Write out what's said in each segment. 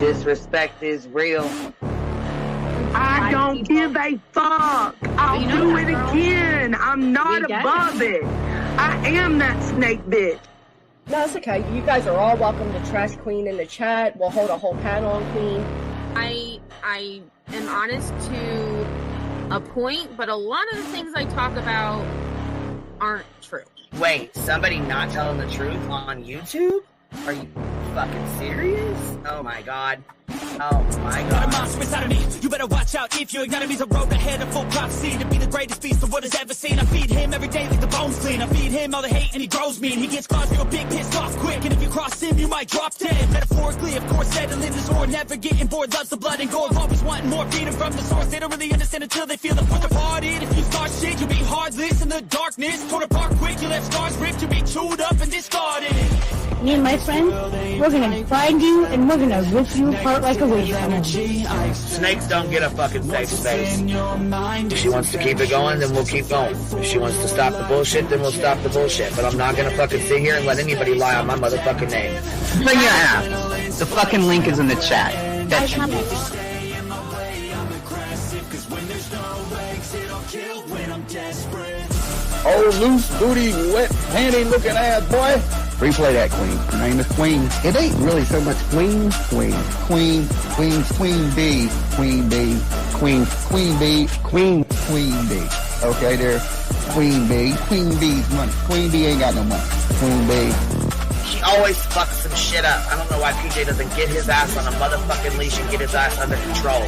Disrespect is real. I don't give a fuck. I'll do it again. I'm not above it. I am that snake bitch. No, it's okay. You guys are all welcome to trash Queen in the chat. We'll hold a whole panel on Queen. I am honest to a point, but a lot of the things I talk about aren't true. Wait, somebody not telling the truth on YouTube? Are you fucking serious? Oh my god. Oh my god. Got a monster inside of me. You better watch out if you ignite me. The road ahead of full prophecy to be the greatest beast the world has ever seen. I feed him every day like the bones clean. I feed him all the hate and he grows me. And he gets claws real big, pissed off quick. And if you cross him, you might drop dead. Metaphorically, of course, settling the sword. Never getting bored, loves the blood and gore. Always wanting more freedom from the source. They don't really understand until they feel the force departed. If you start shit, you'll be heartless in the darkness. Torn apart quick, you left scars ripped. You'll be chewed up and discarded. Me and my friend, we're gonna find you and we're gonna rip you apart like a witch hammer. Snakes don't get a fucking safe space. If she wants to keep it going, then we'll keep going. If she wants to stop the bullshit, then we'll stop the bullshit. But I'm not gonna fucking sit here and let anybody lie on my motherfucking name. Bring your app. The fucking link is in the chat. That should be. Oh, loose booty, wet panty looking ass boy. Replay that, Queen. Her name is Queen. It ain't really so much Queen. Queen B. Queen B. Okay, there. Queen B. Queen B's money. Queen B ain't got no money. Queen B. She always fucks some shit up. I don't know why PJ doesn't get his ass on a motherfucking leash and get his ass under control.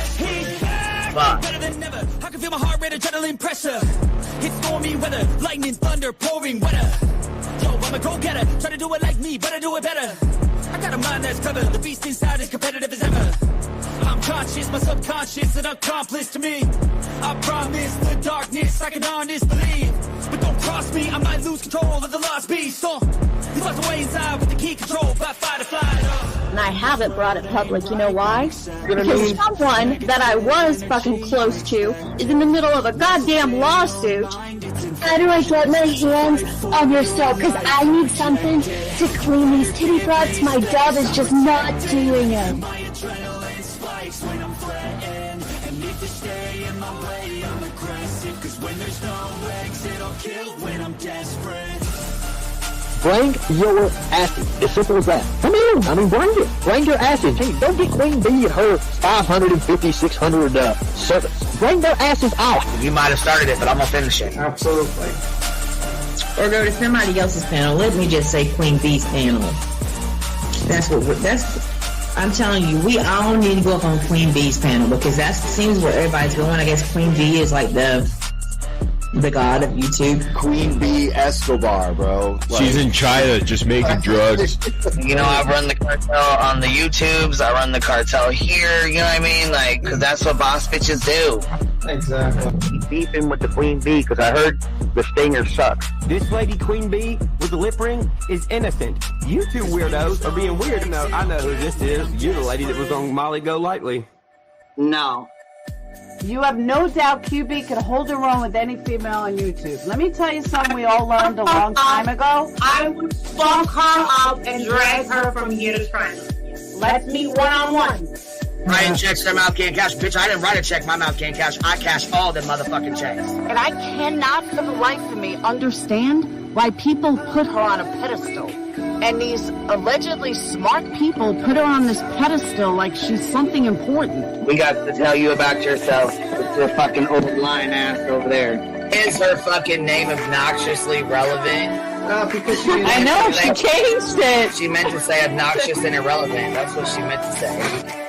Fuck. Better than never. I can feel my heart rate, adrenaline pressure. It's stormy weather, lightning, thunder, pouring weather. Yo, I'm a go-getter, try to do it like me, but I do it better. I got a mind that's clever, the beast inside is competitive as ever. I'm conscious, my subconscious, an accomplice to me. I promise the darkness, I can honest believe. But don't cross me, I might lose control of the lost beast. So, he's locked away inside with the key control by fight or flight. And I haven't brought it public, you know why? Because someone that I was fucking close to is in the middle of a goddamn lawsuit. How do I get my hands on your soap? Because I need something to clean these titty butts. My dove is just not doing it. Bring your asses. As simple as that. Come in. Bring it. Bring your asses. Hey, don't get Queen B and her 550, 600 servants. Bring their asses out. You might have started it, but I'm gonna finish it. Absolutely. Or go to somebody else's panel. Let me just say Queen B's panel. I'm telling you, we all need to go up on Queen B's panel because that seems where everybody's going. I guess Queen B is like the god of YouTube. Queen B Escobar, bro. She's in China just making drugs. You know, I run the cartel on the YouTubes. I run the cartel here. You know what I mean? Like, because that's what boss bitches do. Exactly. Keep beefing with the Queen B because I heard the stinger sucks. This lady Queen B with the lip ring is innocent. You two weirdos are being weird. No, I know who this is. You're the lady that was on Molly Go Lightly. No. You have no doubt QB could hold her own with any female on YouTube. Let me tell you something we all learned a long time ago. I would fuck her up and drag her from here to China. Let's meet one-on-one. Writing checks, their mouth can't cash. Bitch, I didn't write a check, my mouth can't cash. I cash all them motherfucking checks. And I cannot for the life of me understand why people put her on a pedestal. And these allegedly smart people put her on this pedestal like she's something important. We got to tell you about yourself. It's your fucking old lying ass over there. Is her fucking name obnoxiously relevant? Because I know, she changed it. She meant to say obnoxious and irrelevant. That's what she meant to say.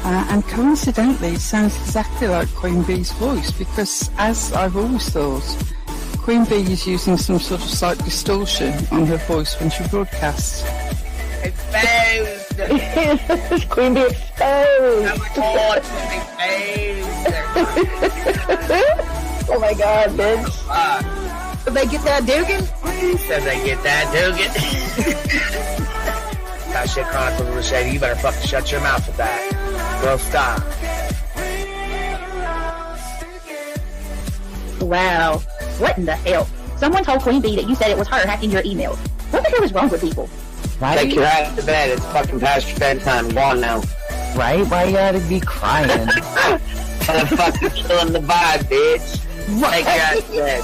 And coincidentally, it sounds exactly like Queen Bee's voice because, as I've always thought, Queen Bee is using some sort of slight distortion on her voice when she broadcasts. Exposed! Queen Bee exposed! Oh my god, exposed! Oh my god, bitch. Did they get that Dugan? Said they get that Dugan. That shit Chronicle of Shady, you better fucking shut your mouth with that. Bro, stop. Wow. What in the hell? Someone told Queen Bee that you said it was her hacking your emails. What the hell is wrong with people? Take your ass to bed. It's fucking past your bedtime. Go on now. Right? Why you gotta be crying? Motherfucker killing the vibe, bitch. Take your ass to bed.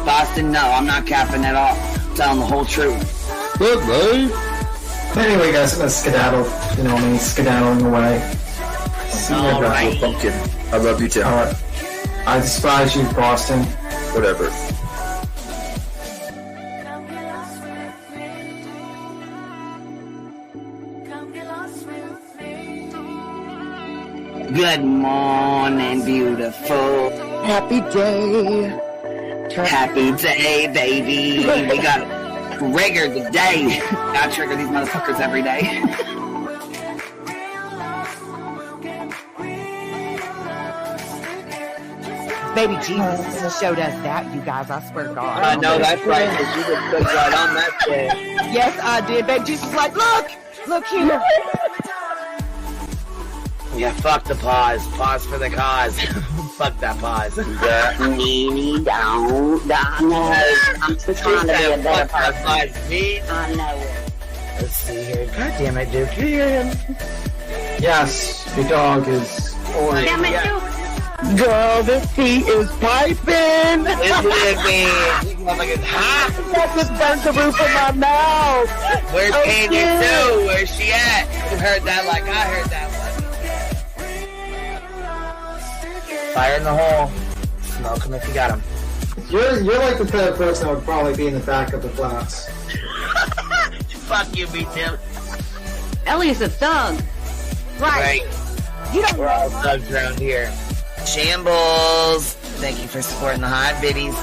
Boston, no, I'm not capping at all. I'm telling the whole truth. Good, babe. Anyway, guys, I'm gonna skedaddle. You know me, skedaddling away. See you guys. Pumpkin. I love you too. Alright. I despise you, Boston. Whatever. Good morning, beautiful. Happy day. Happy day, baby. We got trigger today. I trigger these motherfuckers every day. Baby Jesus showed us that, you guys. I swear to God. I know that's right, because you just put right on that shit. Yes, I did. Baby Jesus was like, look here. Yeah, fuck the pause. Pause for the cause. Fuck that pause. I'm just trying to be a better person. I know it. Let's see here. God damn it, Duke. You hear him? Yes, your dog is. Damn it, Duke. Girl, this tea is piping. It's living. These motherfuckers hot. That just burnt the roof of my mouth. Where's Candy Sue? Where's she at? You heard that like I heard that one. Fire in the hole. Smoke him if you got him. You're like the type of person that would probably be in the back of the class. Fuck you, me too. Ellie's a thug. Right. You don't We're all thugs around here. Shambles. Thank you for supporting the hot biddies.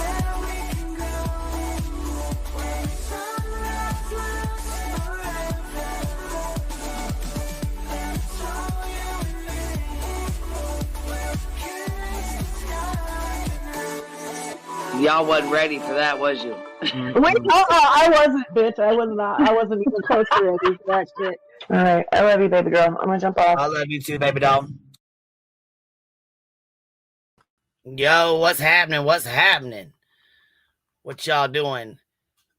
Y'all wasn't ready for that, was you? Wait, I wasn't, bitch. I wasn't even close to ready for that shit. Alright, I love you, baby girl. I'm gonna jump off. I love you too, baby doll. Yo, what's happening? What's happening? What y'all doing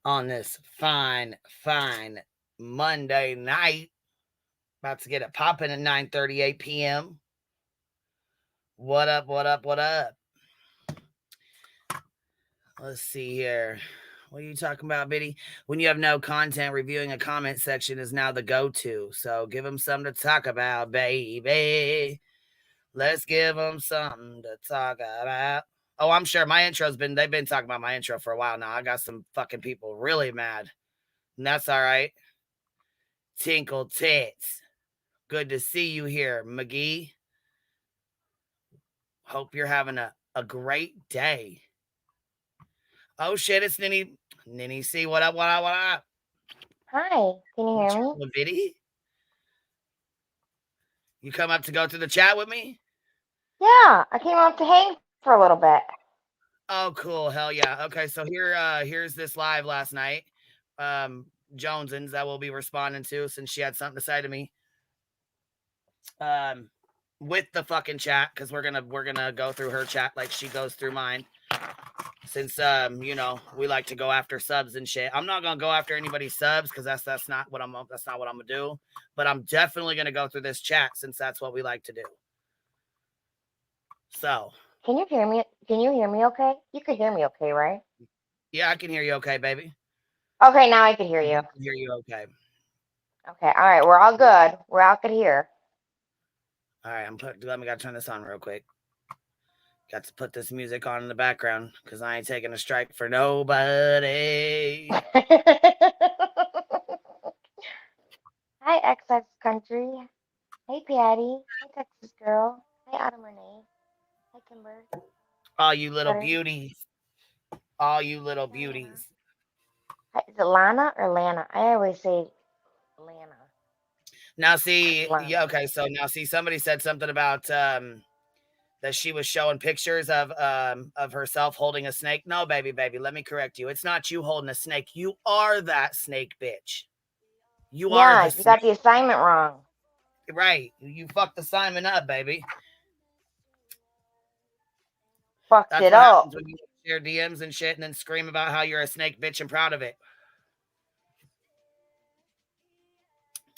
on this fine Monday night? About to get it popping at 9:38 p.m. What up? Let's see here. What are you talking about, Biddy? When you have no content, reviewing a comment section is now the go-to. So give them something to talk about, baby. Let's give them something to talk about. Oh, I'm sure my intro's they've been talking about my intro for a while now. I got some fucking people really mad. And that's all right. Tinkle tits. Good to see you here, McGee. Hope you're having a great day. Oh shit, it's Ninny. Ninny C, what up? Hi, can you hear me? Biddy? You come up to go through the chat with me? Yeah, I came up to hang for a little bit. Oh, cool. Hell yeah. Okay, so here's this live last night. Jonesins that we'll be responding to since she had something to say to me. With the fucking chat, because we're gonna go through her chat like she goes through mine. Since we like to go after subs and shit. I'm not gonna go after anybody's subs because that's not what I'm gonna do. But I'm definitely gonna go through this chat since that's what we like to do. So can you hear me? Can you hear me okay? You can hear me okay, right? Yeah, I can hear you okay, baby. Okay, now I can hear you. I can hear you okay. Okay, all right, we're all good. We're all good here. All right, gotta turn this on real quick. Got to put this music on in the background because I ain't taking a strike for nobody. Hi, XX Country. Hey, Patty. Hi, Texas Girl. Hi, Autumn Renee. Hi, Kimber. All you little beauties. All you little beauties. Hi, is it Lana or Lana? I always say Lana. Now, see, yeah, okay, so now, see, somebody said something about that she was showing pictures of herself holding a snake. No, baby, let me correct you. It's not you holding a snake. You are that snake, bitch. You are the snake. You got the assignment wrong. Right. You fucked the assignment up, baby. fucked That's it what up. happens when you share DMs and shit and then scream about how you're a snake bitch and proud of it.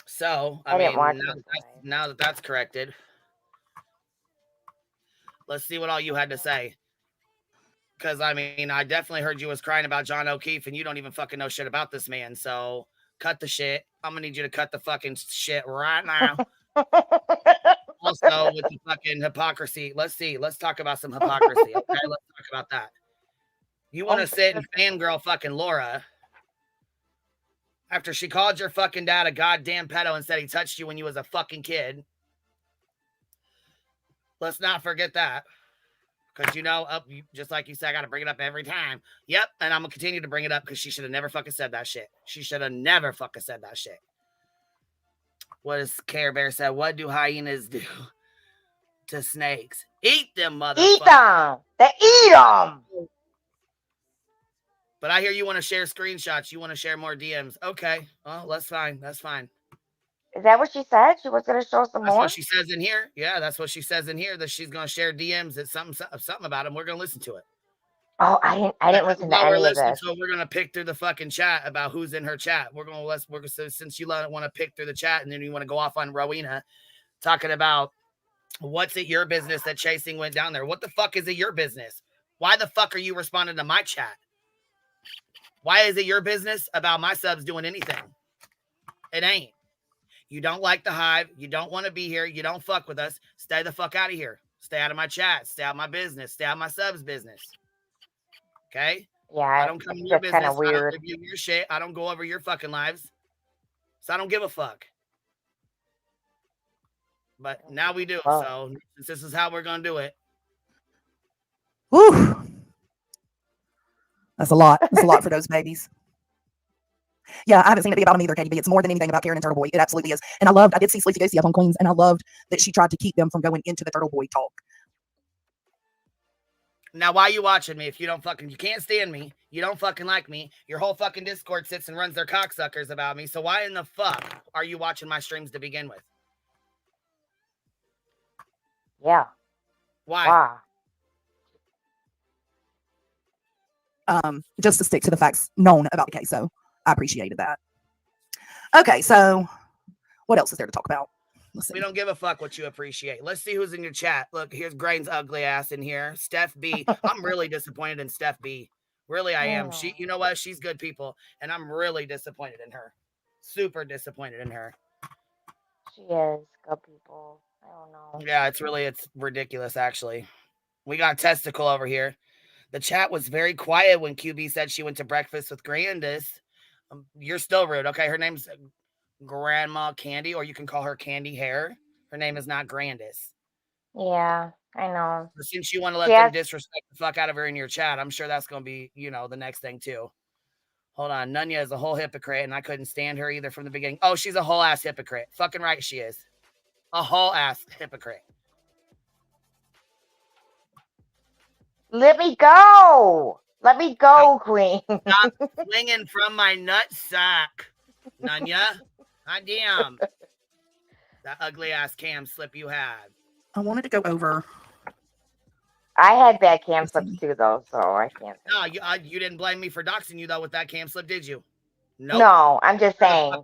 So, I didn't watch mean, now that that's corrected, let's see what all you had to say. Because, I mean, I definitely heard you was crying about John O'Keefe, and you don't even fucking know shit about this man. So, cut the shit. I'm going to need you to cut the fucking shit right now. Also, with the fucking hypocrisy. Let's see. Let's talk about some hypocrisy. Okay, let's talk about that. You want to sit and fangirl fucking Laura after she called your fucking dad a goddamn pedo and said he touched you when you was a fucking kid. Let's not forget that. Because, you know, just like you said, I got to bring it up every time. Yep, and I'm going to continue to bring it up because she should have never fucking said that shit. She should have never fucking said that shit. What does Care Bear say? What do hyenas do to snakes? Eat them, motherfucker. Eat them. They eat them. But I hear you want to share screenshots. You want to share more DMs. Okay. Well, that's fine. That's fine. Is that what she said? She was going to show some That's more? what she says in here. Yeah, that's what she says in here, that she's going to share DMs. It's something about them. We're going to listen to it. Oh, I didn't listen to any of this. So we're going to pick through the fucking chat about who's in her chat. So since you want to pick through the chat and then you want to go off on Rowena talking about what's it your business that Chasing went down there. What the fuck is it your business? Why the fuck are you responding to my chat? Why is it your business about my subs doing anything? It ain't. You don't like the hive. You don't want to be here. You don't fuck with us. Stay the fuck out of here. Stay out of my chat. Stay out of my business. Stay out of my subs business. Okay? Yeah, I don't come in your business. Kind of weird. I don't review your shit. I don't go over your fucking lives. So I don't give a fuck. But now we do. So since this is how we're going to do it. Woo! That's a lot. That's a lot for those babies. Yeah, I haven't seen it be about them either, KDB. It's more than anything about Karen and Turtle Boy. It absolutely is. And I did see Sleazy Goosey up on Queens, and I loved that she tried to keep them from going into the Turtle Boy talk. Now, why are you watching me if you can't stand me, you don't fucking like me, your whole fucking Discord sits and runs their cocksuckers about me, so why in the fuck are you watching my streams to begin with? Yeah. Why? Just to stick to the facts known about the case, so I appreciated that. Okay, so what else is there to talk about? We don't give a fuck what you appreciate. Let's see who's in your chat. Look, here's Grain's ugly ass in here. Steph B. I'm really disappointed in Steph B. Really, I am. She, you know what? She's good people, and I'm really disappointed in her. Super disappointed in her. She is good people. I don't know. Yeah, it's ridiculous, actually. We got Testicle over here. The chat was very quiet when QB said she went to breakfast with Grandis. You're still rude. Okay, her name's Grandma Candy, or you can call her Candy Hair. Her name is not Grandis. Yeah, I know. But since you want to let them disrespect the fuck out of her in your chat, I'm sure that's going to be, the next thing too. Hold on. Nunya is a whole hypocrite, and I couldn't stand her either from the beginning. Oh, she's a whole ass hypocrite. Fucking right she is. A whole ass hypocrite. Let me go. Let me go, Queen. Stop swinging from my nutsack, Nunya. God damn. That ugly ass cam slip you had. I wanted to go over. I had bad cam slips too, though, so I can't. No, you didn't blame me for doxing you, though, with that cam slip, did you? Nope. No, I'm just saying.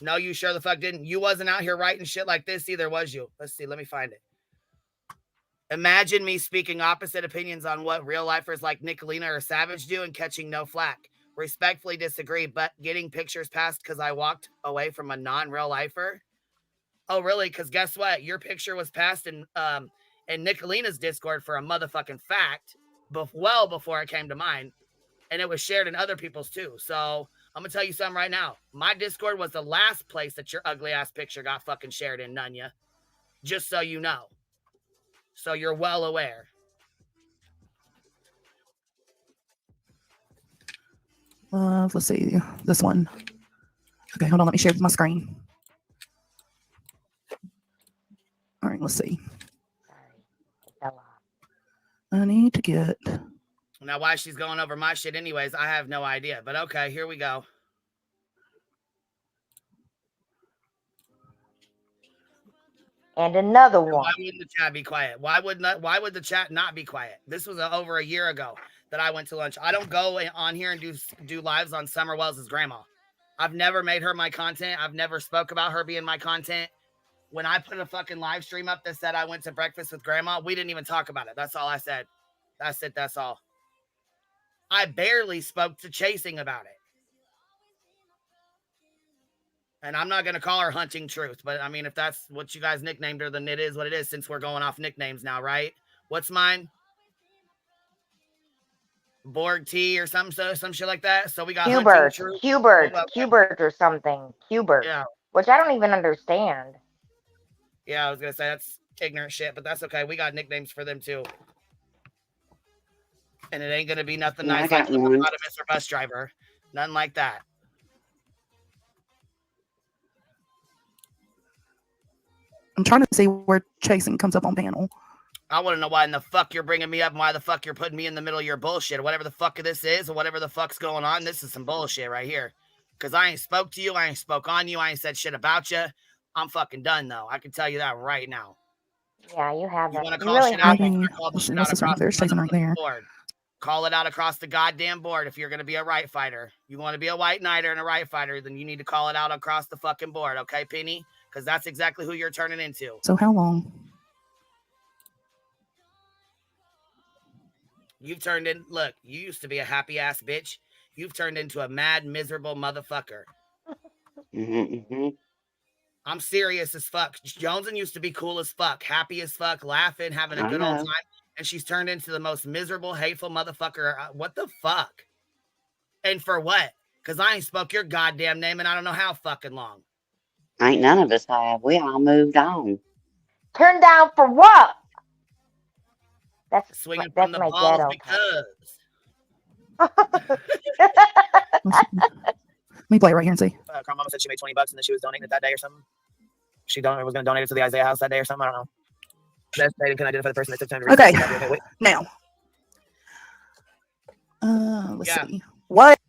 No, you sure the fuck didn't. You wasn't out here writing shit like this either, was you? Let's see. Let me find it. Imagine me speaking opposite opinions on what real lifers like Nicolina or Savage do and catching no flack. Respectfully disagree, but getting pictures passed because I walked away from a non-real lifer. Oh, really? Because guess what? Your picture was passed in Nicolina's Discord for a motherfucking fact, well before it came to mine, and it was shared in other people's too. So I'm gonna tell you something right now. My Discord was the last place that your ugly ass picture got fucking shared in, Nunya. Just so you know. So you're well aware. Let's see this one. Okay, hold on. Let me share my screen. All right, let's see. I need to get. Now, why she's going over my shit anyways, I have no idea. But okay, here we go. And another Why one. wouldn't the chat be quiet? Why would the chat not be quiet? This was over a year ago that I went to lunch. I don't go on here and do lives on Summer Wells' grandma. I've never made her my content. I've never spoke about her being my content. When I put a fucking live stream up that said I went to breakfast with grandma, we didn't even talk about it. That's all I said. That's it. That's all. I barely spoke to Chasing about it. And I'm not going to call her Hunting Truth, but I mean, if that's what you guys nicknamed her, then it is what it is, since we're going off nicknames now, right? What's mine? Borg T or some shit like that. So we got Hubert, Hunting Truth. Hubert or something. Hubert. Yeah. Which I don't even understand. Yeah, I was going to say that's ignorant shit, but that's okay. We got nicknames for them too. And it ain't going to be nothing nice like Mr. Bus Driver. Nothing like that. I'm trying to see where Chasing comes up on panel. I want to know why in the fuck you're bringing me up and why the fuck you're putting me in the middle of your bullshit or whatever the fuck this is or whatever the fuck's going on. This is some bullshit right here. Because I ain't spoke to you. I ain't spoke on you. I ain't said shit about you. I'm fucking done, though. I can tell you that right now. Yeah, you haven't. You want to You call really shit out? haven't. There's Chasing right there. Board. Call it out across the goddamn board if you're going to be a right fighter. You want to be a white knighter and a right fighter, then you need to call it out across the fucking board, okay, Penny? Because that's exactly who you're turning into. So how long? You've turned in, look, you used to be a happy ass bitch. You've turned into a mad, miserable motherfucker. I'm serious as fuck. Joneson used to be cool as fuck, happy as fuck, laughing, having a good old time. And she's turned into the most miserable, hateful motherfucker. What the fuck? And for what? Because I ain't spoke your goddamn name and I don't know how fucking long. Ain't none of us have. We all moved on. Turned down for what? That's swinging that's from the my balls ghetto. because. Let me play it right here and see. Mama said she made $20 and then she was donating it that day or something. She was going to donate it to the Isaiah house that day or something. I don't know. That's can I do it for the person that took time to read? Okay. Now. Let's see. What?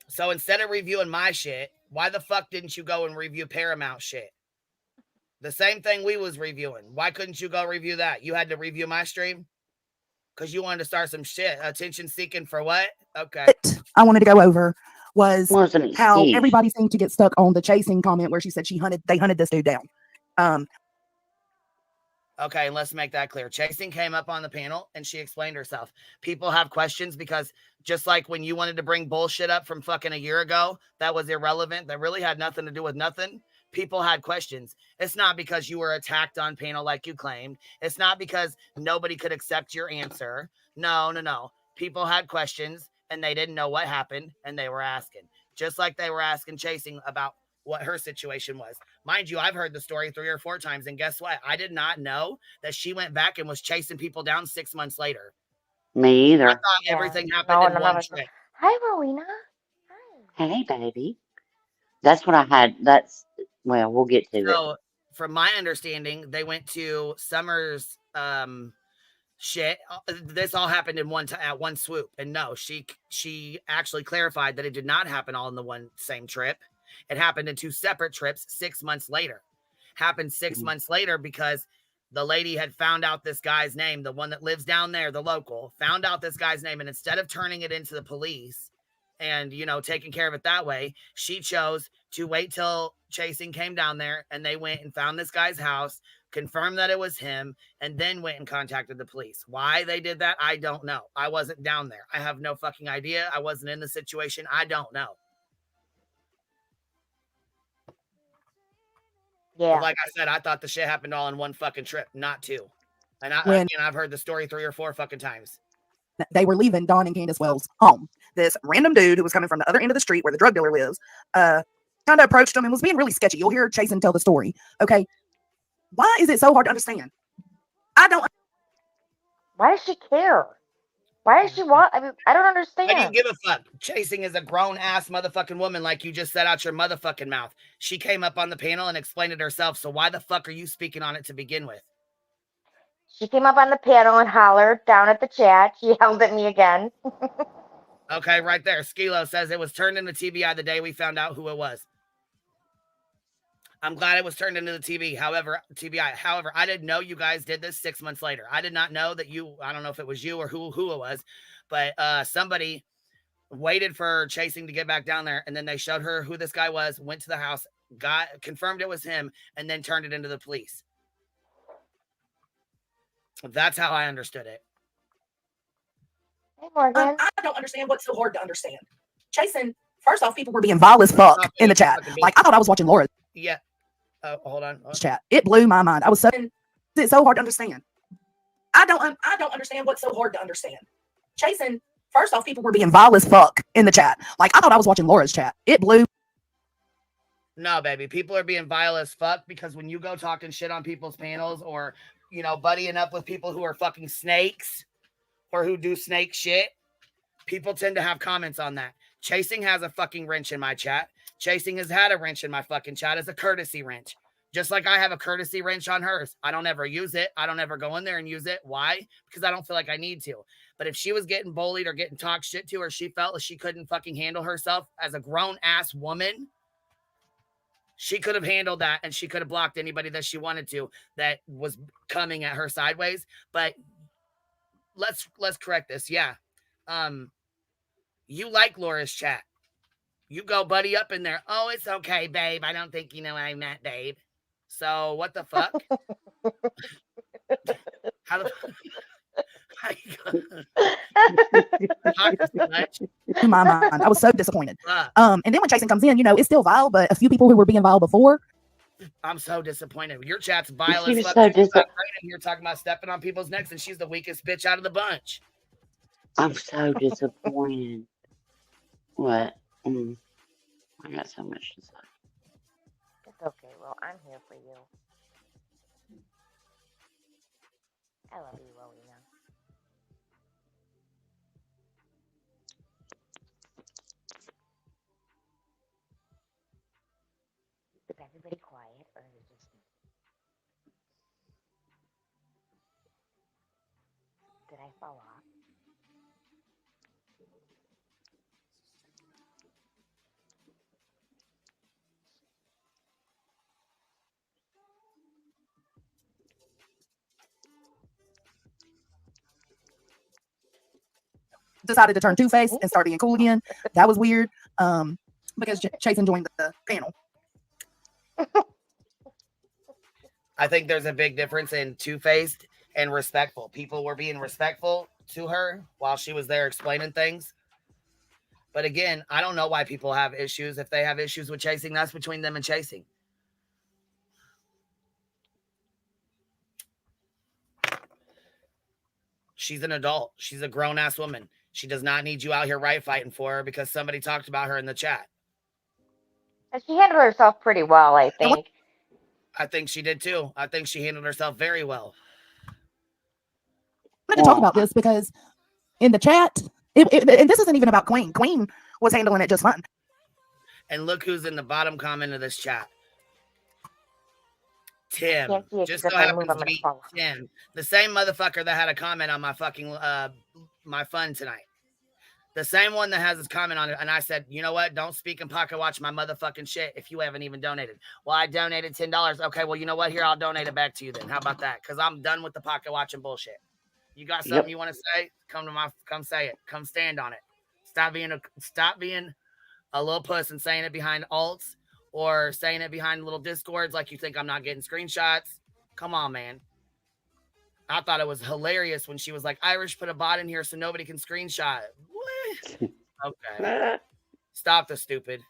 So instead of reviewing my shit, why the fuck didn't you go and review Paramount shit? The same thing we was reviewing. Why couldn't you go review that? You had to review my stream? Because you wanted to start some shit. Attention seeking for what? Okay. I wanted to go over was Wasn't how Steve? everybody seemed to get stuck on the Chasing comment where she said they hunted this dude down. Okay, let's make that clear. Chasing came up on the panel and she explained herself. People have questions because just like when you wanted to bring bullshit up from fucking a year ago, that was irrelevant. That really had nothing to do with nothing. People had questions. It's not because you were attacked on panel like you claimed. It's not because nobody could accept your answer. No. People had questions and they didn't know what happened and they were asking. Just like they were asking Chasing about what her situation was. Mind you, I've heard the story 3 or 4 times, and guess what? I did not know that she went back and was chasing people down 6 months later. Me either. I thought everything happened in one trip. Hi, Rowena. Hey, baby. That's what I had. Well, we'll get to it. So, from my understanding, they went to Summer's shit. This all happened in at one swoop. And no, she actually clarified that it did not happen all in the one same trip. It happened in 2 separate trips 6 months later. Happened 6 months later because the lady had found out this guy's name, the one that lives down there, the local, found out this guy's name. And instead of turning it into the police and, taking care of it that way, she chose to wait till Chasing came down there and they went and found this guy's house, confirmed that it was him, and then went and contacted the police. Why they did that, I don't know. I wasn't down there. I have no fucking idea. I wasn't in the situation. I don't know. Yeah. But like I said, I thought the shit happened all in one fucking trip, not 2. And I've heard the story 3 or 4 fucking times. They were leaving Dawn and Candace Wells' home. This random dude who was coming from the other end of the street where the drug dealer lives, kind of approached them and was being really sketchy. You'll hear Chasing tell the story. Okay. Why is it so hard to understand? I don't. Why does she care? Why does she want? I mean, I don't understand. I don't give a fuck. Chasing is a grown ass motherfucking woman, like you just said out your motherfucking mouth. She came up on the panel and explained it herself. So why the fuck are you speaking on it to begin with? She came up on the panel and hollered down at the chat. She yelled at me again. Okay, right there. Skilo says it was turned into TBI the day we found out who it was. I'm glad it was turned into the TBI. However, I didn't know you guys did this 6 months later. I did not know that you. I don't know if it was you or who it was, but somebody waited for Chasing to get back down there, and then they showed her who this guy was. Went to the house, confirmed it was him, and then turned it into the police. That's how I understood it. Hey, Morgan. I don't understand what's so hard to understand. Jason, first off, people were being vile as fuck in the chat. Like, I thought I was watching Laura. Yeah. Hold on. Chat. It blew my mind. It's so hard to understand. I don't understand what's so hard to understand. Jason, first off, people were being vile as fuck in the chat. Like, I thought I was watching Laura's chat. It blew. No, baby. People are being vile as fuck because when you go talking shit on people's panels or, buddying up with people who are fucking snakes or who do snake shit, people tend to have comments on that. Chasing has a fucking wrench in my chat. Chasing has had a wrench in my fucking chat as a courtesy wrench. Just like I have a courtesy wrench on hers. I don't ever use it. I don't ever go in there and use it. Why? Because I don't feel like I need to. But if she was getting bullied or getting talked shit to, or she felt like she couldn't fucking handle herself as a grown-ass woman, she could have handled that and she could have blocked anybody that she wanted to that was coming at her sideways. But let's correct this. Yeah. You like Laura's chat. You go buddy up in there. Oh, it's okay, babe. I don't think you know what I meant, babe. So what the fuck? How the in my mind, I was so disappointed. And then when Jason comes in, it's still vile, but a few people who were being vile before. I'm so disappointed. Your chat's vile as fuck. You're talking about stepping on people's necks, and she's the weakest bitch out of the bunch. I'm so disappointed. What? I got so much to say. It's okay. Well, I'm here for you. I love you, Rowena. Is everybody quiet, or is it just me? Did I fall off? Decided to turn two-faced and start being cool again. That was weird. Because Jason joined the panel. I think there's a big difference in two-faced and respectful. People were being respectful to her while she was there explaining things. But again, I don't know why people have issues. If they have issues with Chasing, that's between them and Chasing. She's an adult. She's a grown-ass woman. She does not need you out here right fighting for her because somebody talked about her in the chat. And she handled herself pretty well, I think. I think she did too. I think she handled herself very well. I wanted to talk about this because in the chat, and this isn't even about Queen. Queen was handling it just fine. And look who's in the bottom comment of this chat. Tim. Just so happens to be Tim. The same motherfucker that had a comment on my fucking my fun tonight. The same one that has his comment on it. And I said, you know what? Don't speak and pocket watch my motherfucking shit if you haven't even donated. Well, I donated $10. Okay, well, you know what? Here, I'll donate it back to you then. How about that? Because I'm done with the pocket watching bullshit. You got something you want to say? Come say it. Come stand on it. Stop being a little puss and saying it behind alts or saying it behind little discords like you think I'm not getting screenshots. Come on, man. I thought it was hilarious when she was like, Irish put a bot in here so nobody can screenshot it. What? Okay. Stop the stupid.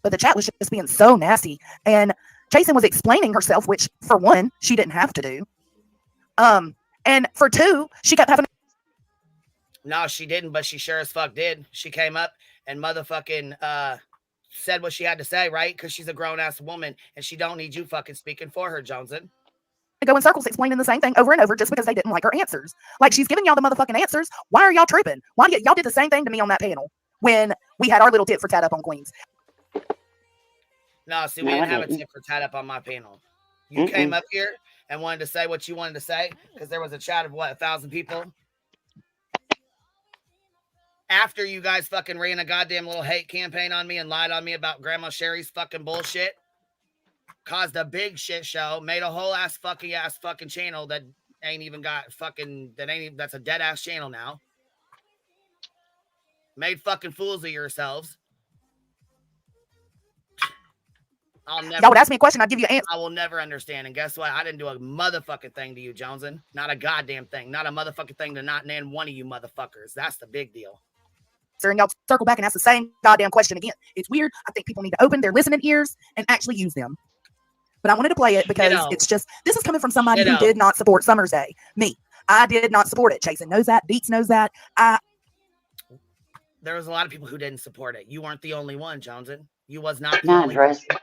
But the chat was just being so nasty. And Jason was explaining herself, which for one, she didn't have to do. And for two, she kept having. No, she didn't, but she sure as fuck did. She came up and motherfucking said what she had to say, right? Because she's a grown-ass woman and she don't need you fucking speaking for her, Johnson. Go in circles explaining the same thing over and over just because they didn't like her answers. Like, she's giving y'all the motherfucking answers. Why are y'all tripping? Why y'all did the same thing to me on that panel when we had our little tit for tat up on Queens? No, see, we didn't have a tit for tat up on my panel. You came up here and wanted to say what you wanted to say because there was a chat of 1,000 people. after you guys fucking ran a goddamn little hate campaign on me and lied on me about Grandma Sherry's fucking bullshit, caused a big shit show, made a whole ass fucking channel that ain't even got fucking, that's a dead ass channel now. Made fucking fools of yourselves. Y'all would ask me a question, I'd give you an answer. I will never understand. And guess what? I didn't do a motherfucking thing to you, Johnson. Not a goddamn thing. Not a motherfucking thing to not name one of you motherfuckers. That's the big deal. And y'all circle back and ask the same goddamn question again. It's weird. I think people need to open their listening ears and actually use them. But I wanted to play it because it's just, this is coming from somebody who did not support Summer's Day. Me. I did not support it. Jason knows that. Beats knows that. There was a lot of people who didn't support it. You weren't the only one, Johnson. You was not the Can I only address, one.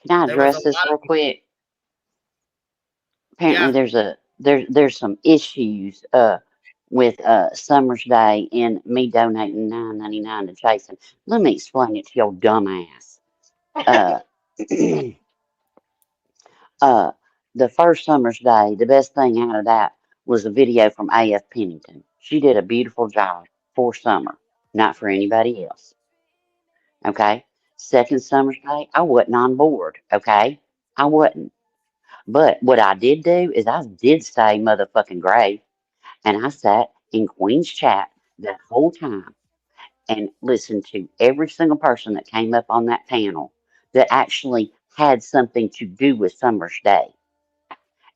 Can I address this real quick? Apparently there's some issues with Summer's Day and me donating $9.99 to Jason. Let me explain it to your dumb ass. The first Summer's Day, the best thing out of that was a video from A.F. Pennington. She did a beautiful job for Summer, not for anybody else. Okay? Second Summer's Day, I wasn't on board. Okay? I wasn't. But what I did do is I did stay motherfucking grave. And I sat in Queen's chat that whole time and listened to every single person that came up on that panel that actually had something to do with Summer's Day.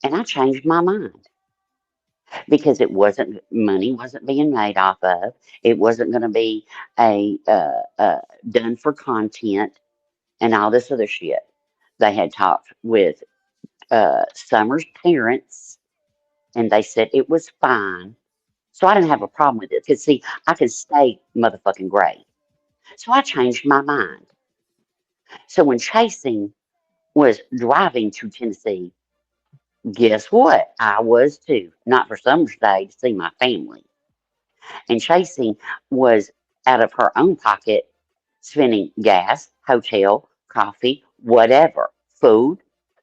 And I changed my mind because it wasn't, money wasn't being made off of. It wasn't going to be done for content and all this other shit. They had talked with Summer's parents and they said it was fine. So I didn't have a problem with it because, see, I could stay motherfucking gray. So I changed my mind. So when Chasing was driving to Tennessee, guess what? I was too. Not for Summer's Day to see my family. And Chasing was out of her own pocket spending gas, hotel, coffee, whatever, food.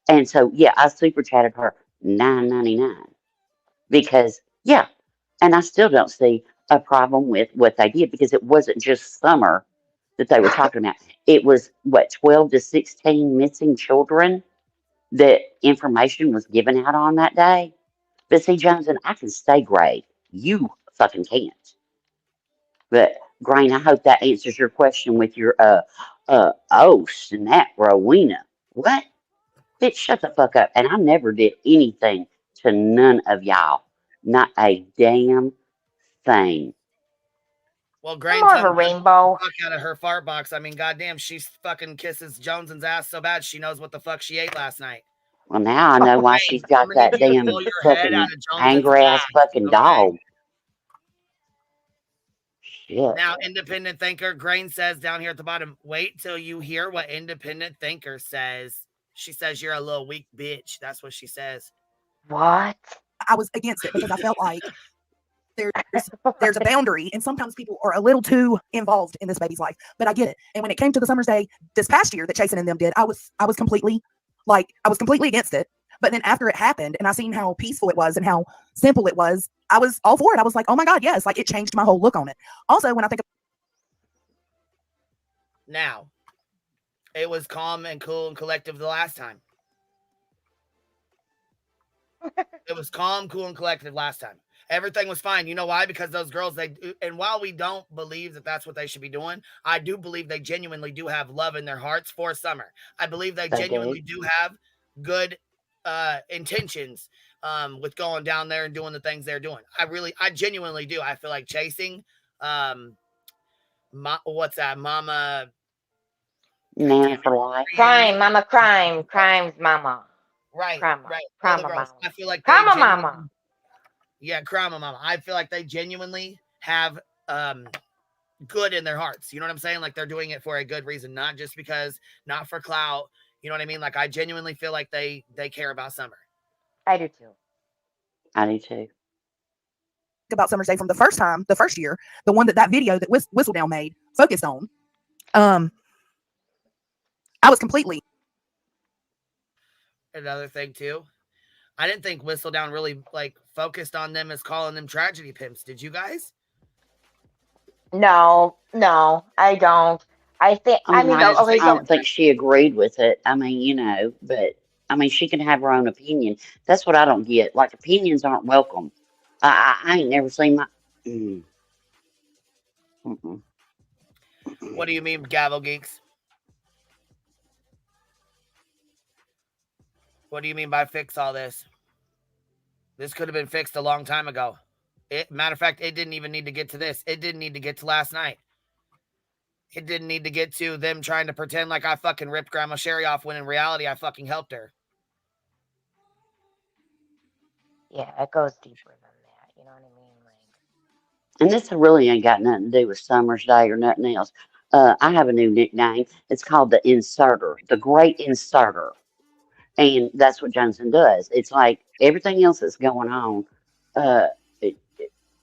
And so, yeah, I super chatted her $9.99 because, yeah, and I still don't see a problem with what they did because it wasn't just Summer that they were talking about. It was, 12 to 16 missing children that information was given out on that day. But see, Johnson, I can stay gray. You fucking can't. But, Grain, I hope that answers your question with your, oh, snap, Rowena. What? Bitch, shut the fuck up. And I never did anything to none of y'all. Not a damn thing. Well, Grain more of a rainbow. Fuck out of her fart box. I mean, goddamn, she fucking kisses Jones's ass so bad she knows what the fuck she ate last night. Well, now I know why she's got that damn fucking angry ass fucking dog. Shit. Now, independent thinker, Grain says down here at the bottom, wait till you hear what independent thinker says. She says you're a little weak bitch. That's what she says. What? I was against it because I felt like there's a boundary, and sometimes people are a little too involved in this baby's life. But I get it. And when it came to the Summer's Day this past year that Jason and them did, I was completely against it. But then after it happened and I seen how peaceful it was and how simple it was, I was all for it. I was like, oh my God, yes. Like, it changed my whole look on it. Also, when I think now, it was calm and cool and collective the last time. It was calm, cool, and collective last time. Everything was fine. You know why? Because those girls, and while we don't believe that that's what they should be doing, I do believe they genuinely do have love in their hearts for Summer. I believe they genuinely do have good intentions with going down there and doing the things they're doing. I genuinely do. I feel like Chasing, what's that? Mama. Nana for life. Crime's mama. Right. Crime Mama. I feel like Crime mama. Yeah, Crime mama. I feel like they genuinely have good in their hearts. You know what I'm saying? Like, they're doing it for a good reason, not just because, not for clout. You know what I mean? Like, I genuinely feel like they care about Summer. I do too. I do too. About Summer's Day from the first year, the one that video that Whistledown made focused on. I was completely. Another thing too, I didn't think Whistledown really focused on them as calling them tragedy pimps. Did you guys? No, no, I don't. I think. I I mean, mean, I okay, so don't think she agreed with it. I mean, but I mean, she can have her own opinion. That's what I don't get. Like, opinions aren't welcome. I ain't never seen my. Mm, mm-mm. What do you mean, Gavel Geeks? What do you mean by fix all this? This could have been fixed a long time ago. Matter of fact, it didn't even need to get to this. It didn't need to get to last night. It didn't need to get to them trying to pretend like I fucking ripped Grandma Sherry off when in reality I fucking helped her. yeah, it goes deeper than that. You know what I mean? And this really ain't got nothing to do with Summer's Day or nothing else. I have a new nickname. It's called the Inserter, the Great Inserter. And that's what Johnson does. It's like everything else that's going on. Uh,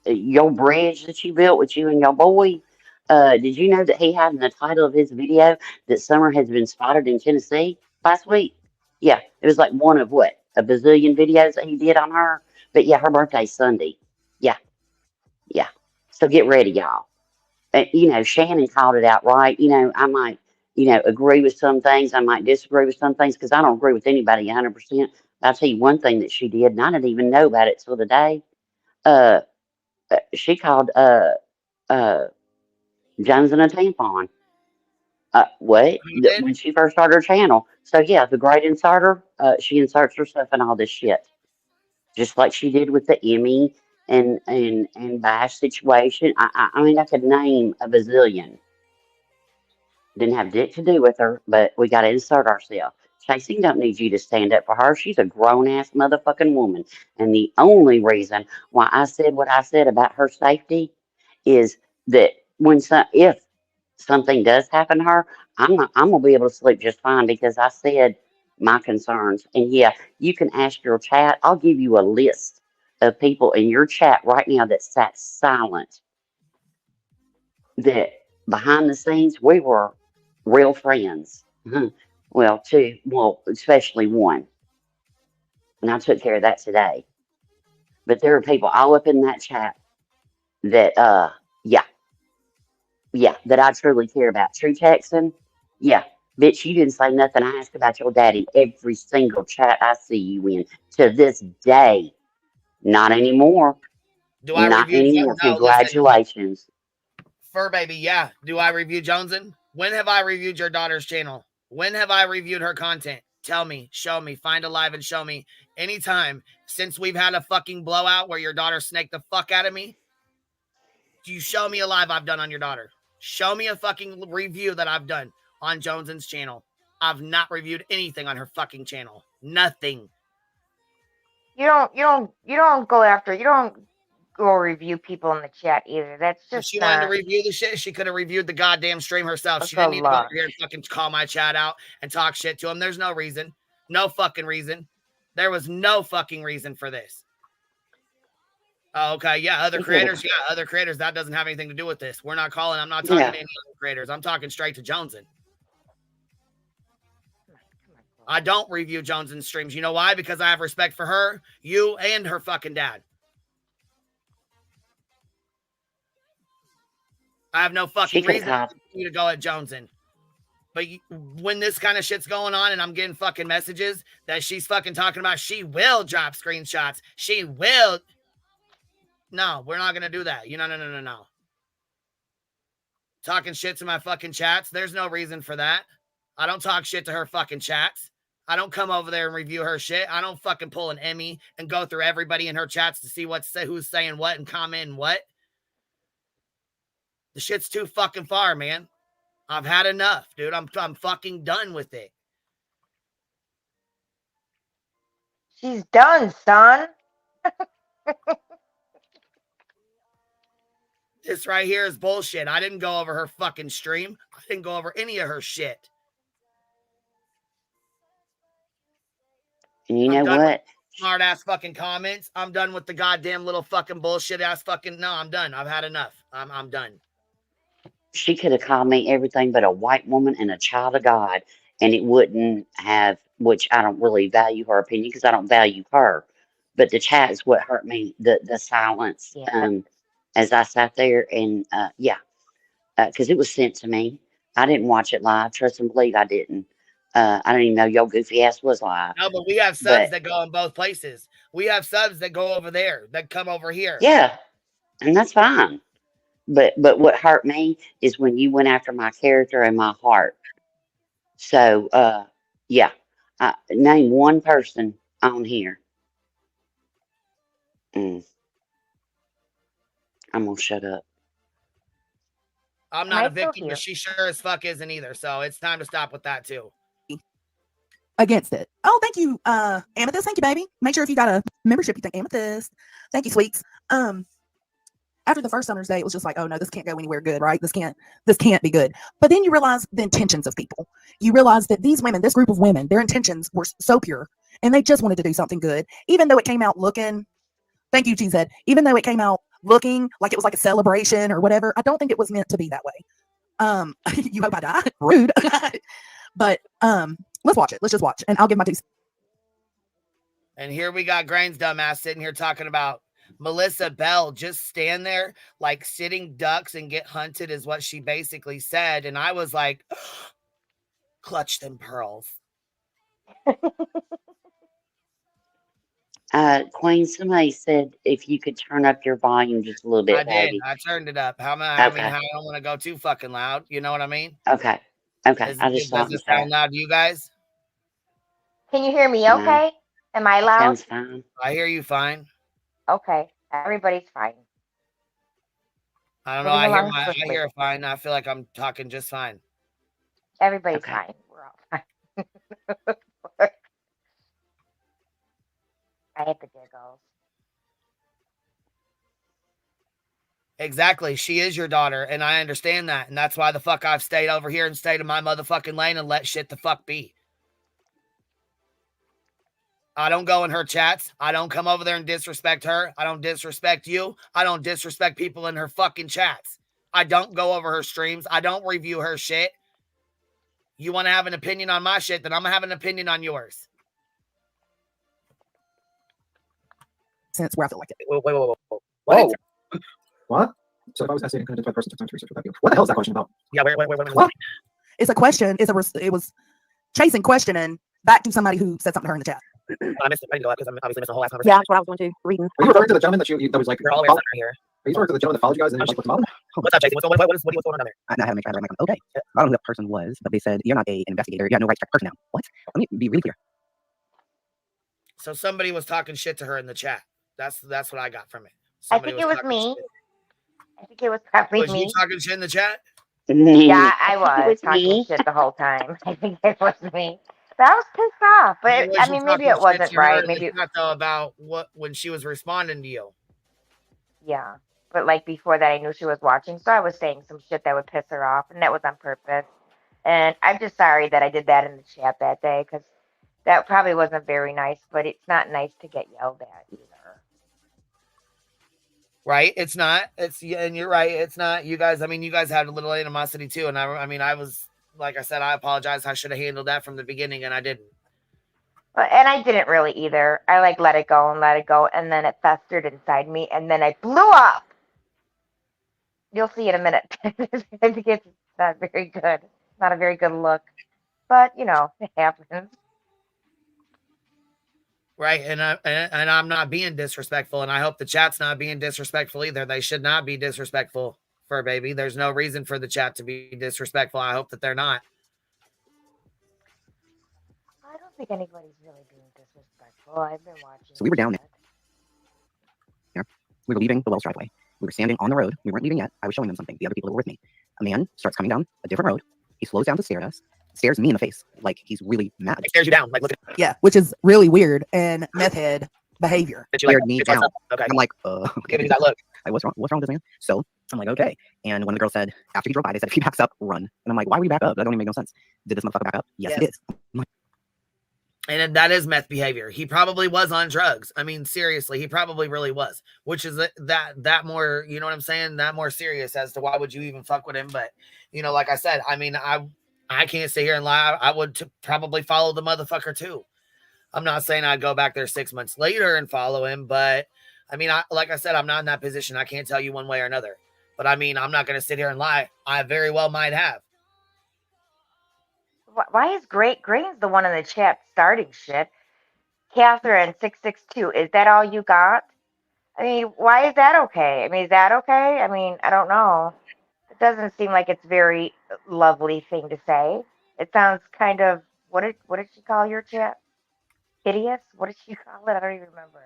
your bridge that you built with you and your boy. Did you know that he had in the title of his video that Summer has been spotted in Tennessee last week? Yeah, it was like one of what, a bazillion videos that he did on her. But yeah, her birthday's Sunday. Yeah, yeah. So get ready, y'all. Shannon called it out right. I might, agree with some things. I might disagree with some things because I don't agree with anybody 100%. I'll tell you one thing that she did, and I didn't even know about it till today. Uh, she called uh Jones and a tampon. What? When she first started her channel. So yeah, the Great Inserter. She inserts herself in all this shit, just like she did with the Emmy and Bash situation. I mean, I could name a bazillion. Didn't have dick to do with her, but we got to insert ourselves. Chasing don't need you to stand up for her. She's a grown ass motherfucking woman. And the only reason why I said what I said about her safety is that if something does happen to her, I'm gonna be able to sleep just fine because I said my concerns. And yeah, you can ask your chat. I'll give you a list of people in your chat right now that sat silent, that behind the scenes we were real friends. Well, two, especially one. And I took care of that today. But there are people all up in that chat that, yeah, that I truly care about. True Texan, yeah, bitch, you didn't say nothing. I asked about your daddy every single chat I see you in to this day. Not anymore. Do I Not review? anymore. No, listen. Congratulations. Fur baby, yeah. Do I review Jonesin? When have I reviewed your daughter's channel? When have I reviewed her content? Tell me, show me, find a live and show me. Anytime since we've had a fucking blowout where your daughter snaked the fuck out of me, do you show me a live I've done on your daughter? Show me a fucking review that I've done on Jonesin's channel. I've not reviewed anything on her fucking channel. Nothing. You don't go after. You don't go review people in the chat either. That's just. If she wanted to review the shit, she could have reviewed the goddamn stream herself. She didn't need to go over here and fucking call my chat out and talk shit to him. There's no reason. No fucking reason. There was no fucking reason for this. Oh, okay, yeah, other creators. That doesn't have anything to do with this. I'm not talking to any other creators. I'm talking straight to Jonesin. I don't review Jonesin's streams. You know why? Because I have respect for her, you, and her fucking dad. I have no fucking reason for you to go at Jonesin. But when this kind of shit's going on and I'm getting fucking messages that she's fucking talking about, she will drop screenshots. She will. No, we're not going to do that. No. Talking shit to my fucking chats. There's no reason for that. I don't talk shit to her fucking chats. I don't come over there and review her shit. I don't fucking pull an Emmy and go through everybody in her chats to see who's saying what and commenting what. The shit's too fucking far, man. I've had enough, dude. I'm fucking done with it. She's done, son. This right here is bullshit. I didn't go over her fucking stream. I didn't go over any of her shit. And you know what? Smart ass fucking comments. I'm done with the goddamn little fucking bullshit ass fucking. No, I'm done. I've had enough. I'm done. She could have called me everything but a white woman and a child of God, and it wouldn't have, which I don't really value her opinion because I don't value her. But the chat is what hurt me, the silence. Yeah. As I sat there and yeah. because it was sent to me. I didn't watch it live. Trust and believe I didn't. I didn't even know your goofy ass was live. No, but we have subs that go in both places. We have subs that go over there, that come over here. Yeah, and that's fine. But what hurt me is when you went after my character and my heart. So, yeah. Name one person on here. I'm going to shut up. I'm not a victim, but she sure as fuck isn't either. So it's time to stop with that too. Against it. Oh, thank you, Amethyst. Thank you, baby. Make sure if you got a membership, you thank Amethyst. Thank you, sweets. After the first Summer's Day, it was just like, oh no, this can't go anywhere good, right? This can't be good. But then you realize the intentions of people. You realize that these women, this group of women, their intentions were so pure, and they just wanted to do something good, even though it came out looking. Thank you, Cheesehead. Even though it came out looking like it was like a celebration or whatever, I don't think it was meant to be that way. You hope I die? Rude. But let's watch it. Let's just watch, and I'll give my 2 cents. And here we got Grain's dumbass sitting here talking about Melissa Bell. Just stand there like sitting ducks and get hunted is what she basically said. And I was like, clutch them pearls. Queen, somebody said if you could turn up your volume just a little bit, I baby. did. I turned it up. I mean, I don't want to go too fucking loud. You know what I mean? Okay. Does it sound loud to you guys? Can you hear me okay? Am I loud? Sounds fine. I hear you fine. Okay. Everybody's fine. I don't know. I hear it fine. I feel like I'm talking just fine. Everybody's fine. We're all fine. I hit the giggles. Exactly. She is your daughter, and I understand that. And that's why the fuck I've stayed over here and stayed in my motherfucking lane and let shit the fuck be. I don't go in her chats. I don't come over there and disrespect her. I don't disrespect you. I don't disrespect people in her fucking chats. I don't go over her streams. I don't review her shit. You want to have an opinion on my shit, then I'm going to have an opinion on yours. Since where I feel like it. Whoa. What? So if I was estimating kind of person took time to research what that What the hell is that question about? Yeah, wait. What? It's a question. It was chasing questioning back to somebody who said something to her in the chat. I missed it. I didn't go up because I'm obviously missing a whole ass conversation. Yeah, that's what I was going to reading. Are you referring to the gentleman that was like? You're all the way here. Are you referring to the gentleman that followed you guys and like what's the bottom? What's up, Jason? What's going on down there? I had to make sure I had the mic on. Okay. I don't know who that person was, but they said you're not an investigator. You have no right to track a person now. What? Let me be really clear. So somebody was talking shit to her in the chat. That's what I got from it. I think it was me. I think it was probably me. Was you talking shit in the chat? Yeah, I was talking shit the whole time. I think it was me. But I was pissed off. But I mean, maybe it wasn't right. Maybe it's not though about when she was responding to you. Yeah, but like before that, I knew she was watching, so I was saying some shit that would piss her off, and that was on purpose. And I'm just sorry that I did that in the chat that day because that probably wasn't very nice. But it's not nice to get yelled at either. Right? It's not. And you're right. It's not. You guys. I mean, you guys had a little animosity too, and I was. Like I said, I apologize. I should have handled that from the beginning, and I didn't. And I didn't really either. I let it go, and then it festered inside me, and then I blew up. You'll see in a minute. I think it's not very good. Not a very good look, but it happens. Right, and I'm not being disrespectful, and I hope the chat's not being disrespectful either. They should not be disrespectful. For baby, there's no reason for the chat to be disrespectful. I hope that they're not. I don't think anybody's really being disrespectful. I've been watching. So we were down there. We were leaving the Wells driveway. We were standing on the road. We weren't leaving yet. I was showing them something. The other people that were with me. A man starts coming down a different road. He slows down to stare at us. Stares me in the face like he's really mad. He stares you down. Like look at. Yeah, which is really weird and meth head behavior. Stared me down. Okay. I'm like, give me that look. Like, what's wrong with this man? So I'm like, okay. And when the girl said, after he drove by, they said, if he backs up, run. And I'm like, why would he back up? That don't even make no sense. Did this motherfucker back up? Yes. It is. And that is meth behavior. He probably was on drugs. I mean, seriously, he probably really was, which is that more, you know what I'm saying? That more serious as to why would you even fuck with him? But, like I said, I mean, I can't sit here and lie. I would probably follow the motherfucker too. I'm not saying I'd go back there 6 months later and follow him, but I mean, like I said, I'm not in that position. I can't tell you one way or another. But I mean, I'm not going to sit here and lie. I very well might have. Why is Gray's the one in the chat starting shit? Catherine 662. Is that all you got? I mean, why is that okay? I mean, is that okay? I mean, I don't know. It doesn't seem like it's very lovely thing to say. It sounds kind of what did she call your chat? Hideous? What did she call it? I don't even remember.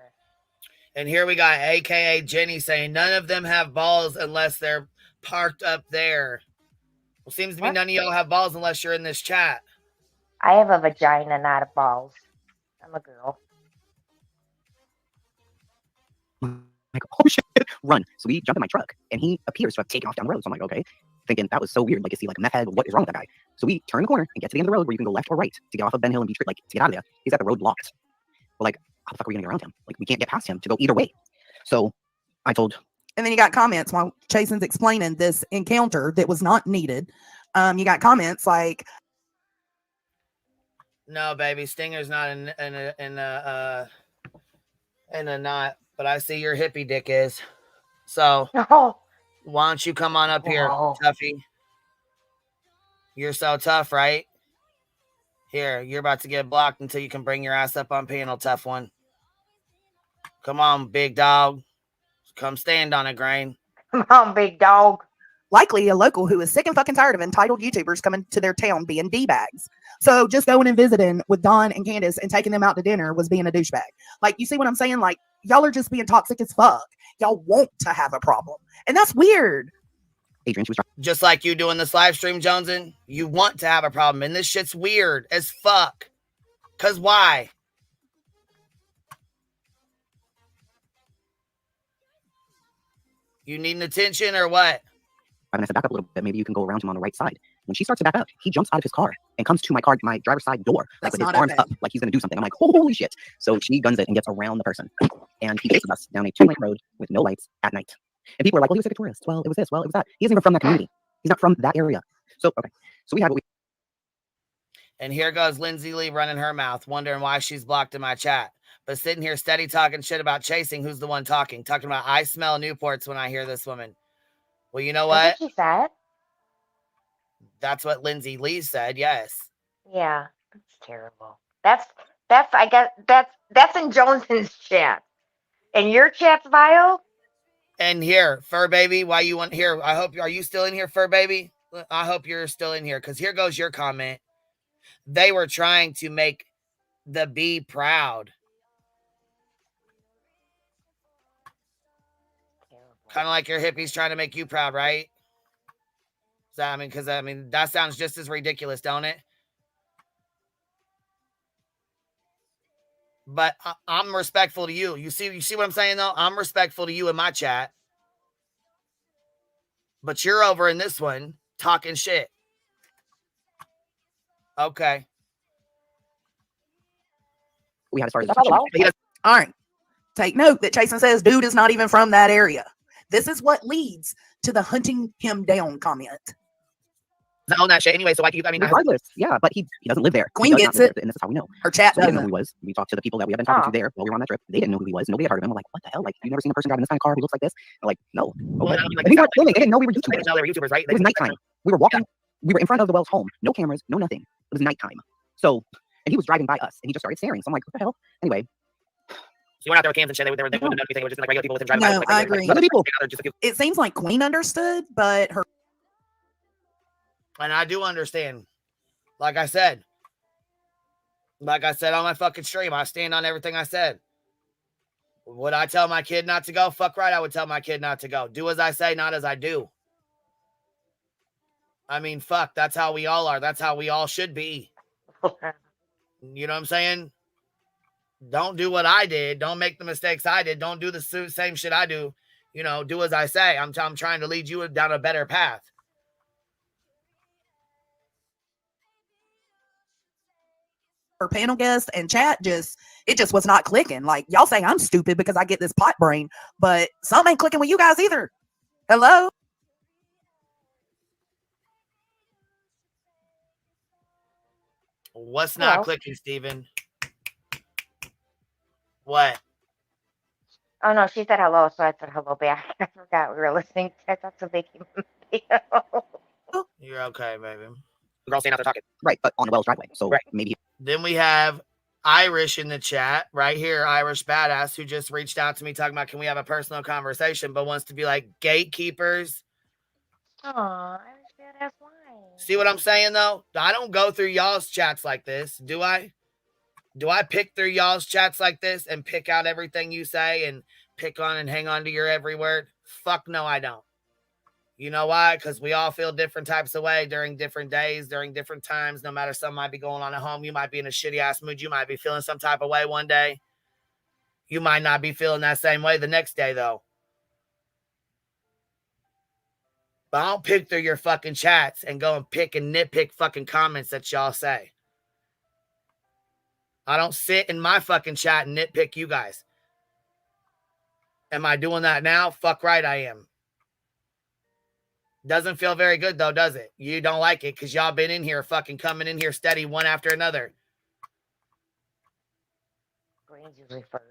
And here we got AKA Jenny saying none of them have balls unless they're parked up there. Well, seems to be none of y'all have balls unless you're in this chat. I have a vagina, not a balls. I'm a girl. Like, oh shit, run. So we jump in my truck, and he appears to have taken off down the road. So I'm like, okay, thinking that was so weird. Like, is he like a meth head? What is wrong with that guy? So we turn the corner and get to the end of the road where you can go left or right to get off of Ben Hill and Beach Street, like to get out of there. He's got the road blocked. We're like, how the fuck are we gonna get around him? Like, we can't get past him to go either way. So I told. And then you got comments while Chasen's explaining this encounter that was not needed. You got comments like, "No, baby, Stinger's not in a knot, but I see your hippie dick is. So why don't you come on up here, Tuffy? You're so tough, right? Here, you're about to get blocked until you can bring your ass up on panel, tough one. Come on, big dog. Come stand on it, Grain. Come on, big dog." Likely a local who is sick and fucking tired of entitled YouTubers coming to their town being D-bags. So just going and visiting with Don and Candace and taking them out to dinner was being a douchebag. Like, you see what I'm saying? Like, y'all are just being toxic as fuck. Y'all want to have a problem. And that's weird. Adrian, she was just like you doing this live stream, Joneson. You want to have a problem. And this shit's weird as fuck. Because why? You needing attention or what? And I said, back up a little bit. Maybe you can go around him on the right side. When she starts to back up, he jumps out of his car and comes to my car, my driver's side door, like with his arms up, like he's going to do something. I'm like, holy shit. So she guns it and gets around the person. And he chases us down a 2-lane road with no lights at night. And people are like, well, he was like a tourist. Well, it was this. Well, it was that. He isn't even from that community. He's not from that area. So, okay. So we had what we. And here goes Lindsay Lee running her mouth, wondering why she's blocked in my chat. But sitting here steady talking shit about chasing, who's the one talking? Talking about, I smell Newports when I hear this woman. Well, you know what? She said. That's what Lindsay Lee said, yes. Yeah, it's terrible. That's I guess that's in Joneson's chat. And your chat's vile? And here, Fur Baby, why you want here? I hope, are you still in here, Fur Baby? I hope you're still in here, because here goes your comment. They were trying to make the bee proud. Kind of like your hippies trying to make you proud, right? So, I mean, because that sounds just as ridiculous, don't it? But I'm respectful to you. You see what I'm saying, though? I'm respectful to you in my chat. But you're over in this one talking shit. Okay. We had to start. All right. Take note that Chasen says dude is not even from that area. This is what leads to the hunting him down comment. Own that shit anyway, so why keep, regardless, yeah, but he doesn't live there. Queen gets it, and this is how we know. Her chat so we didn't know doesn't. who he was. We talked to the people that we have been talking to there while we were on that trip. They didn't know who he was. Nobody had heard of him. We're like, what the hell? Like, you never seen a person driving this kind of car who looks like this? We're like, no. Well, They weren't filming. They didn't know we were YouTubers. They didn't know they were YouTubers, right? It was nighttime. We were walking. We were in front of the Wells home. No cameras, no nothing. It was nighttime. So, and he was driving by us, and he just started staring. So I'm like, what the hell? Anyway. So you went out there with cams and shit. They wouldn't know anything. It was just like regular people with him driving by. No, I agree. Other people. It seems like Queen understood, but her. And I do understand. Like I said on my fucking stream, I stand on everything I said. Would I tell my kid not to go? Fuck right, I would tell my kid not to go. Do as I say, not as I do. I mean, fuck, that's how we all are. That's how we all should be. You know what I'm saying? Don't do what I did. Don't make the mistakes I did. Don't do the same shit I do. You know, do as I say. I'm trying to lead you down a better path. Her panel guest and chat it just was not clicking. Like, y'all saying I'm stupid because I get this pot brain, but something ain't clicking with you guys either. Hello? What's not clicking, Steven? What? Oh no, she said hello, so I said hello back. forgot we were listening. I thought so they came. You're okay, baby. The girl standing out there talking. Right, but on the Wells driveway. So maybe. Then we have Irish in the chat right here, Irish Badass, who just reached out to me talking about, can we have a personal conversation, but wants to be like gatekeepers. Aw, Irish Badass, why? See what I'm saying, though? I don't go through y'all's chats like this, do I? Do I pick through y'all's chats like this and pick out everything you say and pick on and hang on to your every word? Fuck no, I don't. You know why? Because we all feel different types of way during different days, during different times. No matter something might be going on at home. You might be in a shitty ass mood. You might be feeling some type of way one day. You might not be feeling that same way the next day, though. But I don't pick through your fucking chats and go and pick and nitpick fucking comments that y'all say. I don't sit in my fucking chat and nitpick you guys. Am I doing that now? Fuck right I am. Doesn't feel very good, though, does it? You don't like it because y'all been in here fucking coming in here steady one after another. Green's usually first.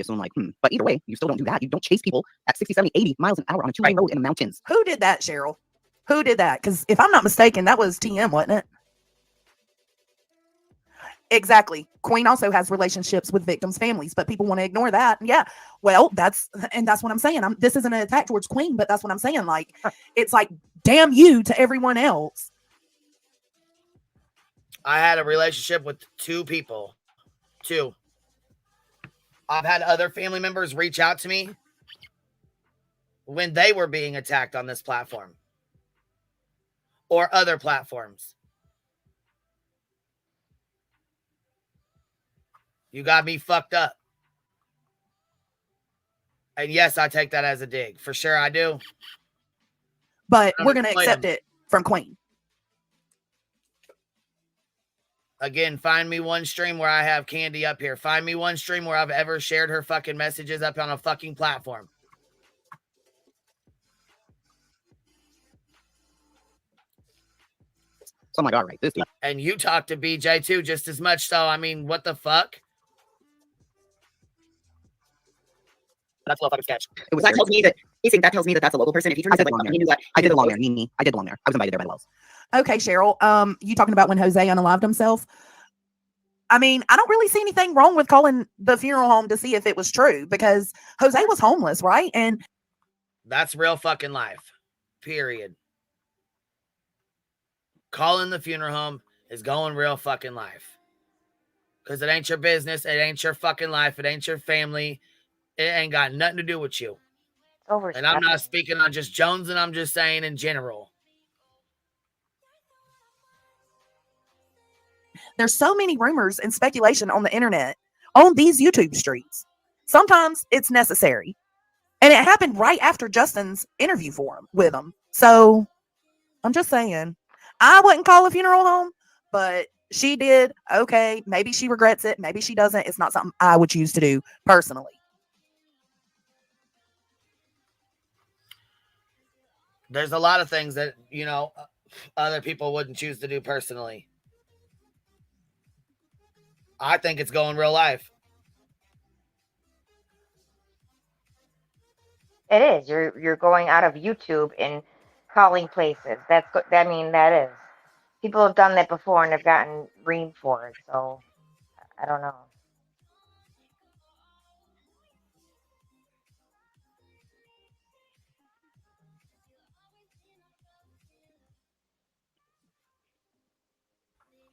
So I'm like, But either way, you still don't do that. You don't chase people at 60, 70, 80 miles an hour on a two-lane road in the mountains. Who did that, Cheryl? Who did that? Because if I'm not mistaken, that was TM, wasn't it? Exactly. Queen also has relationships with victims' families, but people want to ignore that. Yeah. Well, that's what I'm saying. This isn't an attack towards Queen, but that's what I'm saying. Like, it's like, damn you to everyone else. I had a relationship with two people. Two. I've had other family members reach out to me when they were being attacked on this platform or other platforms. You got me fucked up. And yes, I take that as a dig. For sure I do. But we're going to accept it from Queen. Again, find me one stream where I have Candy up here. Find me one stream where I've ever shared her fucking messages up on a fucking platform. So I'm like, all right, this. And you talk to BJ too, just as much. So, I mean, what the fuck? That's a little fucking sketch. It was that tells me that that tells me that that's a local person. If he turns out like he knew that I did belong there. I did belong there. I was invited there by the Wells. Okay, Cheryl. You talking about when Jose unalived himself? I mean, I don't really see anything wrong with calling the funeral home to see if it was true because Jose was homeless, right? And that's real fucking life. Period. Calling the funeral home is going real fucking life. Because it ain't your business. It ain't your fucking life. It ain't your family. It ain't got nothing to do with you. And I'm not speaking on just Jones, and I'm just saying in general. There's so many rumors and speculation on the internet on these YouTube streets. Sometimes it's necessary. And it happened right after Justin's interview for him with him. So I'm just saying, I wouldn't call a funeral home, but she did. Okay, maybe she regrets it. Maybe she doesn't. It's not something I would choose to do personally. There's a lot of things that, you know, other people wouldn't choose to do personally. I think it's going real life. It is. You're going out of YouTube and calling places. That is. People have done that before and have gotten reamed for it. So I don't know.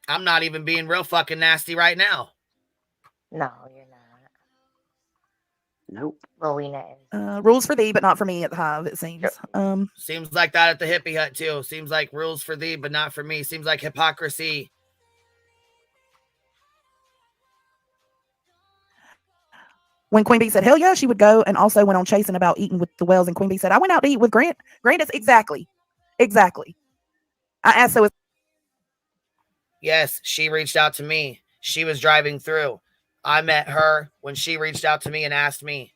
I'm not even being real fucking nasty right now. No, you're not. Nope. Rowena is. Rules for thee, but not for me at the Hive, it seems. Seems like that at the hippie hut, too. Seems like rules for thee, but not for me. Seems like hypocrisy. When Queen Bee said, hell yeah, she would go, and also went on chasing about eating with the Wells, and Queen Bee said, I went out to eat with Grant. Grant is exactly. I asked, so yes, she reached out to me. She was driving through. I met her when she reached out to me and asked me.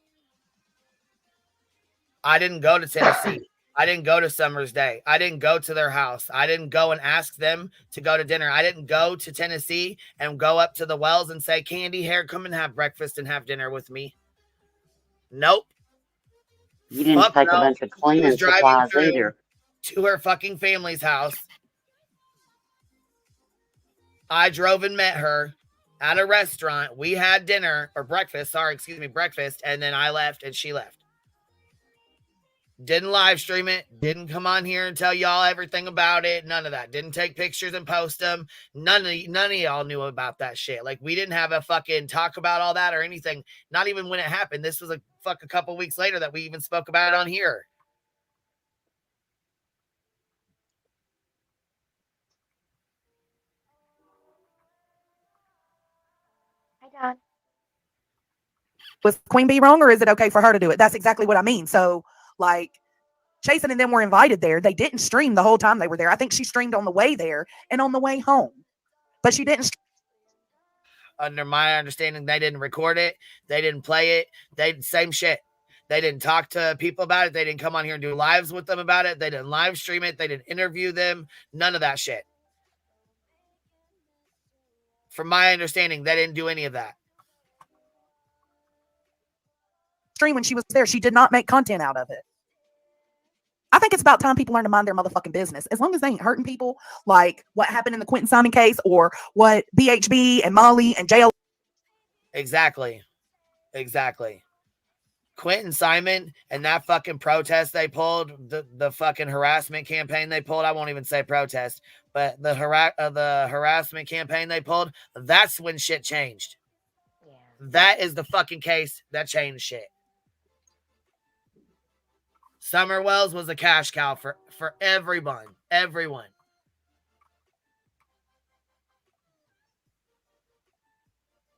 I didn't go to Tennessee. I didn't go to Summer's Day. I didn't go to their house. I didn't go and ask them to go to dinner. I didn't go to Tennessee and go up to the Wells and say, Candy, Hair, come and have breakfast and have dinner with me. Nope. You didn't take a bunch of cleaning supplies either. To her fucking family's house. I drove and met her at a restaurant. We had dinner or breakfast. Breakfast. And then I left and she left. Didn't live stream it. Didn't come on here and tell y'all everything about it. None of that. Didn't take pictures and post them. None of y'all knew about that shit. Like, we didn't have a fucking talk about all that or anything. Not even when it happened. This was a couple weeks later that we even spoke about it on here. Hi, Don. Was Queen Bee wrong, or is it okay for her to do it? That's exactly what I mean. So, like, Jason and them were invited there. They didn't stream the whole time they were there. I think she streamed on the way there and on the way home, but she didn't. Under my understanding, they didn't record it. They didn't play it. Same shit. They didn't talk to people about it. They didn't come on here and do lives with them about it. They didn't live stream it. They didn't interview them. None of that shit. From my understanding, they didn't do any of that. Stream when she was there, she did not make content out of it. I think it's about time people learn to mind their motherfucking business. As long as they ain't hurting people, like what happened in the Quentin Simon case, or what BHB and Molly and JL. Exactly. Quentin Simon and that fucking protest they pulled, the fucking harassment campaign they pulled. I won't even say protest, but the harassment campaign they pulled. That's when shit changed. Yeah. That is the fucking case that changed shit. Summer Wells was a cash cow for everyone. Everyone.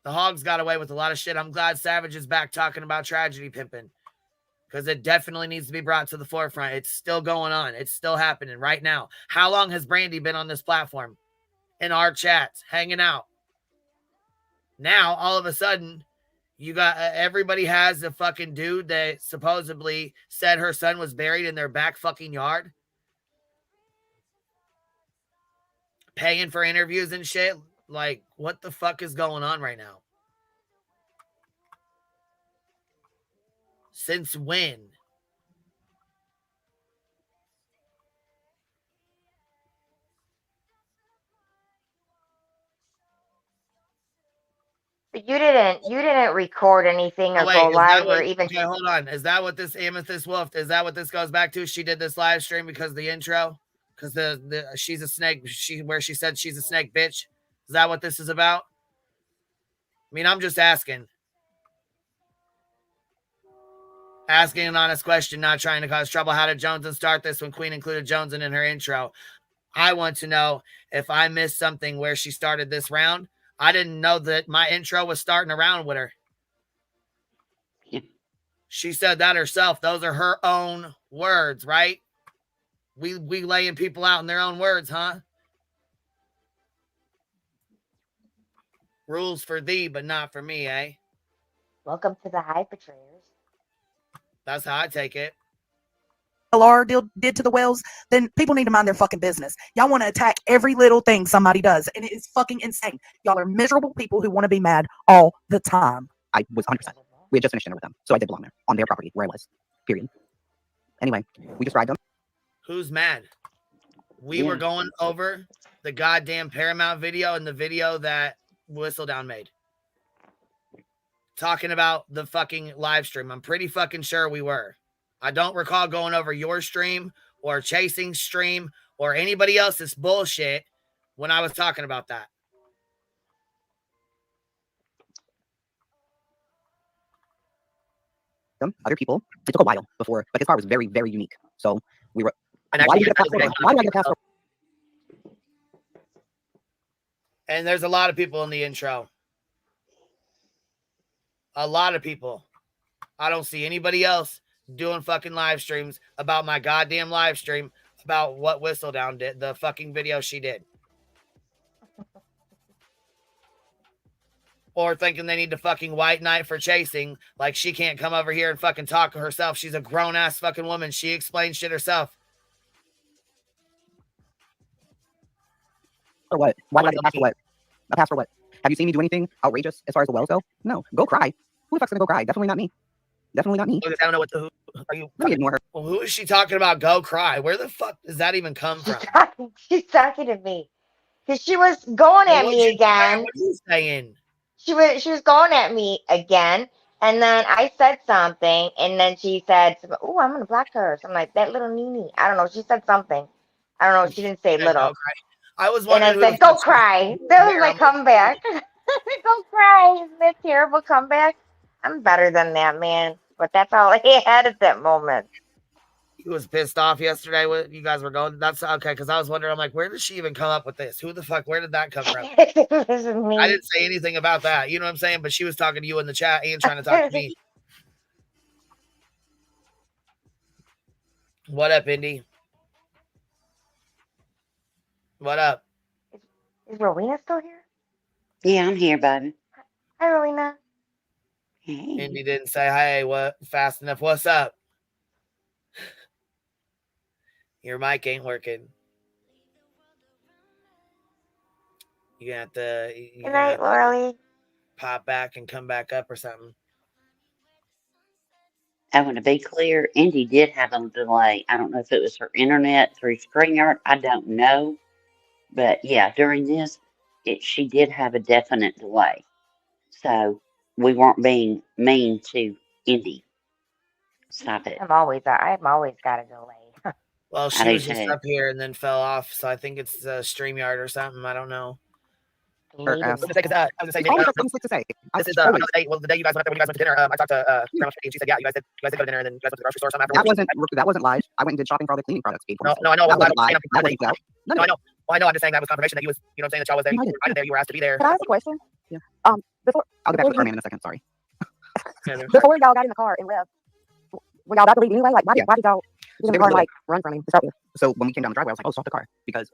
The Hogs got away with a lot of shit. I'm glad Savage is back talking about tragedy pimping, because it definitely needs to be brought to the forefront. It's still going on. It's still happening right now. How long has Brandy been on this platform? In our chats, hanging out. Now, all of a sudden, you got everybody has a fucking dude that supposedly said her son was buried in their back fucking yard, paying for interviews and shit. Like, what the fuck is going on right now? Since when? But you didn't record anything or go live or even. Okay, hold on. Is that what this Amethyst Wolf? Is that what this goes back to? She did this live stream because of the intro, because she's a snake. Where she said she's a snake bitch. Is that what this is about? I mean, I'm just asking. Asking an honest question, not trying to cause trouble. How did Joneson start this when Queen included Joneson in her intro? I want to know if I missed something where she started this round. I didn't know that my intro was starting around with her. She said that herself. Those are her own words, right? We laying people out in their own words, huh? Rules for thee, but not for me, eh? Welcome to the Hypocrisy. That's how I take it. LR did to the Wells, then people need to mind their fucking business. Y'all want to attack every little thing somebody does, and it is fucking insane. Y'all are miserable people who want to be mad all the time. I was 100%. We had just finished dinner with them, so I did belong there, on their property, where I was, period. Anyway, we described them. Who's mad? We were going over the goddamn Paramount video and the video that Whistledown made. Talking about the fucking live stream. I'm pretty fucking sure we were. I don't recall going over your stream or Chasing stream or anybody else's bullshit when I was talking about that. Other people, it took a while before, but his car was very, very unique. So we were. And why do you get a passport? Why do I get a passport? And there's a lot of people in the intro. A lot of people. I don't see anybody else doing fucking live streams about my goddamn live stream about what Whistledown did, the fucking video she did. Or thinking they need to fucking white knight for chasing. Like she can't come over here and fucking talk to herself. She's a grown-ass fucking woman. She explains shit herself. For what? Why did I get passed for what? A pass for what? Have you seen me do anything outrageous as far as the wells go? No. Go cry. Who the fuck's gonna go cry? Definitely not me. Definitely not me. I don't know what who are you. Let me ignore her. Well, who is she talking about? Go cry. Where the fuck does that even come from? She's talking to me. Because she was going at me again. What are you saying? She was going at me again. And then I said something. And then she said, "Oh, I'm going to block her." So I'm like, that little Nene. I don't know. She said something. I don't know. She didn't say little. I was and I said, "Go cry." That was my comeback. Go cry. Isn't that terrible comeback? I'm better than that, man. But that's all I had at that moment. He was pissed off yesterday when you guys were going. That's okay, because I was wondering, I'm like, where did she even come up with this? Who the fuck? Where did that come from? I didn't say anything about that. You know what I'm saying? But she was talking to you in the chat and trying to talk to me. What up, Indy? What up? Is Rowena still here? Yeah, I'm here, baby. Hi, Rowena. Hey. Indy didn't say, hey, what? Fast enough. What's up? Your mic ain't working. You have to. Good night, Lorelei. Pop back and come back up or something. I want to be clear. Indy did have a delay. I don't know if it was her internet through StreamYard. I don't know. But yeah, during this, she did have a definite delay. So we weren't being mean to Indy. Stop it. I've always got a delay. Well, she was just up here and then fell off. So I think it's StreamYard or something. I don't know. I was going to say, this is the day you guys went up there when you guys went to dinner. I talked to Grandma and she said, yeah, you guys did go to dinner and then you guys went to the grocery store or something afterwards. That wasn't live. I went and did shopping for all the cleaning products. No, I know. That wasn't live. That wasn't out. No, I know. Well, I know. I'm just saying that was confirmation that you was, you know what I'm saying, that y'all was there. You were invited there. You were asked to be there. Can I ask a question? Yeah. Before I'll get back to Herman in a second. Sorry. Before y'all got in the car and left, were y'all about to leave anyway? Like, why did y'all get in the car and like run from him to start with? So when we came down the driveway, I was like, oh, stop the car. Because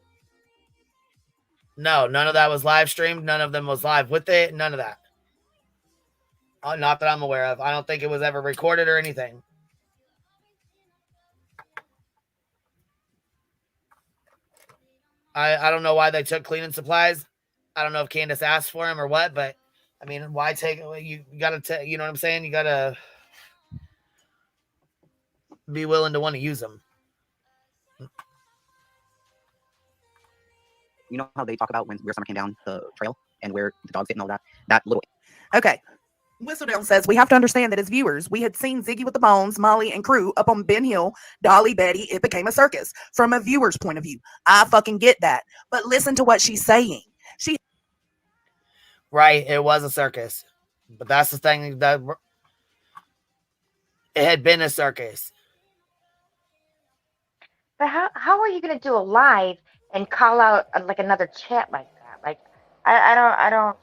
no, none of that was live streamed. None of them was live with it. None of that. Not that I'm aware of. I don't think it was ever recorded or anything. I don't know why they took cleaning supplies. I don't know if Candace asked for them or what, but I mean, why take it? You got to, you know what I'm saying? You got to be willing to want to use them. You know how they talk about when Summer came down the trail and where the dogs hit and all that? That little. Okay. Whistledown says, we have to understand that as viewers, we had seen Ziggy with the Bones, Molly, and crew up on Ben Hill, Dolly, Betty. It became a circus from a viewer's point of view. I fucking get that. But listen to what she's saying. Right. It was a circus. But that's the thing, that it had been a circus. But how are you going to do a live and call out like another chat like that? Like, I don't.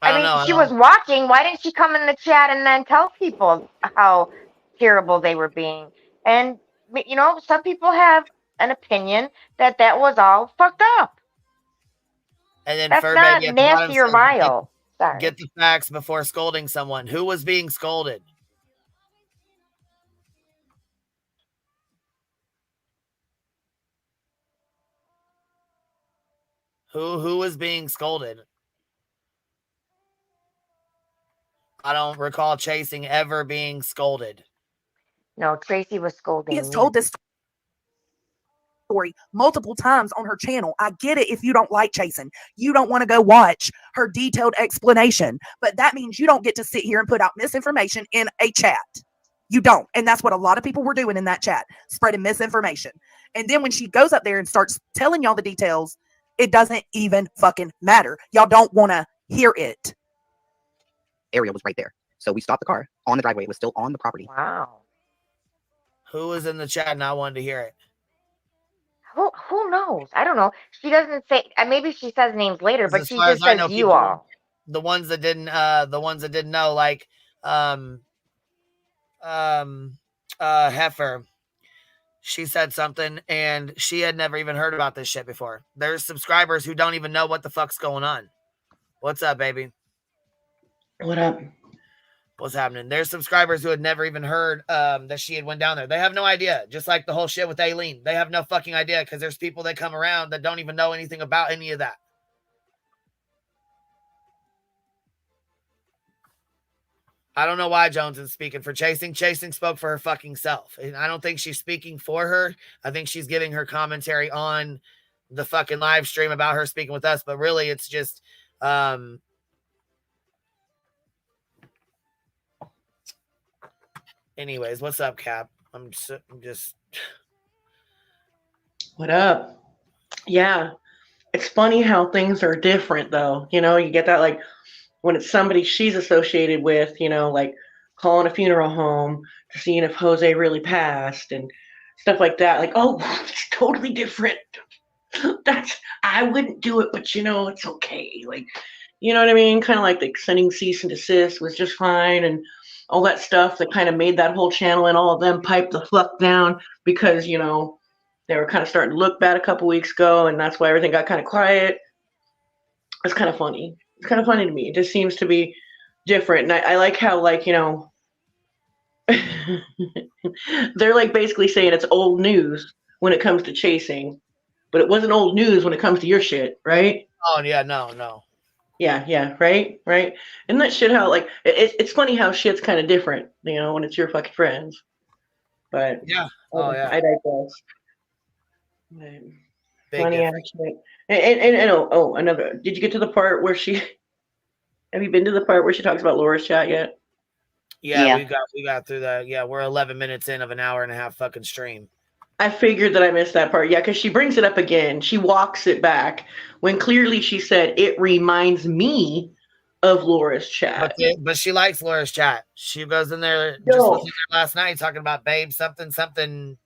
I mean, she was watching. Why didn't she come in the chat and then tell people how terrible they were being? And, you know, some people have an opinion that was all fucked up. And then that's not nasty or vile. Sorry. Get the facts before scolding someone. Who was being scolded? Who was being scolded? I don't recall Chasing ever being scolded. No, Tracy was scolding. He has told this story multiple times on her channel. I get it if you don't like Chasing. You don't want to go watch her detailed explanation. But that means you don't get to sit here and put out misinformation in a chat. You don't. And that's what a lot of people were doing in that chat, spreading misinformation. And then when she goes up there and starts telling y'all the details, it doesn't even fucking matter. Y'all don't want to hear it. Area was right there. So we stopped the car on the driveway. It was still on the property. Wow. Who was in the chat and I wanted to hear it? Who knows? I don't know. She doesn't say. Maybe she says names later, but she just says you all. The ones that didn't know, like Heifer. She said something and she had never even heard about this shit before. There's subscribers who don't even know what the fuck's going on. What's up, baby? What up? What's happening? There's subscribers who had never even heard that she had went down there. They have no idea. Just like the whole shit with Aileen. They have no fucking idea because there's people that come around that don't even know anything about any of that. I don't know why Jones is speaking for Chasing. Chasing spoke for her fucking self. And I don't think she's speaking for her. I think she's giving her commentary on the fucking live stream about her speaking with us. But really, it's just... Anyways, what's up, Cap? I'm just... What up? Yeah. It's funny how things are different, though. You know, you get that, like, when it's somebody she's associated with, you know, like calling a funeral home to seeing if Jose really passed and stuff like that. Like, oh, it's totally different. I wouldn't do it, but, you know, it's okay. Like, you know what I mean? Kind of like sending cease and desist was just fine. And all that stuff that kind of made that whole channel and all of them pipe the fuck down because, you know, they were kind of starting to look bad a couple weeks ago, and that's why everything got kind of quiet. It's kind of funny. It's kind of funny to me. It just seems to be different. And I like how, like, you know, they're like basically saying it's old news when it comes to Chasing, but it wasn't old news when it comes to your shit, right? Oh, yeah, no. Yeah, right. And that shit, how, like, it's funny how shit's kind of different, you know, when it's your fucking friends. But yeah, I digress. Big Funny difference. shit. And another. Did you get to the part where she? Have you been to the part where she talks about Laura's chat yet? Yeah, we got through that. Yeah, we're 11 minutes in of an hour and a half fucking stream. I figured that I missed that part. Yeah, because she brings it up again. She walks it back when clearly she said it reminds me of Laura's chat. But she likes Laura's chat. She goes in there. Just was in there last night talking about babe something.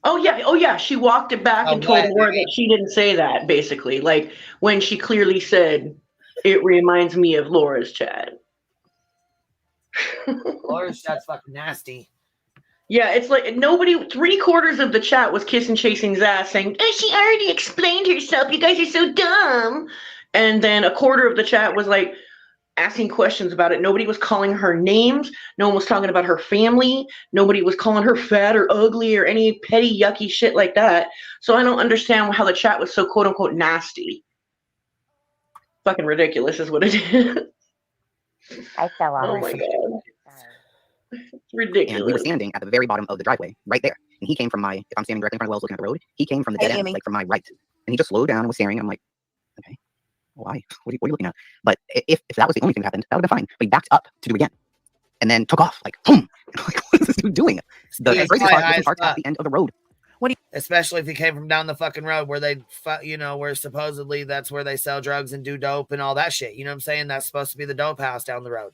Oh yeah. She walked it back and told Laura that she didn't say that. Basically, like when she clearly said it reminds me of Laura's chat. Laura's chat's fucking nasty. Yeah, it's like nobody, 3/4 of the chat was kissing Chasing's ass saying, oh, she already explained herself. You guys are so dumb. And then 1/4 of the chat was like asking questions about it. Nobody was calling her names. No one was talking about her family. Nobody was calling her fat or ugly or any petty, yucky shit like that. So I don't understand how the chat was so quote unquote nasty. Fucking ridiculous is what it is. I fell off. Oh my God. It's ridiculous. And we were standing at the very bottom of the driveway, right there. And he came from my, if I'm standing directly in front of Wells looking at the road, he came from the dead end, like from my right. And he just slowed down and was staring. I'm like, okay, why? What are you looking at? But if that was the only thing that happened, that would have been fine. But he backed up to do it again. And then took off, like, boom. Like, what is this dude doing? The crazy part is parked at the end of the road. Especially if he came from down the fucking road where they, you know, where supposedly that's where they sell drugs and do dope and all that shit. You know what I'm saying? That's supposed to be the dope house down the road.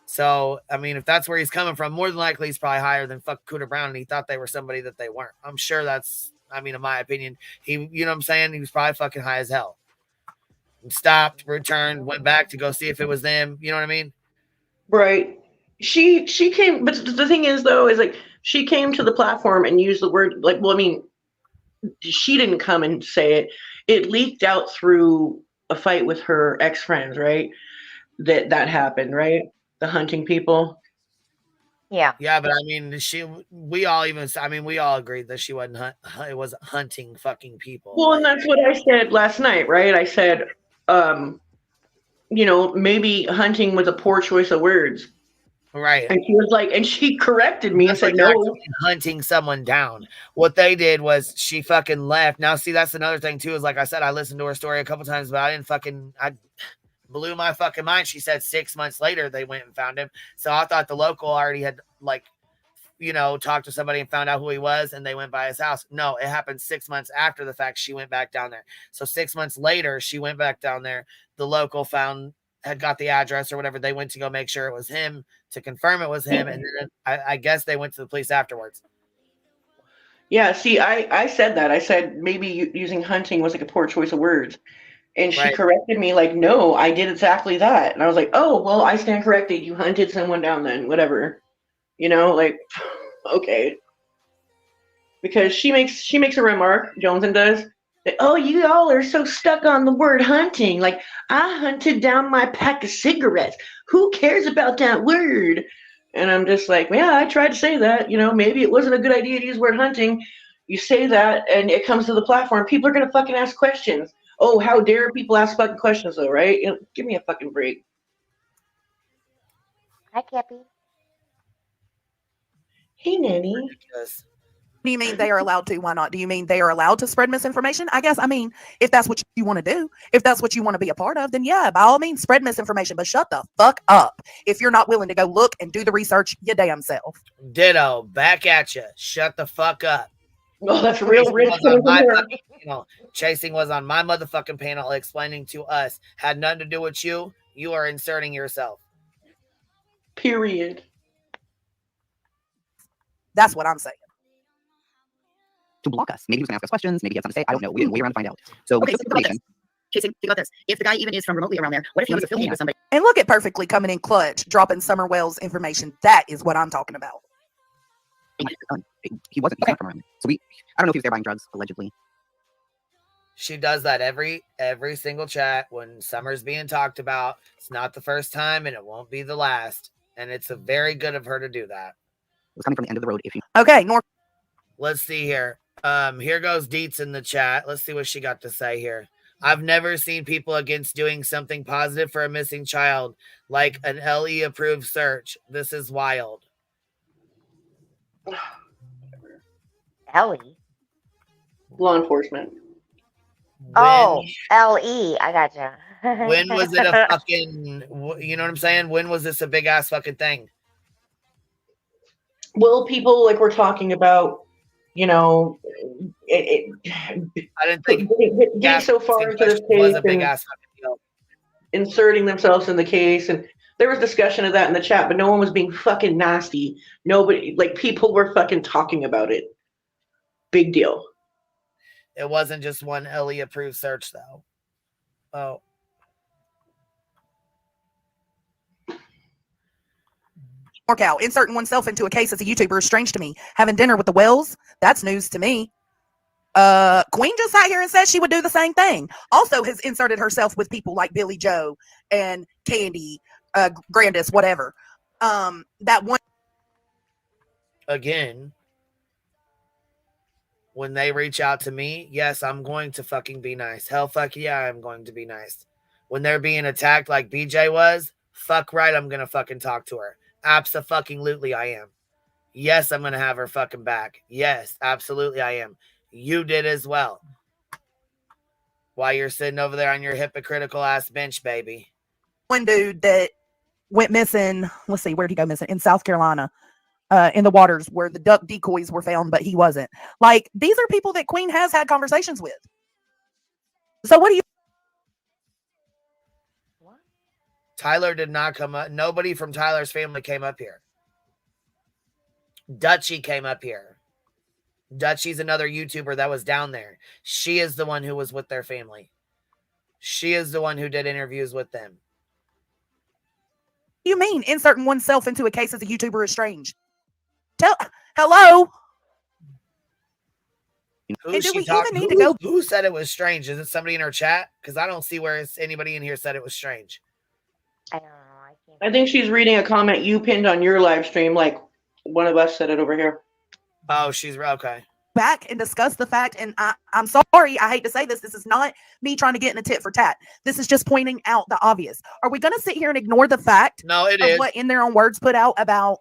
So, I mean, if that's where he's coming from, more than likely he's probably higher than fuck Cooter Brown, and he thought they were somebody that they weren't. I'm sure that's, I mean, in my opinion, you know what I'm saying? He was probably fucking high as hell. Stopped, returned, went back to go see if it was them. You know what I mean? Right. She came, but the thing is, though, is like she came to the platform and used the word, like, well, I mean, she didn't come and say it. It leaked out through a fight with her ex-friends, right? That happened, right? The hunting people. Yeah. Yeah, but I mean, we all agreed that she wasn't it wasn't hunting fucking people. Well, and that's what I said last night, right? I said, you know, maybe hunting was a poor choice of words. Right. And she was like, and she corrected me and said, no. Hunting someone down. What they did was she fucking left. Now, see, that's another thing too, is like I said, I listened to her story a couple times, but I blew my fucking mind. She said 6 months later they went and found him. So I thought the local already had, like, you know, talked to somebody and found out who he was, and they went by his house. No, it happened 6 months after the fact. She went back down there. So 6 months later, she went back down there. The local had got the address or whatever. They went to go make sure it was him, to confirm it was him, and then I guess they went to the police afterwards. Yeah, see, I said that. I said maybe using hunting was like a poor choice of words. And she corrected me like, no, I did exactly that. And I was like, oh, well, I stand corrected. You hunted someone down then, whatever. You know, like, okay. Because she makes a remark, Joneson does, Oh, you all are so stuck on the word hunting. Like, I hunted down my pack of cigarettes. Who cares about that word? And I'm just like, yeah, I tried to say that. You know, maybe it wasn't a good idea to use the word hunting. You say that, and it comes to the platform. People are going to fucking ask questions. Oh, how dare people ask fucking questions, though, right? You know, give me a fucking break. Hi, Cappy. Hey, Nanny. Do you mean they are allowed to? Why not? Do you mean they are allowed to spread misinformation? I guess, I mean, if that's what you want to do, if that's what you want to be a part of, then yeah, by all means, spread misinformation, but shut the fuck up. If you're not willing to go look and do the research your damn self. Ditto. Back at you. Shut the fuck up. Oh, that's real rich. Chasing was on my motherfucking panel explaining to us. Had nothing to do with you. You are inserting yourself. Period. That's what I'm saying. To block us. Maybe he was going to ask us questions. Maybe he had something to say. I don't know. We didn't wait around to find out. So, Okay, so think about this. Chasing, think about this. If the guy even is from remotely around there, what if he was affiliated with somebody? And look at Perfectly coming in clutch, dropping Summer Wells information. That is what I'm talking about. He wasn't from around there. So I don't know if he was there buying drugs, allegedly. She does that every single chat when Summer's being talked about. It's not the first time, and it won't be the last. And it's a very good of her to do that. It was coming from the end of the road. If you okay, let's see here. Here goes Deets in the chat. Let's see what she got to say here. I've never seen people against doing something positive for a missing child, like an LE approved search. This is wild. Ellie? Law enforcement. Oh, LE. I gotcha. When was it a fucking, you know what I'm saying? When was this a big ass fucking thing? Well, people like we're talking about, you know, I didn't think getting so far into this case was a big ass fucking deal. Inserting themselves in the case, and there was discussion of that in the chat, but no one was being fucking nasty. Nobody, like, people were fucking talking about it. Big deal. It wasn't just one LE approved search though. Oh. Out. Inserting oneself into a case as a YouTuber is strange to me. Having dinner with the Wells, that's news to me. Queen just sat here and said she would do the same thing. Also has inserted herself with people like Billy Joe and Candy, Grandis, whatever. That one. Again, when they reach out to me, yes, I'm going to fucking be nice. Hell fuck yeah, I'm going to be nice. When they're being attacked like BJ was, fuck right, I'm going to fucking talk to her. Abso-fucking-lutely I am. Yes, I'm going to have her fucking back. Yes, absolutely I am. You did as well. While you're sitting over there on your hypocritical ass bench, baby. One dude that went missing, let's see, where'd he go missing? In South Carolina, in the waters where the duck decoys were found, but he wasn't. Like, these are people that Queen has had conversations with. So what do you... Tyler did not come up. Nobody from Tyler's family came up here. Dutchie came up here. Dutchie's another YouTuber that was down there. She is the one who was with their family. She is the one who did interviews with them. What do you mean inserting oneself into a case as a YouTuber is strange? Hello? Who said it was strange? Is it somebody in her chat? Because I don't see where anybody in here said it was strange. I don't know. I think she's reading a comment you pinned on your live stream, like one of us said it over here. Oh, she's okay. Back and discuss the fact, and I'm sorry, I hate to say this. This is not me trying to get in a tit for tat. This is just pointing out the obvious. Are we going to sit here and ignore the fact of what in their own words put out about?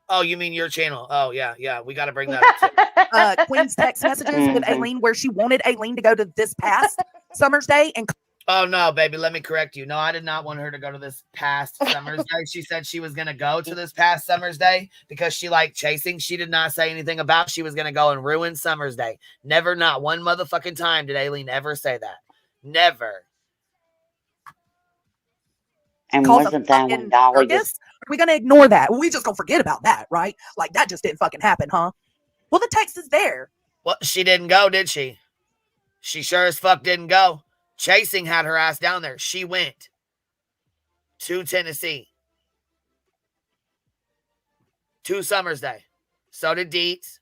Oh, you mean your channel? Oh, yeah. We got to bring that up. Queen's text messages with Aileen where she wanted Aileen to go to this past Summer's Day and... Oh, no, baby. Let me correct you. No, I did not want her to go to this past Summer's Day. She said she was going to go to this past Summer's Day because she liked chasing. She did not say anything about she was going to go and ruin Summer's Day. Never, not one motherfucking time did Aileen ever say that. Never. And wasn't that when Dolly was... Are we going to ignore that? We just going to forget about that, right? Like, that just didn't fucking happen, huh? Well, the text is there. Well, she didn't go, did she? She sure as fuck didn't go. Chasing had her ass down there. She went to Tennessee. To Summer's Day. So did Deets.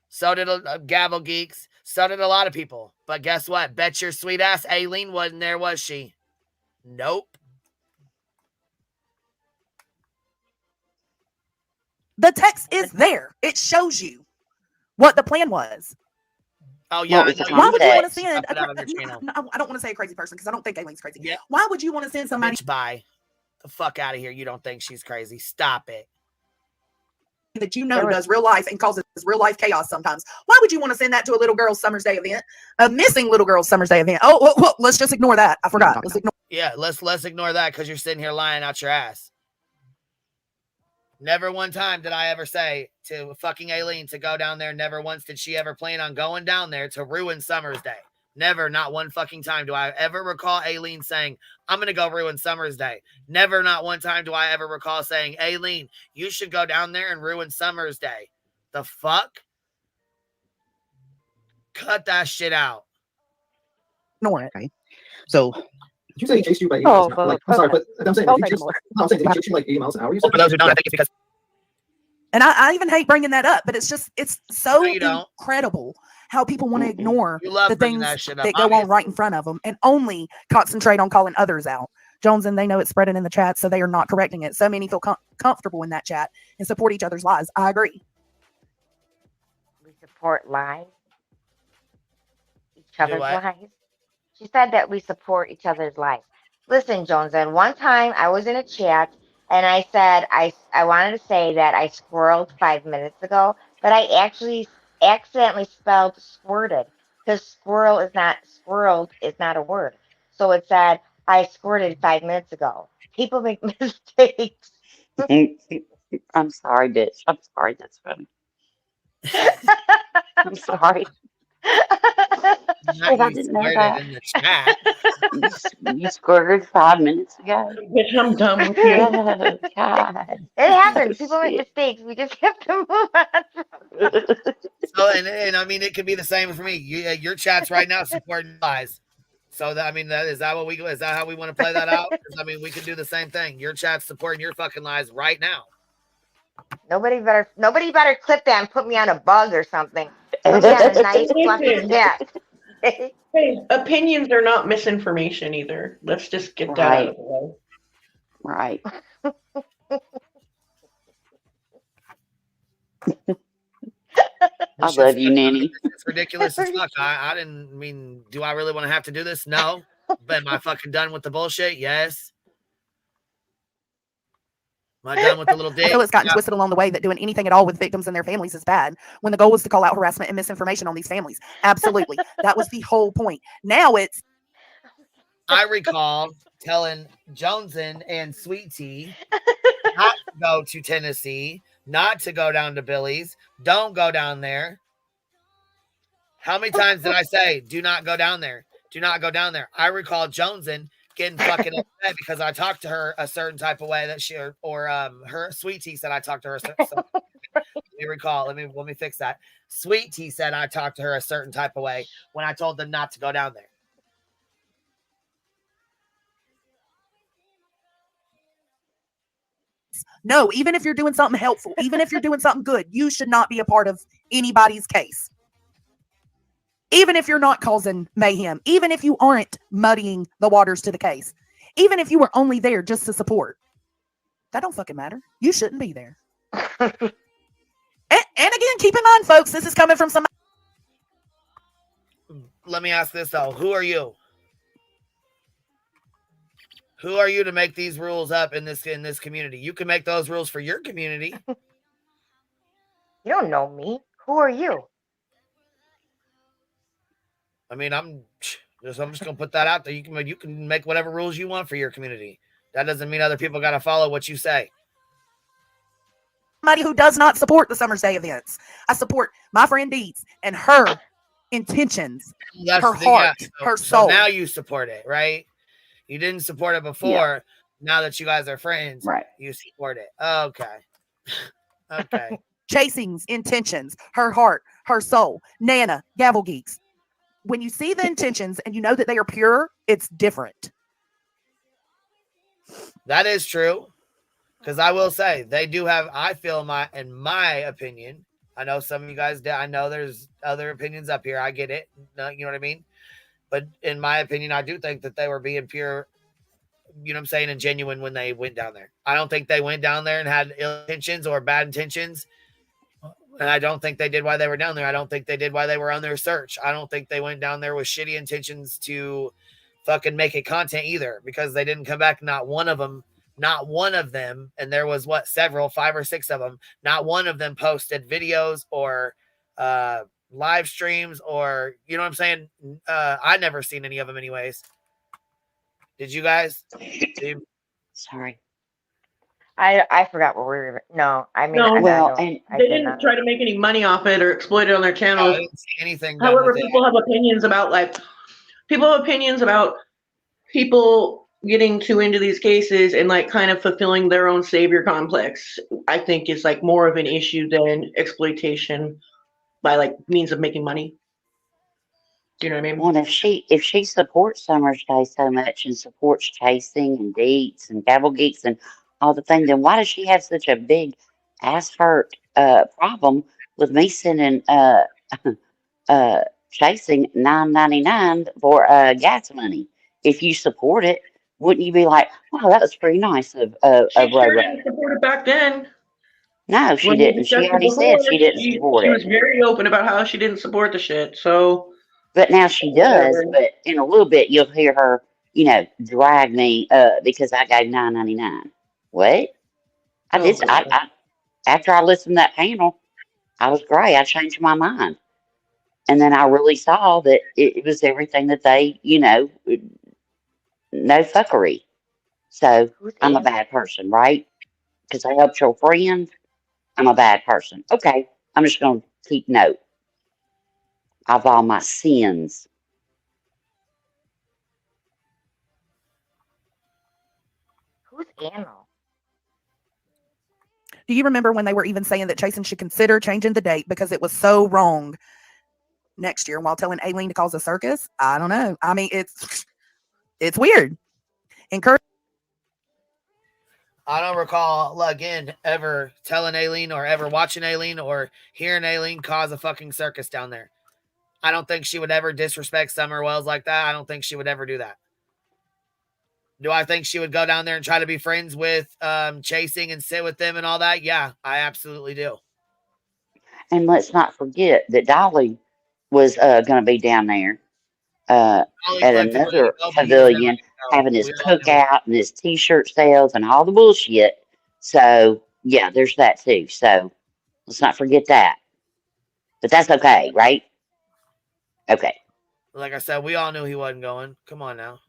So did Gavel Geeks. So did a lot of people. But guess what? Bet your sweet ass Aileen wasn't there, was she? Nope. The text is there. It shows you what the plan was. Oh, yeah. What was the Why would you want to context? send? Put that on your channel. I don't want to say a crazy person because I don't think Aileen's crazy. Yeah. Why would you want to send somebody Bitch, bye. The fuck out of here. You don't think she's crazy. Stop it. that you know does real life and causes real life chaos sometimes? Why would you want to send that to a little girl's Summer's Day event? A missing little girl's Summer's Day event. Oh, well, let's just ignore that. I forgot. Let's ignore. Yeah, let's ignore that because you're sitting here lying out your ass. Never one time did I ever say to fucking Aileen to go down there. Never once did she ever plan on going down there to ruin Summer's Day. Never, not one fucking time do I ever recall Aileen saying, I'm going to go ruin Summer's Day. Never, not one time do I ever recall saying, Aileen, you should go down there and ruin Summer's Day. The fuck? Cut that shit out. Ignore it. Okay. So, did you say he chased you by 80 Oh, miles an hour? Like, I'm sorry, but I'm saying, did he chase you like 80 miles an hour? For those who don't, I think it's because. And I even hate bringing that up, but it's so No, you don't. incredible how people want to ignore You love the bringing things that shit up, that go on obviously. right in front of them and only concentrate on calling others out. Jones, and they know it's spreading in the chat, so they are not correcting it. So many feel comfortable in that chat and support each other's lies. I agree. We support lies. Each other's what? lies. She said that we support each other's lies. Listen, Jones, and one time I was in a chat and I said I wanted to say that I squirreled 5 minutes ago, but I actually accidentally spelled squirted because squirreled is not a word. So it said I squirted 5 minutes ago. People make mistakes. I'm sorry, bitch. I'm sorry. That's funny. I'm sorry. Not I you didn't know squared that. it in the chat. You squirted 5 minutes ago. Bitch, I'm done with you. Oh, God. It happens. People make mistakes. We just have to move on. So, and I mean, it could be the same for me. Your chat's right now supporting lies. So that, I mean, is that how we want to play that out? 'Cause, I mean, we could do the same thing. Your chat's supporting your fucking lies right now. Nobody better clip that and put me on a bug or something. Put me on a nice fluffy chat. Hey, opinions are not misinformation either. Let's just get that out of the way. Right. I love you, Nanny. It's ridiculous as fuck. I didn't mean, do I really want to have to do this? No. But am I fucking done with the bullshit? Yes. Am I done with the little dick? I feel it's gotten Yeah. twisted along the way that doing anything at all with victims and their families is bad when the goal was to call out harassment and misinformation on these families. Absolutely. That was the whole point. Now it's. I recall telling Joneson and Sweet Tea not to go to Tennessee, not to go down to Billy's. Don't go down there. How many times did I say, do not go down there? Do not go down there. I recall Joneson getting fucking upset because I talked to her a certain type of way that she or her Sweet Tea said I talked to her. Let me recall. Let me fix that. Sweet Tea said I talked to her a certain type of way when I told them not to go down there. No, even if you're doing something helpful, even if you're doing something good, you should not be a part of anybody's case. Even if you're not causing mayhem, even if you aren't muddying the waters to the case, even if you were only there just to support, that don't fucking matter. You shouldn't be there. and again, keep in mind, folks, this is coming from somebody. Let me ask this though. Who are you? Who are you to make these rules up in this community? You can make those rules for your community. You don't know me. Who are you? I mean, I'm just gonna put that out there. You can make whatever rules you want for your community. That doesn't mean other people got to follow what you say. Somebody who does not support the Summer's Day events. I support my friend Deeds and her intentions, That's her the thing, yeah. heart, her So soul. now you support it, right? You didn't support it before. Yeah. Now that you guys are friends, Right. you support it. Okay. Okay. Chasing's intentions, her heart, her soul. Nana, Gavel Geeks. When you see the intentions and you know that they are pure, it's different. That is true. Because I will say they do have, I feel in my opinion, I know some of you guys did. I know there's other opinions up here. I get it. No, you know what I mean? But in my opinion, I do think that they were being pure, you know what I'm saying, and genuine when they went down there. I don't think they went down there and had ill intentions or bad intentions. And I don't think they did while they were down there. I don't think they did while they were on their search. I don't think they went down there with shitty intentions to fucking make it content either, because they didn't come back. Not one of them, and there was what, several, 5 or 6 of them. Not one of them posted videos or live streams or, you know what I'm saying? I never seen any of them anyways. Did you guys? Sorry. I forgot what we were. No, I mean, No, I they didn't try to make any money off it or exploit it on their channels. I didn't see anything. However, people have opinions about people getting too into these cases and like kind of fulfilling their own savior complex. I think is like more of an issue than exploitation by like means of making money. Do you know what I mean? Well, if she supports Summer's Day so much and supports chasing and deets and dabble geeks and all the things, then why does she have such a big ass hurt problem with me sending chasing $9.99 for gas money? If you support it, wouldn't you be like, wow, that was pretty nice of She Ray Ray? didn't support it back then. No, she When we didn't. She discussed it already before, said she didn't support she it. was very open about how she didn't support the shit. So, But now she does. whatever. But in a little bit, you'll hear her, drag me because I gave $9.99. What? I did. I after I listened to that panel, I was great. I changed my mind, and then I really saw that it was everything that they, no fuckery. So I'm a bad person, right? Because I helped your friend. I'm a bad person. Okay, I'm just going to keep note of all my sins. Who's Anna? Do you remember when they were even saying that Jason should consider changing the date because it was so wrong next year while telling Aileen to cause a circus? I don't know. I mean, it's weird. I don't recall, again, ever telling Aileen or ever watching Aileen or hearing Aileen cause a fucking circus down there. I don't think she would ever disrespect Summer Wells like that. I don't think she would ever do that. Do I think she would go down there and try to be friends with Chasing and sit with them and all that? Yeah, I absolutely do. And let's not forget that Dolly was going to be down there at another pavilion having his cookout and his t-shirt sales and all the bullshit. So, yeah, there's that too. So, let's not forget that. But that's okay, right? Okay. Like I said, we all knew he wasn't going. Come on now.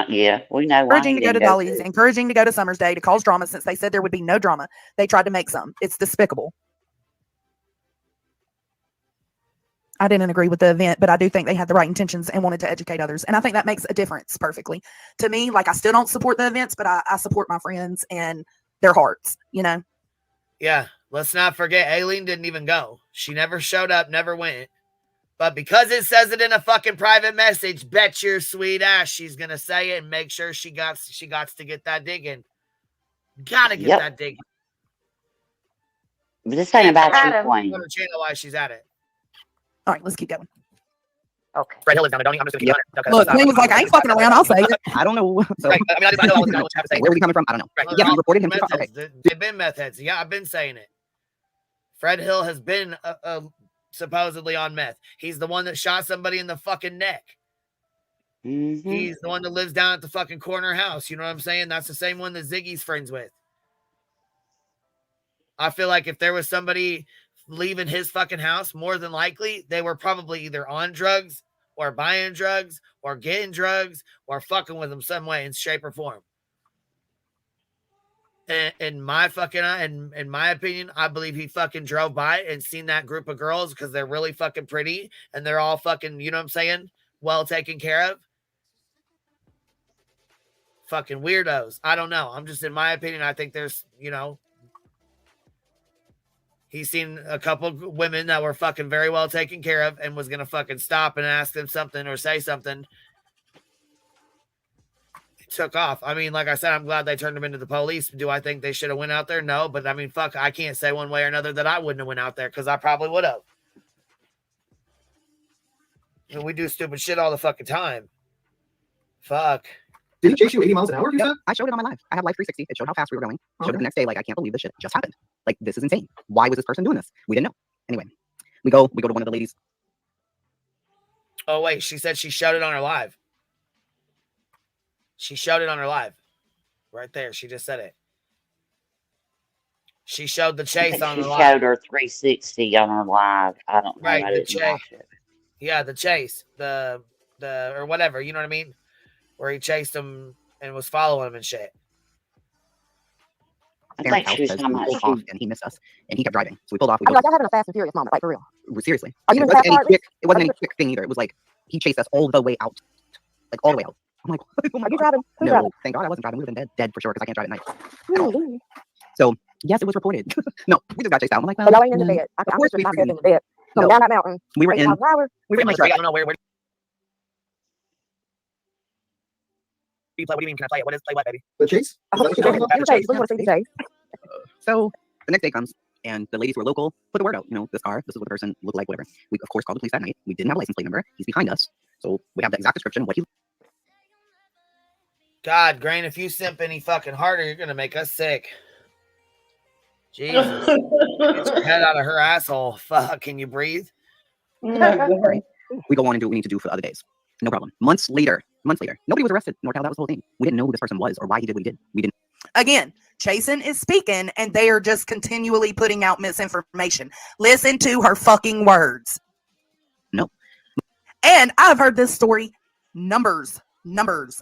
Yeah, we know why. Encouraging to go to Dolly's, encouraging to go to Summer's Day to cause drama since they said there would be no drama. They tried to make some. It's despicable. I didn't agree with the event, but I do think they had the right intentions and wanted to educate others. And I think that makes a difference perfectly. To me, like, I still don't support the events, but I support my friends and their hearts, Yeah, let's not forget, Aileen didn't even go. She never showed up, never went. But because it says it in a fucking private message, bet your sweet ass she's going to say it and make sure she got to get that dig in. Gotta get that dig in. But this ain't about you, Queen. Channel why she's at it. All right, let's keep going. Okay. Fred Hill is down there. I'm just going to keep on it. Look, Queen was like, I ain't fucking around. I'll say it. I don't know. So, right. I know what you have to say. Where was he coming from? I don't know. Right. Yeah, you reported him. Okay. They've been meth heads. Yeah, I've been saying it. Fred Hill has been supposedly on meth. He's the one that shot somebody in the fucking neck. Mm-hmm. He's the one that lives down at the fucking corner house. You know what I'm saying? That's the same one that Ziggy's friends with. I feel like if there was somebody leaving his fucking house, more than likely they were probably either on drugs or buying drugs or getting drugs or fucking with them some way in shape or form. In my opinion, I believe he fucking drove by and seen that group of girls because they're really fucking pretty and they're all fucking, you know what I'm saying, well taken care of. Fucking weirdos. I don't know. I'm just, in my opinion, I think there's, he's seen a couple women that were fucking very well taken care of and was going to fucking stop and ask them something or say something. took off. I mean, like I said, I'm glad they turned him into the police. Do I think they should have went out there? No, but I mean, fuck, I can't say one way or another that I wouldn't have went out there because I probably would have. And we do stupid shit all the fucking time. Fuck. Did he chase you 80 miles an hour? Yep. I showed it on my live. I had live 360. It showed how fast we were going. Showed it the next day. Like, I can't believe this shit just happened. Like, this is insane. Why was this person doing this? We didn't know. Anyway, we go to one of the ladies. Oh, wait. She said she showed it on her live. She showed it on her live. Right there. She just said it. She showed the chase on her live. She showed her 360 on her live. I don't know. Right, I the didn't watch chase. it. Yeah, the chase. The or whatever. You know what I mean? Where he chased him and was following him and shit. I think she was talking about and he missed us, and he kept driving. So we pulled off. I'm like, I'm having a fast and furious moment, like for real. Seriously. Are you in It the fast car? it wasn't any quick thing either. It was like he chased us all the way out, like all the way out. I'm like, oh my Are you God. driving? Who's No, driving? thank God I wasn't driving. We would have been dead for sure because I can't drive at night. So yes, it was reported. No, we just got chased out. I'm like, well, So y'all ain't in the bed. I'm just putting myself in the bed. Coming down that mountain. We were 8 in. miles an hour. We were in my I truck. don't know where do you play? What do you mean? Can I play it? What is play what, baby? The chase? So the next day comes, and the ladies who are local put the word out. You know, this car, this is what the person looked like, whatever. We, of course, called the police that night. We didn't have a license plate number. He's behind us. So we have the exact description of what he. God, Grain, if you simp any fucking harder, you're going to make us sick. Jesus. Get your head out of her asshole. Fuck, can you breathe? We go on and do what we need to do for the other days. No problem. Months later, nobody was arrested. NorCal, that was the whole thing. We didn't know who this person was or why he did what he did. We didn't. Again, Jason is speaking and they are just continually putting out misinformation. Listen to her fucking words. No. And I've heard this story numbers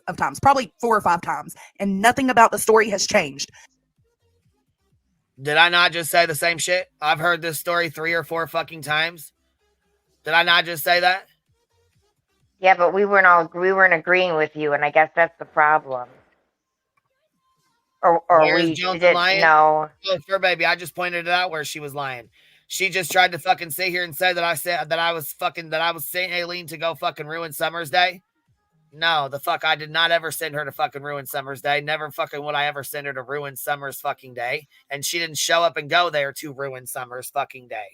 of times, probably 4 or 5 times, and nothing about the story has changed. Did I not just say the same shit? I've heard this story 3 or 4 fucking times. Did I not just say that? Yeah, but we weren't agreeing with you, and I guess that's the problem. Or Where's we Jones didn't lying? know. Oh, fair baby. I just pointed it out where she was lying. She just tried to fucking sit here and say that I was saying Aileen to go fucking ruin Summer's day. No, the fuck, I did not ever send her to fucking ruin Summer's day. Never fucking would I ever send her to ruin Summer's fucking day. And she didn't show up and go there to ruin Summer's fucking day.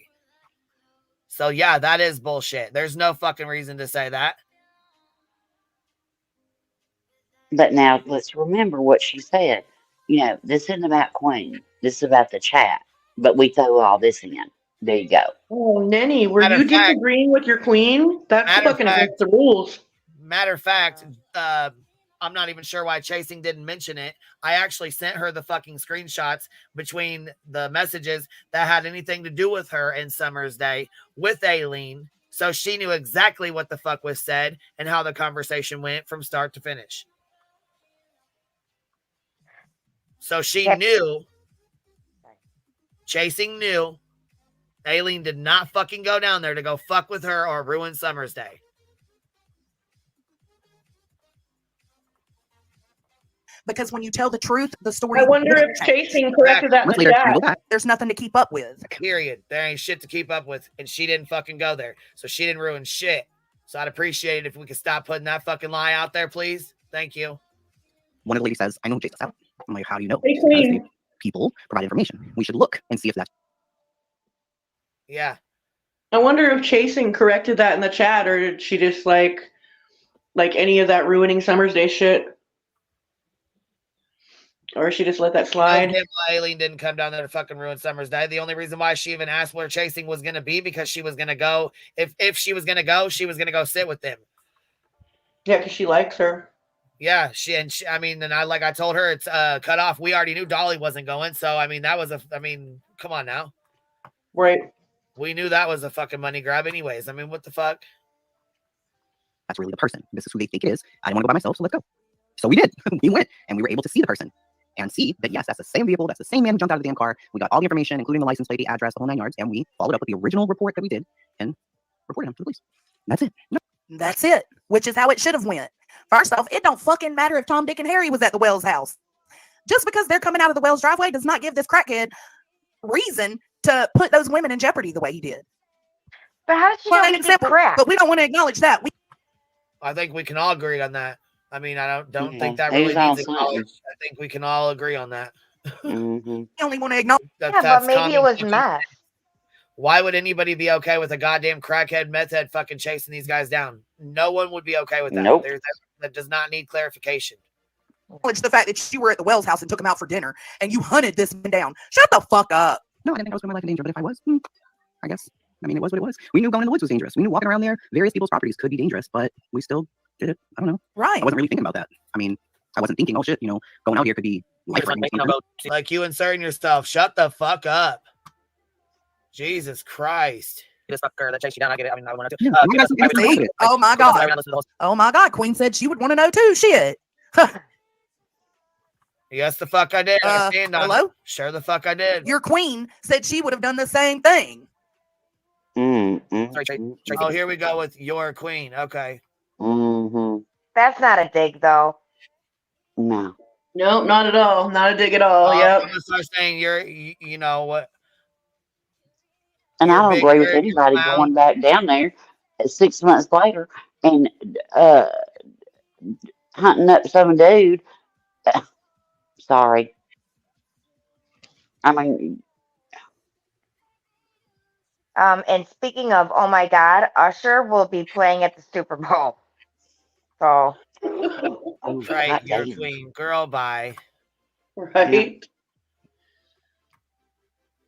So yeah, that is bullshit. There's no fucking reason to say that. But now let's remember what she said. You know, this isn't about Queen. This is about the chat. But we throw all this in. There you go. Oh, Nenny, were you disagreeing with your queen? That's fucking against the rules. Matter of fact, I'm not even sure why Chasing didn't mention it. I actually sent her the fucking screenshots between the messages that had anything to do with her and Summer's Day with Aileen. So she knew exactly what the fuck was said and how the conversation went from start to finish. So she knew, Chasing knew, Aileen did not fucking go down there to go fuck with her or ruin Summer's Day. Because when you tell the truth, the story. I wonder if Chasing corrected that in the chat. There's nothing to keep up with. Period. There ain't shit to keep up with. And she didn't fucking go there. So she didn't ruin shit. So I'd appreciate it if we could stop putting that fucking lie out there, please. Thank you. One of the ladies says, I know who chased us out. I'm like, how do you know? Hey, Because Queen. the people provide information. We should look and see if that's. Yeah. I wonder if Chasing corrected that in the chat, or did she just like any of that ruining Summer's Day shit? Or she just let that slide? Aileen didn't come down there to fucking ruin Summer's Day. The only reason why she even asked where Chasing was going to be, because she was going to go. If she was going to go, she was going to go sit with them. Yeah, because she likes her. Yeah, I told her it's cut off. We already knew Dolly wasn't going. So, I mean, come on now. Right. We knew that was a fucking money grab anyways. I mean, what the fuck? That's really the person. This is who they think it is. I don't want to go by myself, so let's go. So we did. We went, and we were able to see the person and see that, yes, that's the same vehicle. That's the same man who jumped out of the damn car. We got all the information, including the license plate, the address, the whole 9 yards, and we followed up with the original report that we did and reported him to the police. That's it. No. That's it, which is how it should have went. First off, it don't fucking matter if Tom, Dick, and Harry was at the Wells house. Just because they're coming out of the Wells driveway does not give this crackhead reason to put those women in jeopardy the way he did. But how did you know he did crack? But we don't want to acknowledge that. I think we can all agree on that. I mean, I don't Yeah, think that he really was on needs something. acknowledged. I think we can all agree on that. Mm-hmm. I only want to acknowledge. Yeah, but That's maybe common it was fucking meth. sense. Why would anybody be okay with a goddamn crackhead, meth head fucking chasing these guys down? No one would be okay with that. Nope. That does not need clarification. The fact that you were at the Wells house and took him out for dinner and you hunted this man down. Shut the fuck up. No, I didn't think I was putting my life in danger, but if I was, I guess. I mean, it was what it was. We knew going in the woods was dangerous. We knew walking around there, various people's properties could be dangerous, but we still did it. I don't know. Right. I wasn't really thinking about that. I mean, I wasn't thinking, oh shit, going out here could be life-threatening. Like you inserting yourself. Shut the fuck up. Jesus Christ. This fucker that chased you down, I get it. I mean, I want to. Oh my God. Oh my God. Queen said she would want to know too. Shit. Yes, the fuck I did. I stand on hello? it. Sure the fuck I did. Your queen said she would have done the same thing. Oh, here we go with your queen. Okay. Mm-hmm. That's not a dig, though. No. Nope, not at all. Not a dig at all. Yep. I'm gonna start saying you know what? And I don't agree with anybody going back down there 6 months later and hunting up some dude. Sorry. I mean, And speaking of, oh my God, Usher will be playing at the Super Bowl. So. Right, your queen. Girl, bye. Right.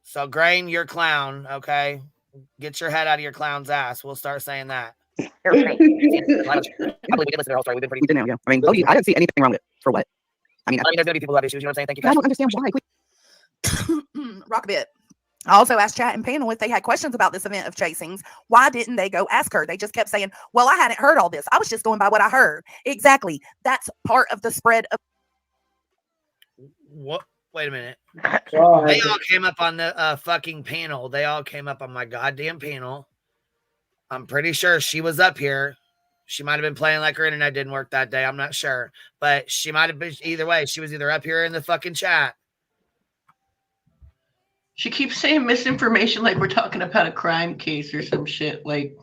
So, Grain, you're clown, okay? Get your head out of your clown's ass. We'll start saying that. You're right. I believe we did listen to her whole story. We've been pretty. We did now, yeah. I mean, Bodhi, I didn't see anything wrong with it. For what? I mean, there's gonna be people who have issues. You know what I'm saying? Thank you. I don't understand why. Rock a bit. I also asked chat and panel if they had questions about this event of chasings. Why didn't they go ask her? They just kept saying, well, I hadn't heard all this. I was just going by what I heard. Exactly. That's part of the spread of. What? Wait a minute. They all came up on the fucking panel. They all came up on my goddamn panel. I'm pretty sure she was up here. She might have been playing like her internet didn't work that day. I'm not sure. But she might have been either way. She was either up here in the fucking chat. She keeps saying misinformation like we're talking about a crime case or some shit. Like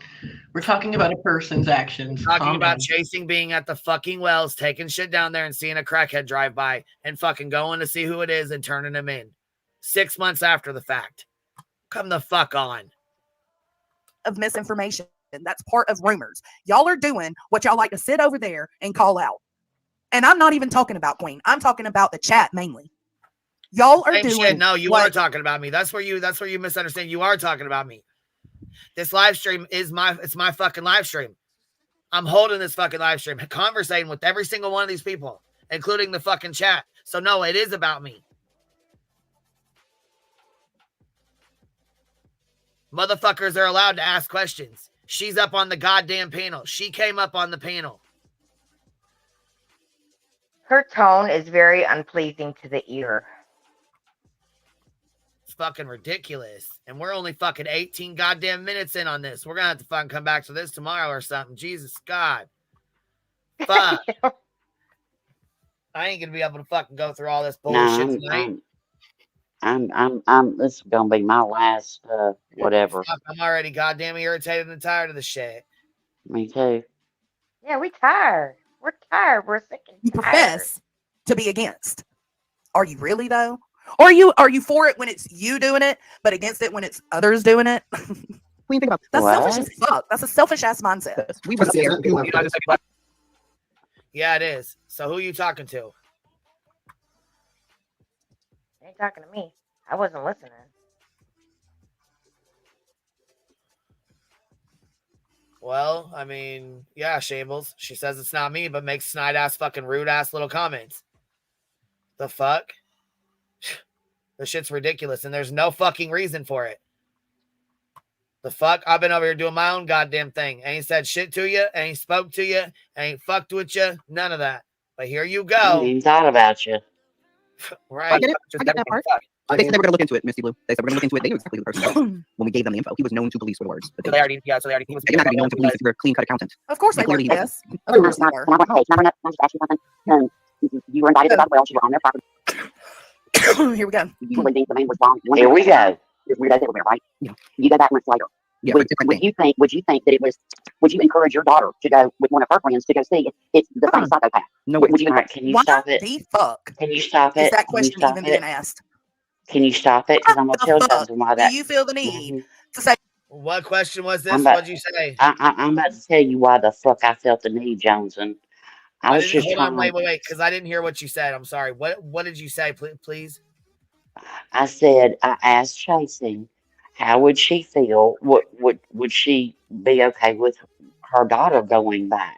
we're talking about a person's actions. Talking about chasing, being at the fucking wells, taking shit down there and seeing a crackhead drive by and fucking going to see who it is and turning him in 6 months after the fact. Come the fuck on. Of misinformation. That's part of rumors. Y'all are doing what y'all like to sit over there and call out. And I'm not even talking about Queen. I'm talking about the chat mainly. Y'all are doing shit. No, you are talking about me. That's where you misunderstand. You are talking about me. This live stream is it's my fucking live stream. I'm holding this fucking live stream, conversating with every single one of these people, including the fucking chat. So no, it is about me. Motherfuckers are allowed to ask questions. She's up on the goddamn panel. She came up on the panel. Her tone is very unpleasing to the ear. It's fucking ridiculous. And we're only fucking 18 goddamn minutes in on this. We're going to have to fucking come back to this tomorrow or something. Jesus God. Fuck. I ain't going to be able to fucking go through all this bullshit tonight. This is gonna be my last whatever. I'm already goddamn irritated and tired of the shit. Me too. Yeah, we tired. We're tired. We're sick and tired. You profess to be against. Are you really though? Or are you for it when it's you doing it, but against it when it's others doing it? What do you think about that's selfish as fuck. That's a selfish ass mindset. Yeah, it is. So who are you talking to? You ain't talking to me. I wasn't listening. Well, I mean, yeah, Shambles. She says it's not me, but makes snide ass fucking rude ass little comments. The fuck? This shit's ridiculous, and there's no fucking reason for it. The fuck? I've been over here doing my own goddamn thing. Ain't said shit to you, ain't spoke to you, ain't fucked with you, none of that. But here you go. I ain't thought about you. Right. I get that part. They said they were going to look into it, Misty Blue. They said we're going to look into it. They knew exactly who the person was when we gave them the info. He was known to police for the words. But he was. He was not going to be known to police if you're a clean cut accountant. Of course they were, yes. Of course they were. You were invited to the wells. You were on their property. Here we go. You believe the man was wrong. Here we go. Weird as everywhere, right? Yeah. You go back months later. Yeah, but different thing. Would you think that it was? Would you encourage your daughter to go with one of her friends to go see if it's the same psychopath? No way. Would you? All right, can you Why stop it? the fuck Can you stop is it? that Can you question stop even it? being asked? Can you stop it? Because I'm gonna tell The fuck Johnson why do that. you feel the need to say? What question was I'm this? about, What'd you say? I'm about to tell you why the fuck I felt the need, Johnson. I I was didn't. just Hold on. trying. Wait. Because I didn't hear what you said. I'm sorry. What did you say? Please. I said I asked Chasing, how would she feel? Would she be okay with her daughter going back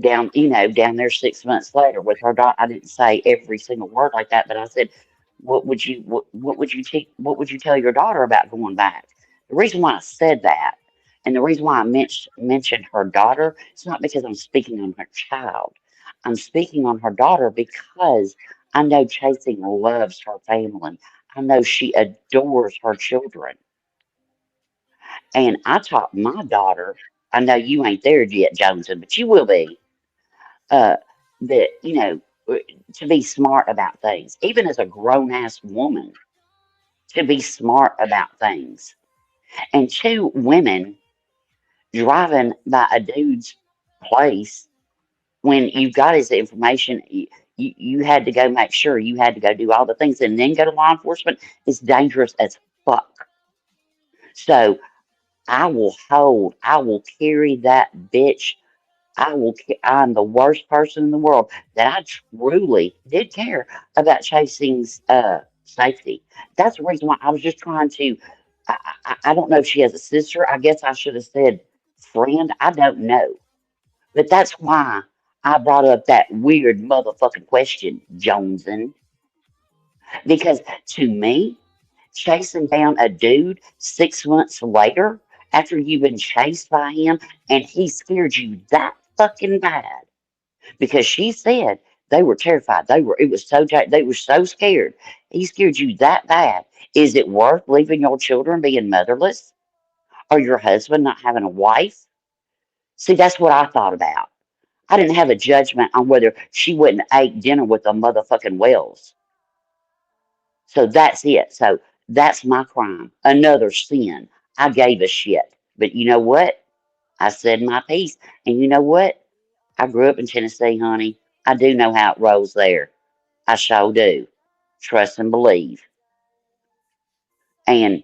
down? Down there 6 months later with her daughter. I didn't say every single word like that, but I said, what would you tell your daughter about going back? The reason why I said that, and the reason why I mentioned her daughter, it's not because I'm speaking on her child. I'm speaking on her daughter because I know Chasing loves her family. I know she adores her children. And I taught my daughter, I know you ain't there yet, Johnson, but you will be, uh, that, to be smart about things, even as a grown ass woman, to be smart about things. And two women driving by a dude's place when you got his information, you had to go make sure, you had to go do all the things and then go to law enforcement is dangerous as fuck. So I will carry that bitch. I'm the worst person in the world that I truly did care about Chasing's safety. That's the reason why I was just trying to. I don't know if she has a sister. I guess I should have said friend. I don't know. But that's why I brought up that weird motherfucking question, Joneson. Because to me, chasing down a dude 6 months later after you've been chased by him and he scared you that fucking bad because she said they were terrified. They were so scared. He scared you that bad. Is it worth leaving your children being motherless or your husband not having a wife? See, that's what I thought about. I didn't have a judgment on whether she wouldn't ate dinner with the motherfucking Wells. So that's it. So that's my crime. Another sin. I gave a shit. But you know what? I said my piece. And you know what? I grew up in Tennessee, honey. I do know how it rolls there. I sure do. Trust and believe. And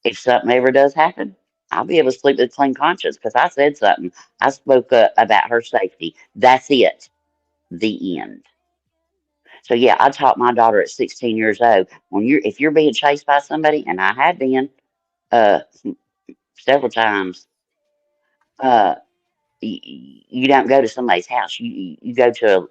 if something ever does happen, I'll be able to sleep with a clean conscience because I said something. I spoke up about her safety. That's it. The end. So yeah, I taught my daughter at 16 years old if you're being chased by somebody, and I had been uh several times, uh you don't go to somebody's house. You go to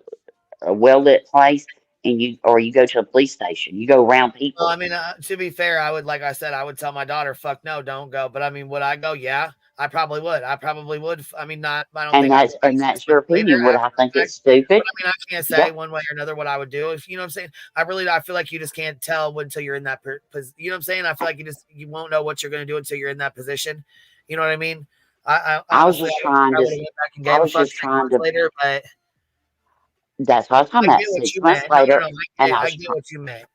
a well lit place, and you go to a police station. You go around Well, I people. mean, to be fair, like I said, I would tell my daughter, "Fuck no, don't go." But I mean, would I go? Yeah, I probably would. I probably would. I mean, not. I don't And think I would. that's 6 months your later opinion. Would after I think the fact. it's stupid? But I mean, I can't say Yeah. one way or another what I would do. If you know what I'm saying, I feel like you just can't tell until you're in that. You know what I'm saying? I feel like you won't know what you're going to do until you're in that position. You know what I mean? I I was honestly, just I don't think trying I to. would have went back and I gave a was fuck just 6 trying months to. later. But That's what I was I talking get about. what you 6 months meant. No, later, and I get what you meant.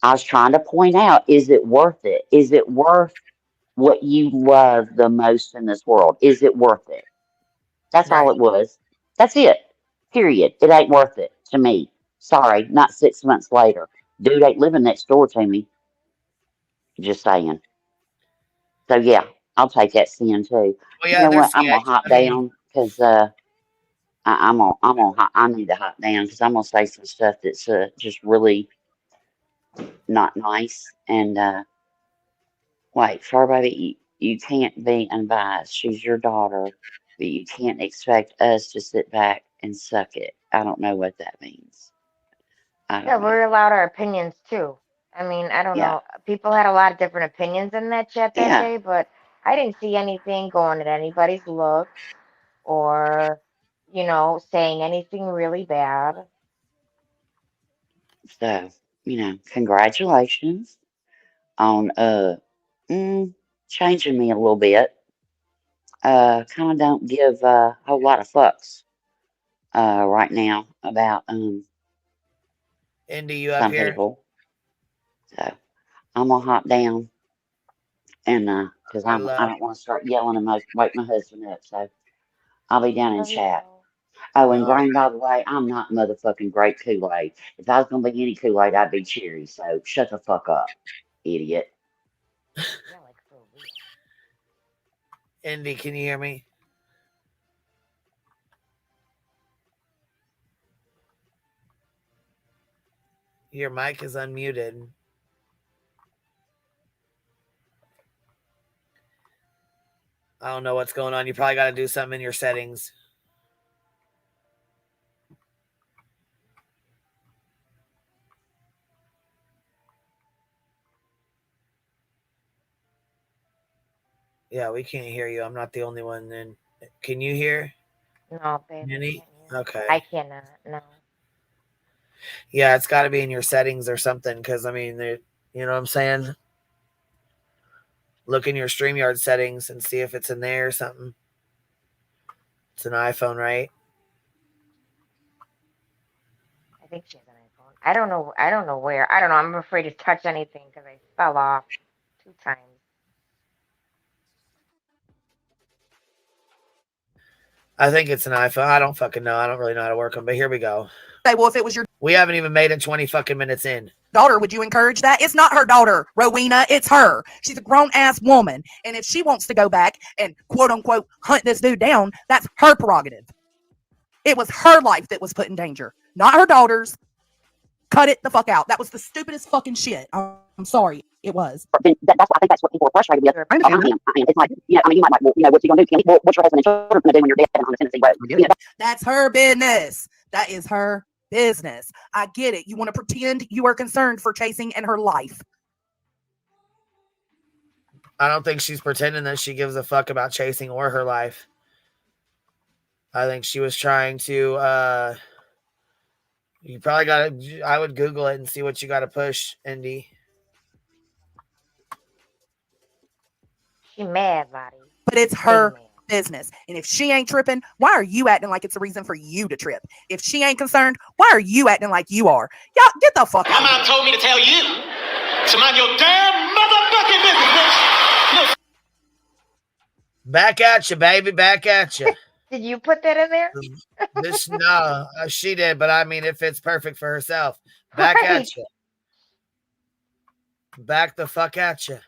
I was trying to point out: is it worth it? Is it worth what you love the most in this world? Is it worth it? That's all Right. it was. That's it. Period. It ain't worth it to me. Sorry, not 6 months later. Dude ain't living next door to me. Just saying. So yeah, I'll take that sin too. Well, You yeah, know what? there's I'm yeah. gonna hop I mean, down because I need to hop down because I'm gonna say some stuff that's just really not nice. And wait, fur baby, you can't be unbiased. She's your daughter, but you can't expect us to sit back and suck it. I don't know what that means. I Yeah, don't know. we're allowed our opinions too. I mean, I don't Yeah, know. People had a lot of different opinions in that chat that yeah. day, but I didn't see anything going at anybody's looks or, saying anything really bad. So congratulations on changing me a little bit. Kind of don't give a whole lot of fucks right now about Indy, you up some here? people. So I'm gonna hop down And because I don't want to start yelling and wake my husband up, so I'll be down in chat. Oh, and Grain, by the way, I'm not motherfucking grape Kool-Aid. If I was gonna be any Kool-Aid, I'd be cherry. So shut the fuck up, idiot. Indy, can you hear me? Your mic is unmuted. I don't know what's going on. You probably got to do something in your settings. Yeah, we can't hear you. I'm not the only one then. Can you hear? No, babe. Minnie? Okay. I cannot. No. Yeah, it's got to be in your settings or something because, I mean, you know what I'm saying? Look in your StreamYard settings and see if it's in there or something. It's an iPhone, right? I think she has an iPhone. I don't know. I don't know where. I don't know. I'm afraid to touch anything because I fell off 2 times. I think it's an iPhone. I don't fucking know. I don't really know how to work them, but here we go. Hey, well, if it was your We haven't even made it 20 fucking minutes in. daughter, would you encourage that? It's not her daughter, Rowena. It's her. She's a grown-ass woman. And if she wants to go back and quote-unquote hunt this dude down, that's her prerogative. It was her life that was put in danger, not her daughter's. Cut it the fuck out. That was the stupidest fucking shit. I'm sorry. It was. I think that's what people are frustrated with. I understand. It's like, you might like, well, what's he going to do? What's your husband and children going to do when you're dead on the Tennessee road? That's her business. That is her business. I get it. You want to pretend you are concerned for Chasing and her life. I don't think she's pretending that she gives a fuck about Chasing or her life. I think she was trying to, you probably got to, I would Google it and see what you got to push, Indy. She mad, Lottie. But it's her business. And if she ain't tripping, why are you acting like it's a reason for you to trip? If she ain't concerned, why are you acting like you are? Y'all, get the fuck out. My mom told me to tell you to mind your damn motherfucking business, bitch. Back at you, baby. Back at you. Did you put that in there? No, she did, but I mean, it fits perfect for herself. Back at you. Back the fuck at you.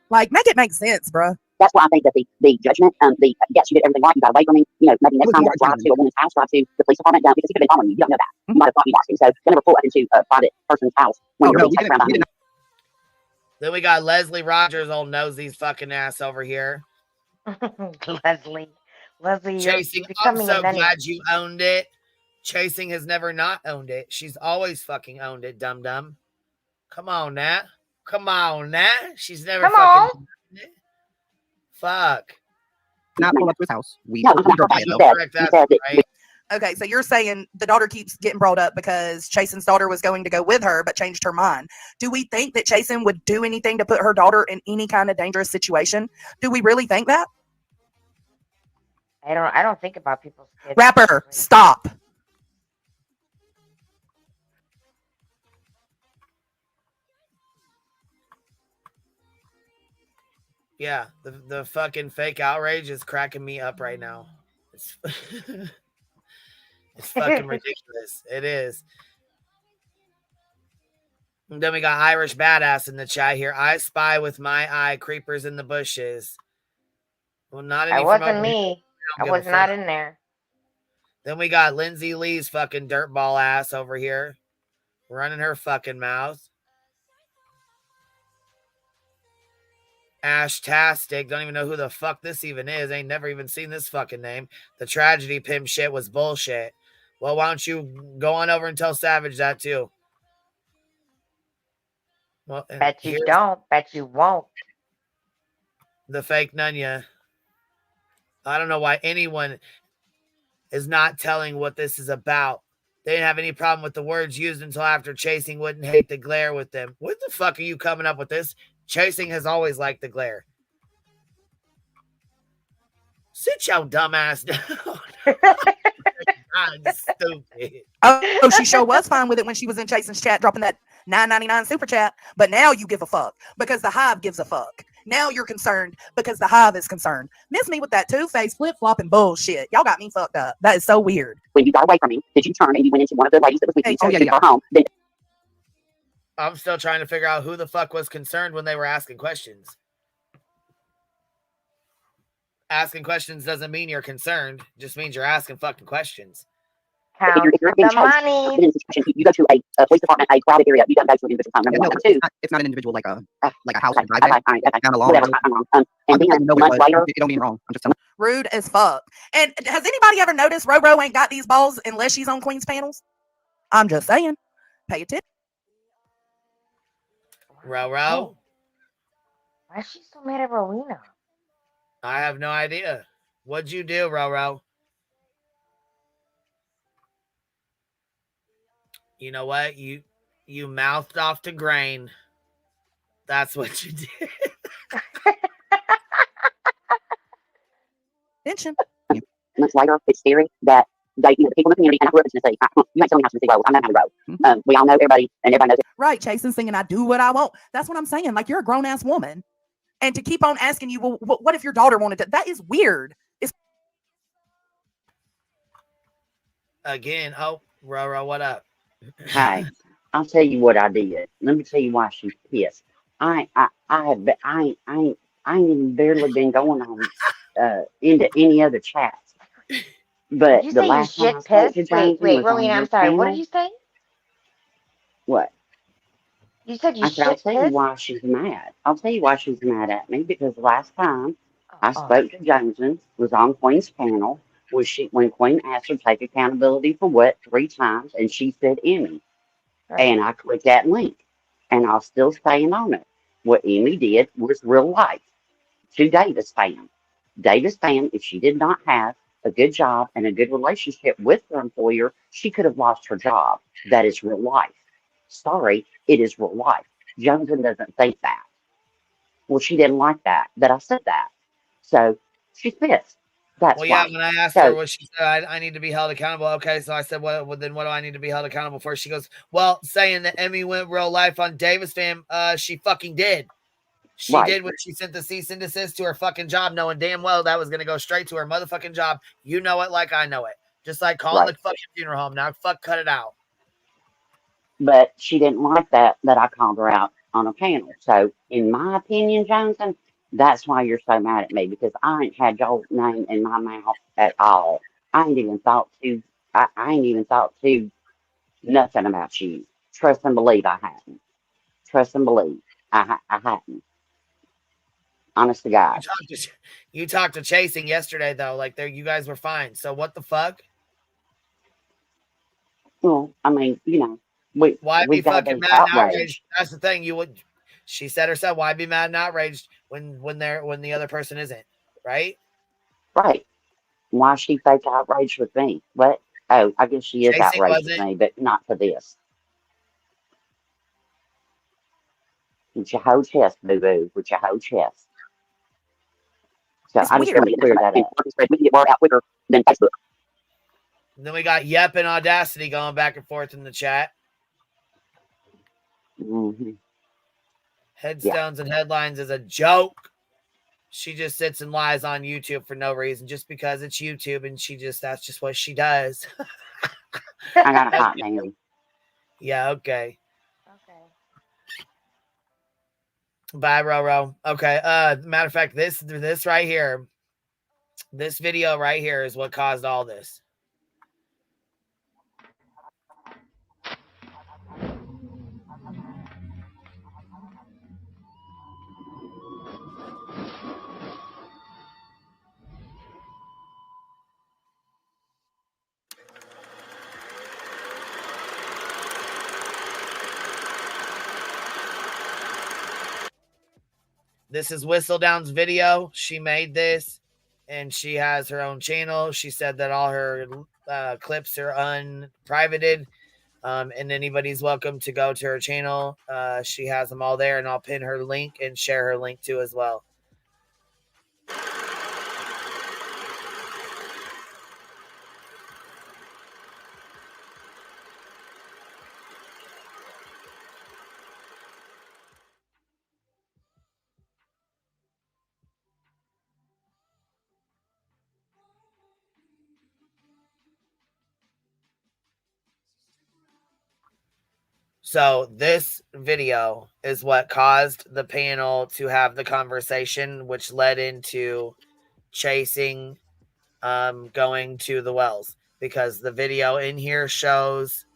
Like, make it make sense, bro. That's why I think that the judgment, yes, you did everything right, you got away from me. Maybe next time you drive to a woman's house, drive to the police department, because he could have been following you. You don't know that. You might have thought he was. So they never pull up into a private person's house when you're being chased around by him. Then we got Leslie Rogers, old nosy's fucking ass over here. Leslie, Chasing, I'm so glad you owned it. Chasing has never not owned it. She's always fucking owned it, dum-dum. Come on, now. Come on, now. She's never fucking owned it. Fuck. Not pull up to his house. Okay, so you're saying the daughter keeps getting brought up because Chasen's daughter was going to go with her but changed her mind. Do we think that Chasen would do anything to put her daughter in any kind of dangerous situation? Do we really think that? I don't think about people's kids. Rapper, stop. Yeah, the fucking fake outrage is cracking me up right now. It's it's fucking ridiculous. It is. And then we got Irish Badass in the chat here. I spy with my eye creepers in the bushes. Well, not any. It wasn't me. I was not in there. Then we got Lindsay Lee's fucking dirtball ass over here, running her fucking mouth. Ashtastic, don't even know who the fuck this even is. Ain't never even seen this fucking name. The tragedy pimp shit was bullshit. Well, why don't you go on over and tell Savage that too? Well, bet you don't. Bet you won't. The fake Nunya. I don't know why anyone is not telling what this is about. They didn't have any problem with the words used until after Chasing wouldn't hate the glare with them. What the fuck are you coming up with this? Chasing has always liked the glare. Sit your dumb ass down. Stupid. Oh, she sure was fine with it when she was in Jason's chat dropping that $9.99 super chat. But now you give a fuck because the hive gives a fuck. Now you're concerned because the hive is concerned. Miss me with that two-face flip-flopping bullshit. Y'all got me fucked up. That is so weird. When you got away from me, did you turn and you went into one of the ladies that was with you? Oh, yeah. Home, then I'm still trying to figure out who the fuck was concerned when they were asking questions. Asking questions doesn't mean you're concerned. It just means you're asking fucking questions. Count if you're being the chased, money. in a situation, you go to a police department, a crowded area, you don't go to an individual home. Number one. Number two, it's not an individual like a house. Okay, down the lawn. Whatever, I'm wrong. And then months later, it don't mean wrong. I'm just telling. Rude as fuck. And has anybody ever noticed Ro ain't got these balls unless she's on Queen's panels? I'm just saying. Pay attention. Ro. Why is she so mad at Rowena? I have no idea. What'd you do, Ro? You know what? You mouthed off to Grain. That's what you did. Attention. Months later, it's scary that the people in the community, and I grew up in Tennessee. You ain't telling me how Tennessee road. I'm not how to road. We all know everybody, and everybody knows it. Right, Jason singing, I do what I want. That's what I'm saying. Like, you're a grown-ass woman. And to keep on asking you, well, what if your daughter wanted to? That is weird. It's again. Oh, Ro, what up? Hey, I'll tell you what I did. Let me tell you why she's pissed. I ain't even barely been going on into any other chats. But Did you the say last you time I shit spoke to pissed? Jason Wait, was on Rowena, I'm your sorry. What channel. did you say? What? You said you I said, I'll shit tell you pissed? why she's mad. I'll tell you why she's mad at me, because the last time I spoke to Johnson was on Queen's panel when Queen asked her to take accountability for what 3 times, and she said Emmy. Right. And I clicked that link, and I'll still stand on it. What Emmy did was real life to Davis fan. Davis fan, if she did not have a good job and a good relationship with her employer, she could have lost her job. That is real life. Sorry, it is real life. Johnson doesn't think that. Well, she didn't like that I said that. So she's pissed. That's well, yeah, why. when I asked her what she said, I need to be held accountable. Okay, so I said, well, then what do I need to be held accountable for? She goes, well, saying that Emmy went real life on Davis fam, she fucking did. She did when she sent the cease and desist to her fucking job, knowing damn well that was going to go straight to her motherfucking job. You know it like I know it. Just like calling the fucking funeral home. Now, cut it out. But she didn't like that I called her out on a panel. So, in my opinion, Johnson, that's why you're so mad at me, because I ain't had your name in my mouth at all. I ain't even thought to nothing about you. Trust and believe I hadn't. Trust and believe I hadn't. Honest to God. You talked to Chasing yesterday, though. Like, you guys were fine. So what the fuck? Well, I mean, why be fucking mad and outraged? That's the thing. She said herself, why be mad and outraged when the other person isn't, right? Right. Why she fake outraged with me? What? Oh, I guess she is outraged with me, but not for this. With your whole chest, boo-boo. With your whole chest. So I just want to clear that up. We can get word out quicker than Facebook. Then we got Yep and Audacity going back and forth in the chat. Headstones and headlines is a joke. She just sits and lies on YouTube for no reason, just because it's YouTube, and that's just what she does. I got a hot name. Yeah, okay. Bye, Ro. Okay. Matter of fact, this right here, this video right here is what caused all this. This is Whistledown's video. She made this, and she has her own channel. She said that all her clips are unprivated, and anybody's welcome to go to her channel. She has them all there, and I'll pin her link and share her link too as well. So this video is what caused the panel to have the conversation, which led into chasing, going to the wells, because the video in here shows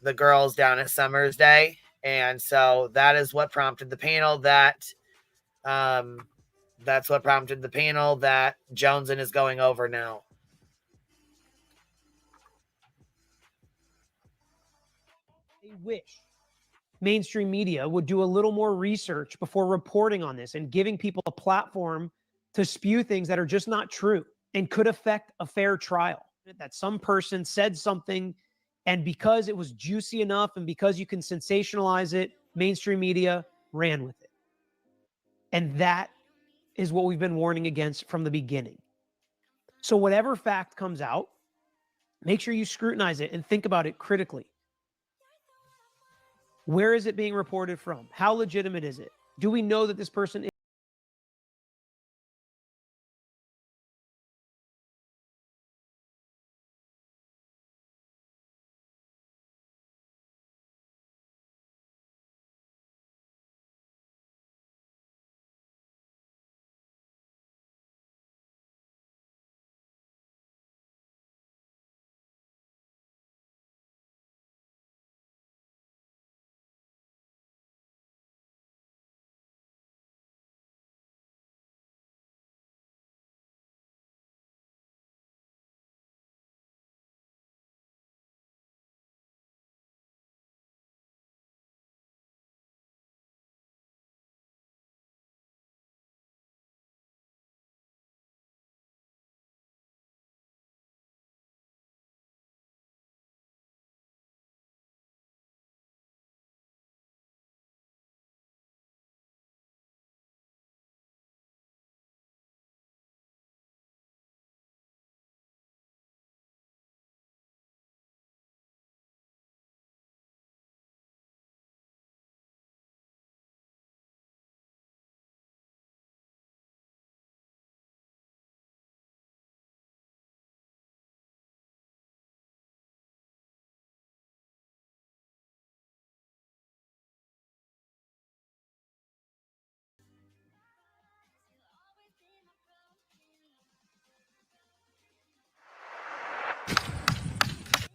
the girls down at Summer's Day. And so that is what prompted the panel that's what prompted the panel that Joneson is going over now. They wish mainstream media would do a little more research before reporting on this and giving people a platform to spew things that are just not true and could affect a fair trial. That some person said something, and because it was juicy enough and because you can sensationalize it, mainstream media ran with it. And that is what we've been warning against from the beginning. So whatever fact comes out, make sure you scrutinize it and think about it critically. Where is it being reported from? How legitimate is it? Do we know that this person is?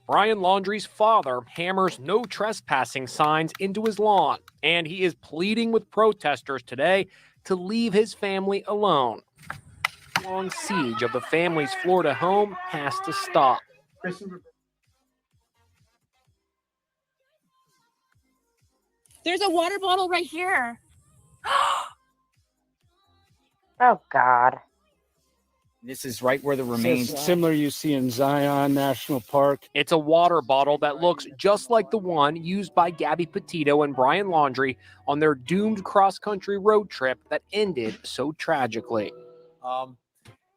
Brian Laundrie's father hammers no trespassing signs into his lawn, and he is pleading with protesters today to leave his family alone. The long siege of the family's Florida home has to stop. There's a water bottle right here. Oh, God. This is right where the remains. Similar you see in Zion National Park. It's a water bottle that looks just like the one used by Gabby Petito and Brian Laundrie on their doomed cross-country road trip that ended so tragically.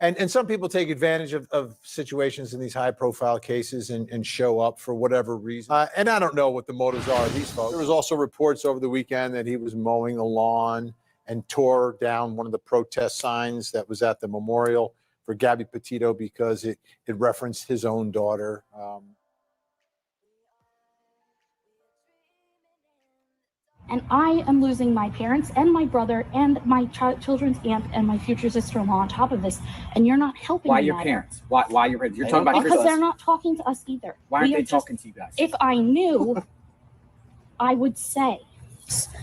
And some people take advantage of situations in these high-profile cases and show up for whatever reason. And I don't know what the motives are of these folks. There was also reports over the weekend that he was mowing the lawn and tore down one of the protest signs that was at the memorial for Gabby Petito because it referenced his own daughter. And I am losing my parents and my brother and my children's aunt and my future sister-in-law on top of this, and you're not helping Why me your either. parents? Why your parents? You're talking about because your they're not talking to us either. Why aren't We are they talking to you guys? If I knew, I would say.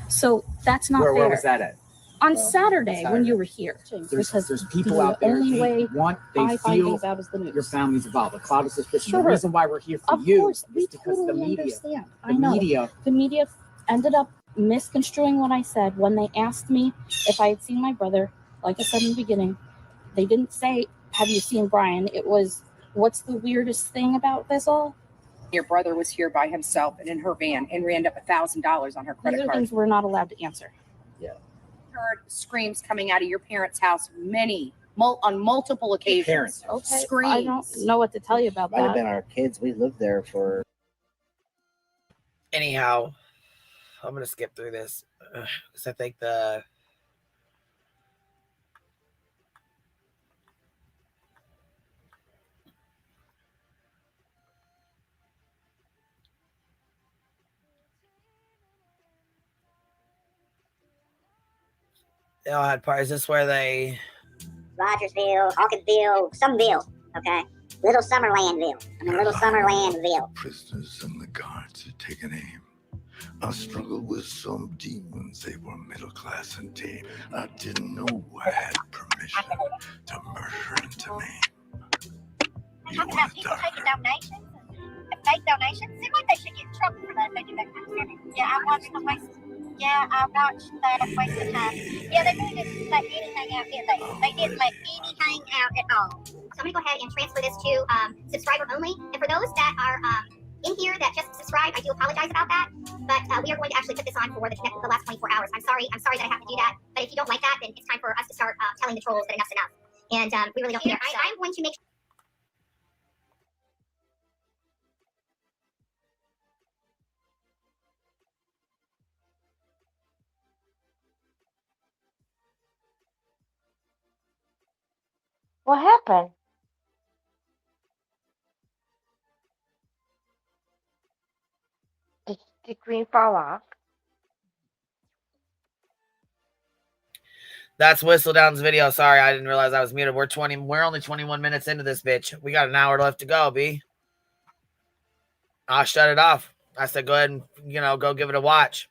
So that's not fair. Where was that at? On Saturday when you were here. There's people out there. Only way they I find feel things out is the news. your family's involved. The cloud of suspicion. Sure. The reason why we're here for Of you course, we is because totally the media. understand. The I know. media. The media ended up misconstruing what I said when they asked me if I had seen my brother. Like I said in the beginning, they didn't say, "Have you seen Brian?" It was, "What's the weirdest thing about this all?" Your brother was here by himself and in her van and ran up $1,000 on her These credit are card. things we're not allowed to answer. Heard screams coming out of your parents' house on multiple occasions. Parents. Okay, Screams. I don't know what to tell you about Might have that. been our kids. We lived there for. Anyhow, I'm going to skip through this because I think the They all had parties. Is this where they... Rogersville, Hawkinsville, someville, okay? Little Summerlandville. Little Summerlandville. Prisoners and the guards had taken aim. I struggled with some demons. They were middle class and tame. I didn't know I had permission to murder and to maim. You Talking want about to people die? taking donations, fake donations. Seems like they should get in trouble for that if they do that kind of stuff. Yeah, I watched that a waste of time. Yeah, they really didn't let any hang out, did they? They didn't let any hang out at all. So I'm gonna go ahead and transfer this to subscriber only. And for those that are in here that just subscribe, I do apologize about that. But we are going to actually put this on for the last 24 hours. I'm sorry that I have to do that. But if you don't like that, then it's time for us to start telling the trolls that enough's enough. And we really don't care. I'm going to make What happened? Did Green fall off? That's Whistledown's video. Sorry, I didn't realize I was muted. We're only 21 minutes into this bitch. We got an hour left to go, B. I'll shut it off. I said, go ahead and, go give it a watch.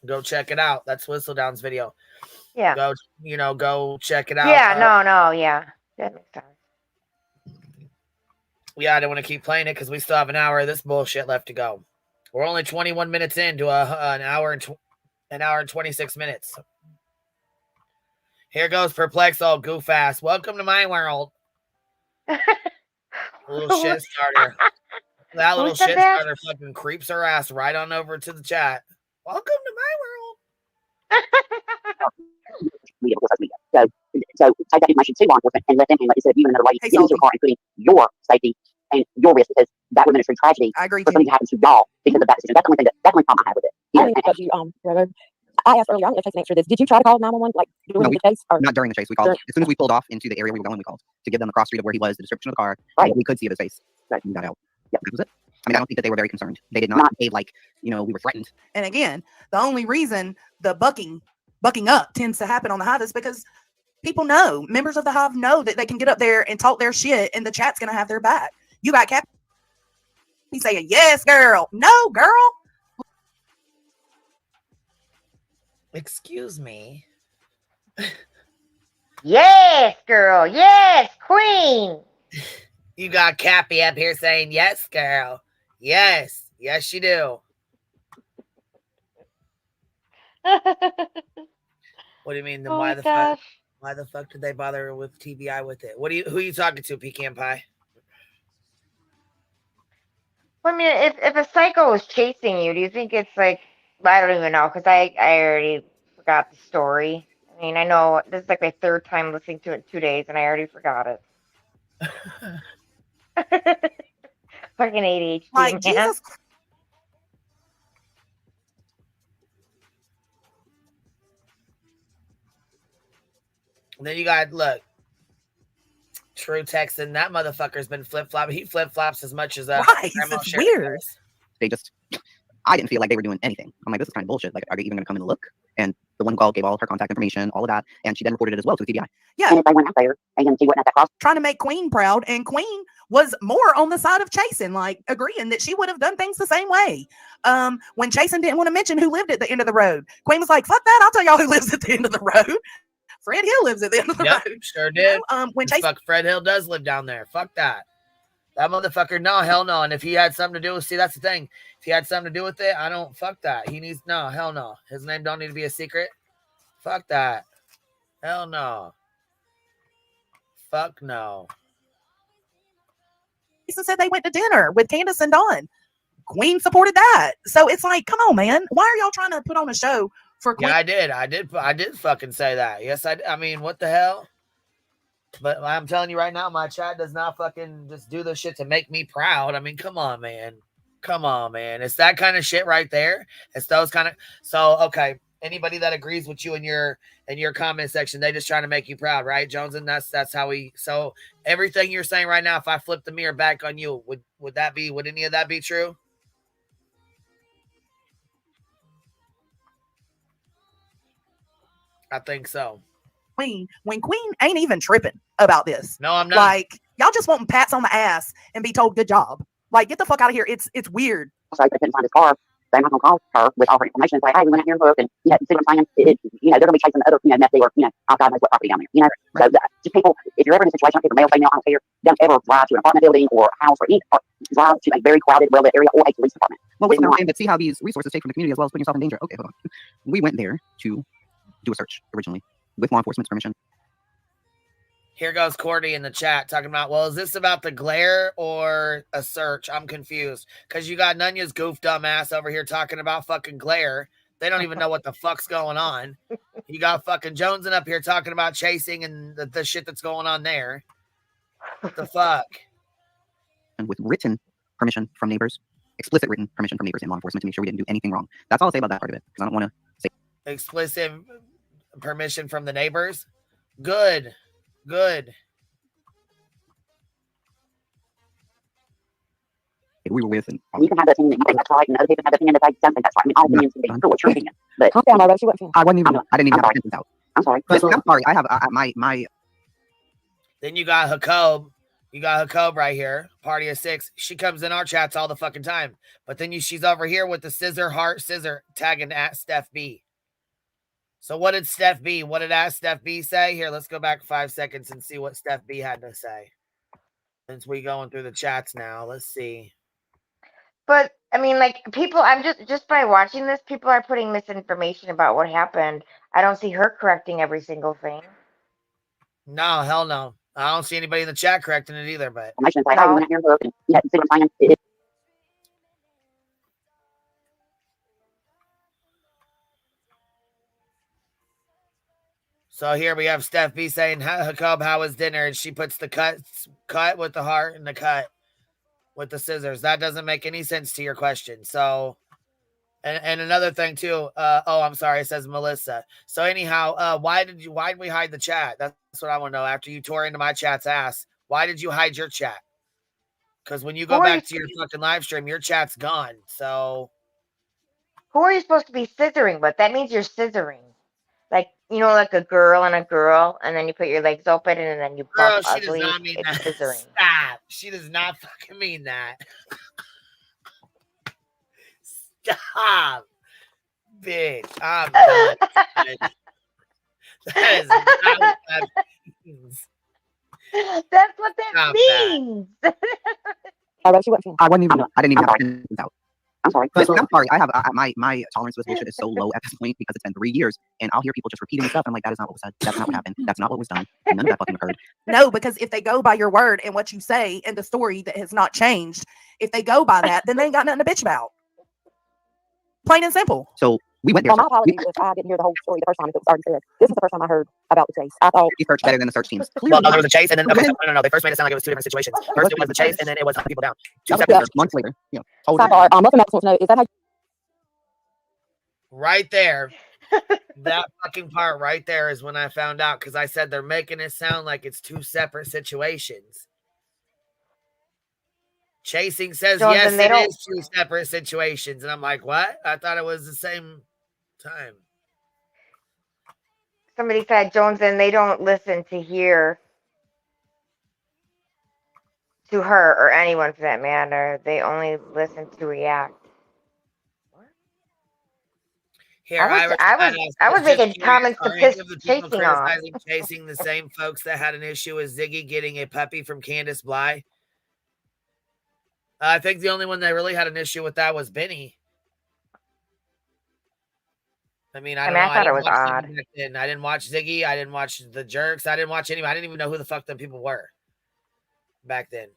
Go check it out. That's Whistledown's video. Yeah. Go check it out. Yeah, no, yeah. That makes sense. Yeah, I don't want to keep playing it because we still have an hour of this bullshit left to go. We're only 21 minutes into an hour and 26 minutes. Here goes Perplex, old goof ass. Welcome to my world. Little shit starter. That little shit starter fucking creeps her ass right on over to the chat. Welcome to my world. So take that information to law enforcement and let them handle it instead of you and another lady getting into a car and putting your safety and your risk, because that would have been a true tragedy for something to happen to y'all because of that decision. That's the only problem I have with it. I asked earlier, I'm going to take an extra this. Did you try to call 911 during the chase? Not during the chase. We called as soon as we pulled off into the area we were going. We called to give them the cross street of where he was, the description of the car. Right. We could see his face. Right. We got out. Yeah, that was it. I mean, I don't think that they were very concerned. They did not behave like we were threatened. And again, the only reason the bucking up tends to happen on the Hive is because people know, members of the Hive know that they can get up there and talk their shit and the chat's going to have their back. You got Cap. He's saying, yes, girl. No, girl. Excuse me. Yes, girl. Yes, queen. You got Cappy up here saying, yes, girl. Yes. Yes, you do. What do you mean? Then why the fuck did they bother with TBI with it? Who are you talking to, Pecan Pie? I mean, if a psycho is chasing you, do you think it's like, I don't even know, because I already forgot the story. I mean, I know this is like my third time listening to it in 2 days, and I already forgot it. Fucking ADHD, Like, man. Jesus. Then you got, look, True Texan. That motherfucker's been flip-flopping. He flip-flops as much as Right, it's weird. They just, I didn't feel like they were doing anything. I'm like, this is kind of bullshit. Like, are they even going to come and look? And the one who called gave all of her contact information, all of that, and she then reported it as well to the TBI. Yeah. And if they went out there and he wasn't at that cross, Trying to make Queen proud, and Queen was more on the side of Chasen, like agreeing that she would have done things the same way. When Chasen didn't want to mention who lived at the end of the road, Queen was like, fuck that, I'll tell y'all who lives at the end of the road. Fred Hill lives at the end of the road. Sure did. When Chasen, Fuck, Fred Hill does live down there. Fuck that. That motherfucker, no, hell no. And if he had something to do with, see, that's the thing. If he had something to do with it, I don't, fuck that. He needs, no, hell no. His name don't need to be a secret. Fuck that. Hell no. Fuck no. Chasen said they went to dinner with Candace and Dawn. Queen supported that. So it's like, come on, man. Why are y'all trying to put on a show for Queen? Yeah, I did fucking say that. Yes, I mean, what the hell? But I'm telling you right now, my chat does not fucking just do this shit to make me proud. I mean, come on, man. Come on, man. It's that kind of shit right there. It's those kind of. So, okay. Anybody that agrees with you in your comment section, they just trying to make you proud, right, Jones? And that's how we. So everything you're saying right now, if I flip the mirror back on you, would any of that be true? I think so. Queen, when Queen ain't even tripping about this. No, I'm not. Like, y'all just wanting pats on the ass and be told good job. Like, get the fuck out of here. It's weird. So they couldn't find his car. They're not going to call her with all her information and say, hey, we went out here and looked, and, see what I'm saying? They're going to be chasing the other, meth dealer, God knows what property down there, So, just people, if you're ever in a situation, either male, female, I don't care, don't ever drive to an apartment building or a house or drive to a very crowded, well-lit area or a police department. Well, wait, but see how these resources take from the community as well as putting yourself in danger. Okay, hold on. We went there to do a search originally with law enforcement's permission. Here goes Cordy in the chat talking about, well, is this about the glare or a search? I'm confused. Because you got Nunya's goof dumb ass over here talking about fucking glare. They don't even know what the fuck's going on. You got fucking Joneson up here talking about chasing and the shit that's going on there. What the fuck? And with written permission from neighbors, explicit written permission from neighbors and law enforcement to make sure we didn't do anything wrong. That's all I'll say about that part of it. Because I don't want to say Explicit permission from the neighbors? Good. Good. we were with. And you can have the opinion that you think that's right, and other people have the opinion that they don't think that's right. I mean, all opinions can be true. What's your opinion? But I wasn't even. I didn't even have a sentence out. I'm sorry. But I'm sorry. I have my. Then you got Jacob. You got Jacob right here. Party of 6. She comes in our chats all the fucking time. But then she's over here with the scissor heart scissor tagging at Steph B. So what did Steph B? What did Steph B say? Here, let's go back 5 seconds and see what Steph B had to say. Since we going through the chats now, let's see. But I mean, like, people, I'm just by watching this, people are putting misinformation about what happened. I don't see her correcting every single thing. No, hell no. I don't see anybody in the chat correcting it either, but so here we have Steph B saying, Jacob, how was dinner? And she puts the cut with the heart and the cut with the scissors. That doesn't make any sense to your question. So, and another thing too. Oh, I'm sorry. It says Melissa. So anyhow, why did we hide the chat? That's what I want to know. After you tore into my chat's ass, why did you hide your chat? Because when you go back to your fucking live stream, your chat's gone. So who are you supposed to be scissoring with? That means you're scissoring. Like, you know, like a girl, and then you put your legs open and then you bump she ugly. does not mean it's that. scissoring. Stop. She does not fucking mean that. Stop. Bitch. I'm done. That is not what that means. That's what that means. I wasn't even. I didn't even have a sentence out. I'm sorry. I'm sorry. I have my tolerance for this bullshit is so low at this point because it's been 3 years, and I'll hear people just repeating stuff. And I'm like, that is not what was said. That's not what happened. That's not what was done. None of that fucking occurred. No, because if they go by your word and what you say and the story that has not changed, if they go by that, then they ain't got nothing to bitch about. Plain and simple. So we went there. Well, my apologies if I didn't hear the whole story the first time. If it was already said. This is the first time I heard about the chase. I thought research better than the search teams. Well, no, there was a chase, and then no. They first made it sound like it was 2 different situations. First it was the chase, and then it was hunting people down. 2 separate months later. You know, sidebar, Muffin Max wants to know, is that how right there? That fucking part right there is when I found out, because I said they're making it sound like it's 2 separate situations. Chasing says yes, it is 2 separate situations, and I'm like, what? I thought it was the same time. Somebody said, Jones, and they don't listen to hear to her or anyone for that matter. They only listen to react. Here, I was making comments to piss chasing off. Chasing the same folks that had an issue with Ziggy getting a puppy from Candace Bly. I think the only one that really had an issue with that was Benny. I mean, I don't know. I thought it was odd. I didn't watch Ziggy. I didn't watch the Jerks. I didn't watch anybody. I didn't even know who the fuck them people were back then.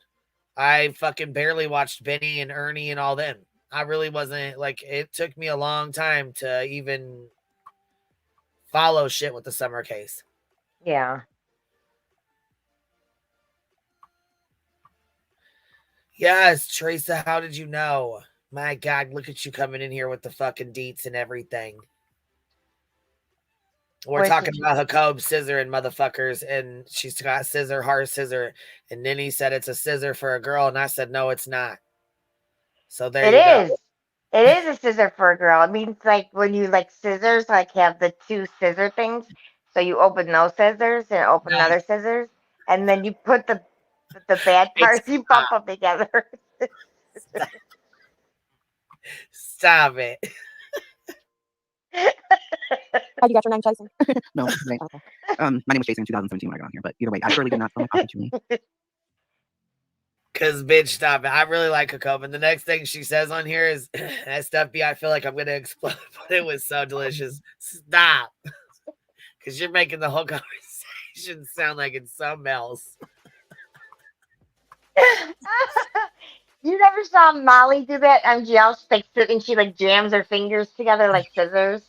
I fucking barely watched Benny and Ernie and all them. I really wasn't, like, it took me a long time to even follow shit with the Summer case. Yeah. Yes, Teresa, how did you know? My God, look at you coming in here with the fucking deets and everything. We're talking about Jacob scissor and motherfuckers, and she's got scissor, heart scissor, and then he said it's a scissor for a girl, and I said, no, it's not. So there you go. It is a scissor for a girl. It means like when you like scissors, like have the two scissor things. So you open those scissors and open No. other scissors, and then you put the bad parts, you bump them together. Stop it. How you got your name, Jason? No, right. My name was Jason in 2017 when I got on here, but either way, I surely did not sell my coffee to me. Cause bitch, stop it. I really like Cocoa. And the next thing she says on here is SFB, I feel like I'm gonna explode, but it was so delicious. Stop. Cause you're making the whole conversation sound like it's something else. You never saw Molly do that on jail? She like jams her fingers together like scissors,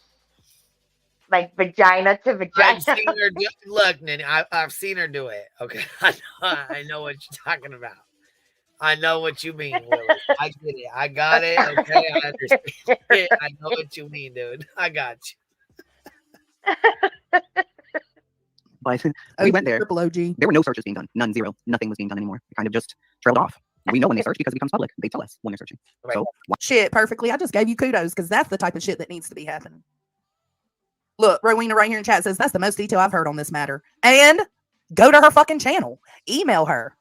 like vagina to vagina. I've seen her do. Look, Nanny, I've seen her do it. Okay, I know what you're talking about. I know what you mean, Willis. I get it. I got it. Okay, I understand it. I know what you mean, dude. I got you. But we went there. There were no searches being done. None, zero. Nothing was being done anymore. It kind of just trailed off. We know when they search because it becomes public. They tell us when they're searching. Right. So Shit, perfectly. I just gave you kudos because that's the type of shit that needs to be happening. Look, Rowena right here in chat says that's the most detail I've heard on this matter. And go to her fucking channel. Email her.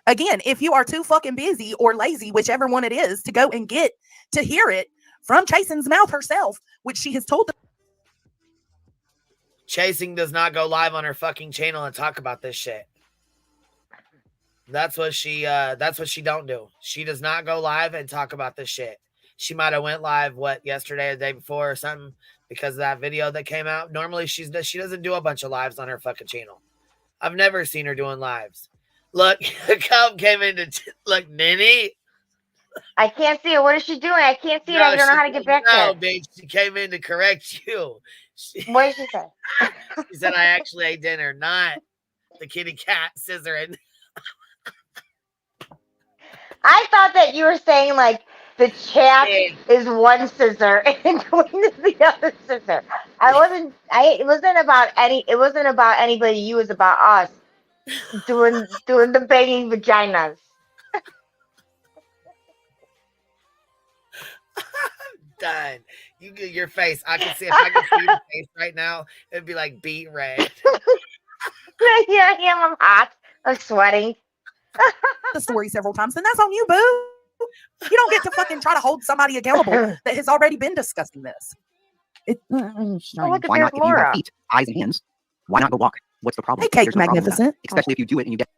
Again, if you are too fucking busy or lazy, whichever one it is, to go and get to hear it from Chasen's mouth herself, which she has told them. Chasing does not go live on her fucking channel and talk about this shit. That's what she don't do. She does not go live and talk about this shit. She might have went live yesterday or the day before or something because of that video that came out. Normally she doesn't do a bunch of lives on her fucking channel. I've never seen her doing lives. Look, Cub came in to look, Ninny. I can't see it. What is she doing? I can't see it. I don't know how to get back there. No, bitch. She came in to correct you. What did she say? She said, I actually ate dinner, not the kitty cat scissoring. I thought that you were saying like the chat is one scissor and Goin is the other scissor. It wasn't about anybody. You, was about us doing the banging vaginas. Done. You get your face. I can see if I could see your face right now, it'd be like beet red. Yeah, I'm hot. I'm sweating. The story several times, then that's on you, boo. You don't get to fucking try to hold somebody accountable that has already been discussing this. Why not? If you have feet, eyes, and hands, why not go walk? What's the problem? Hey, Kate, magnificent. Especially if you do it and you get.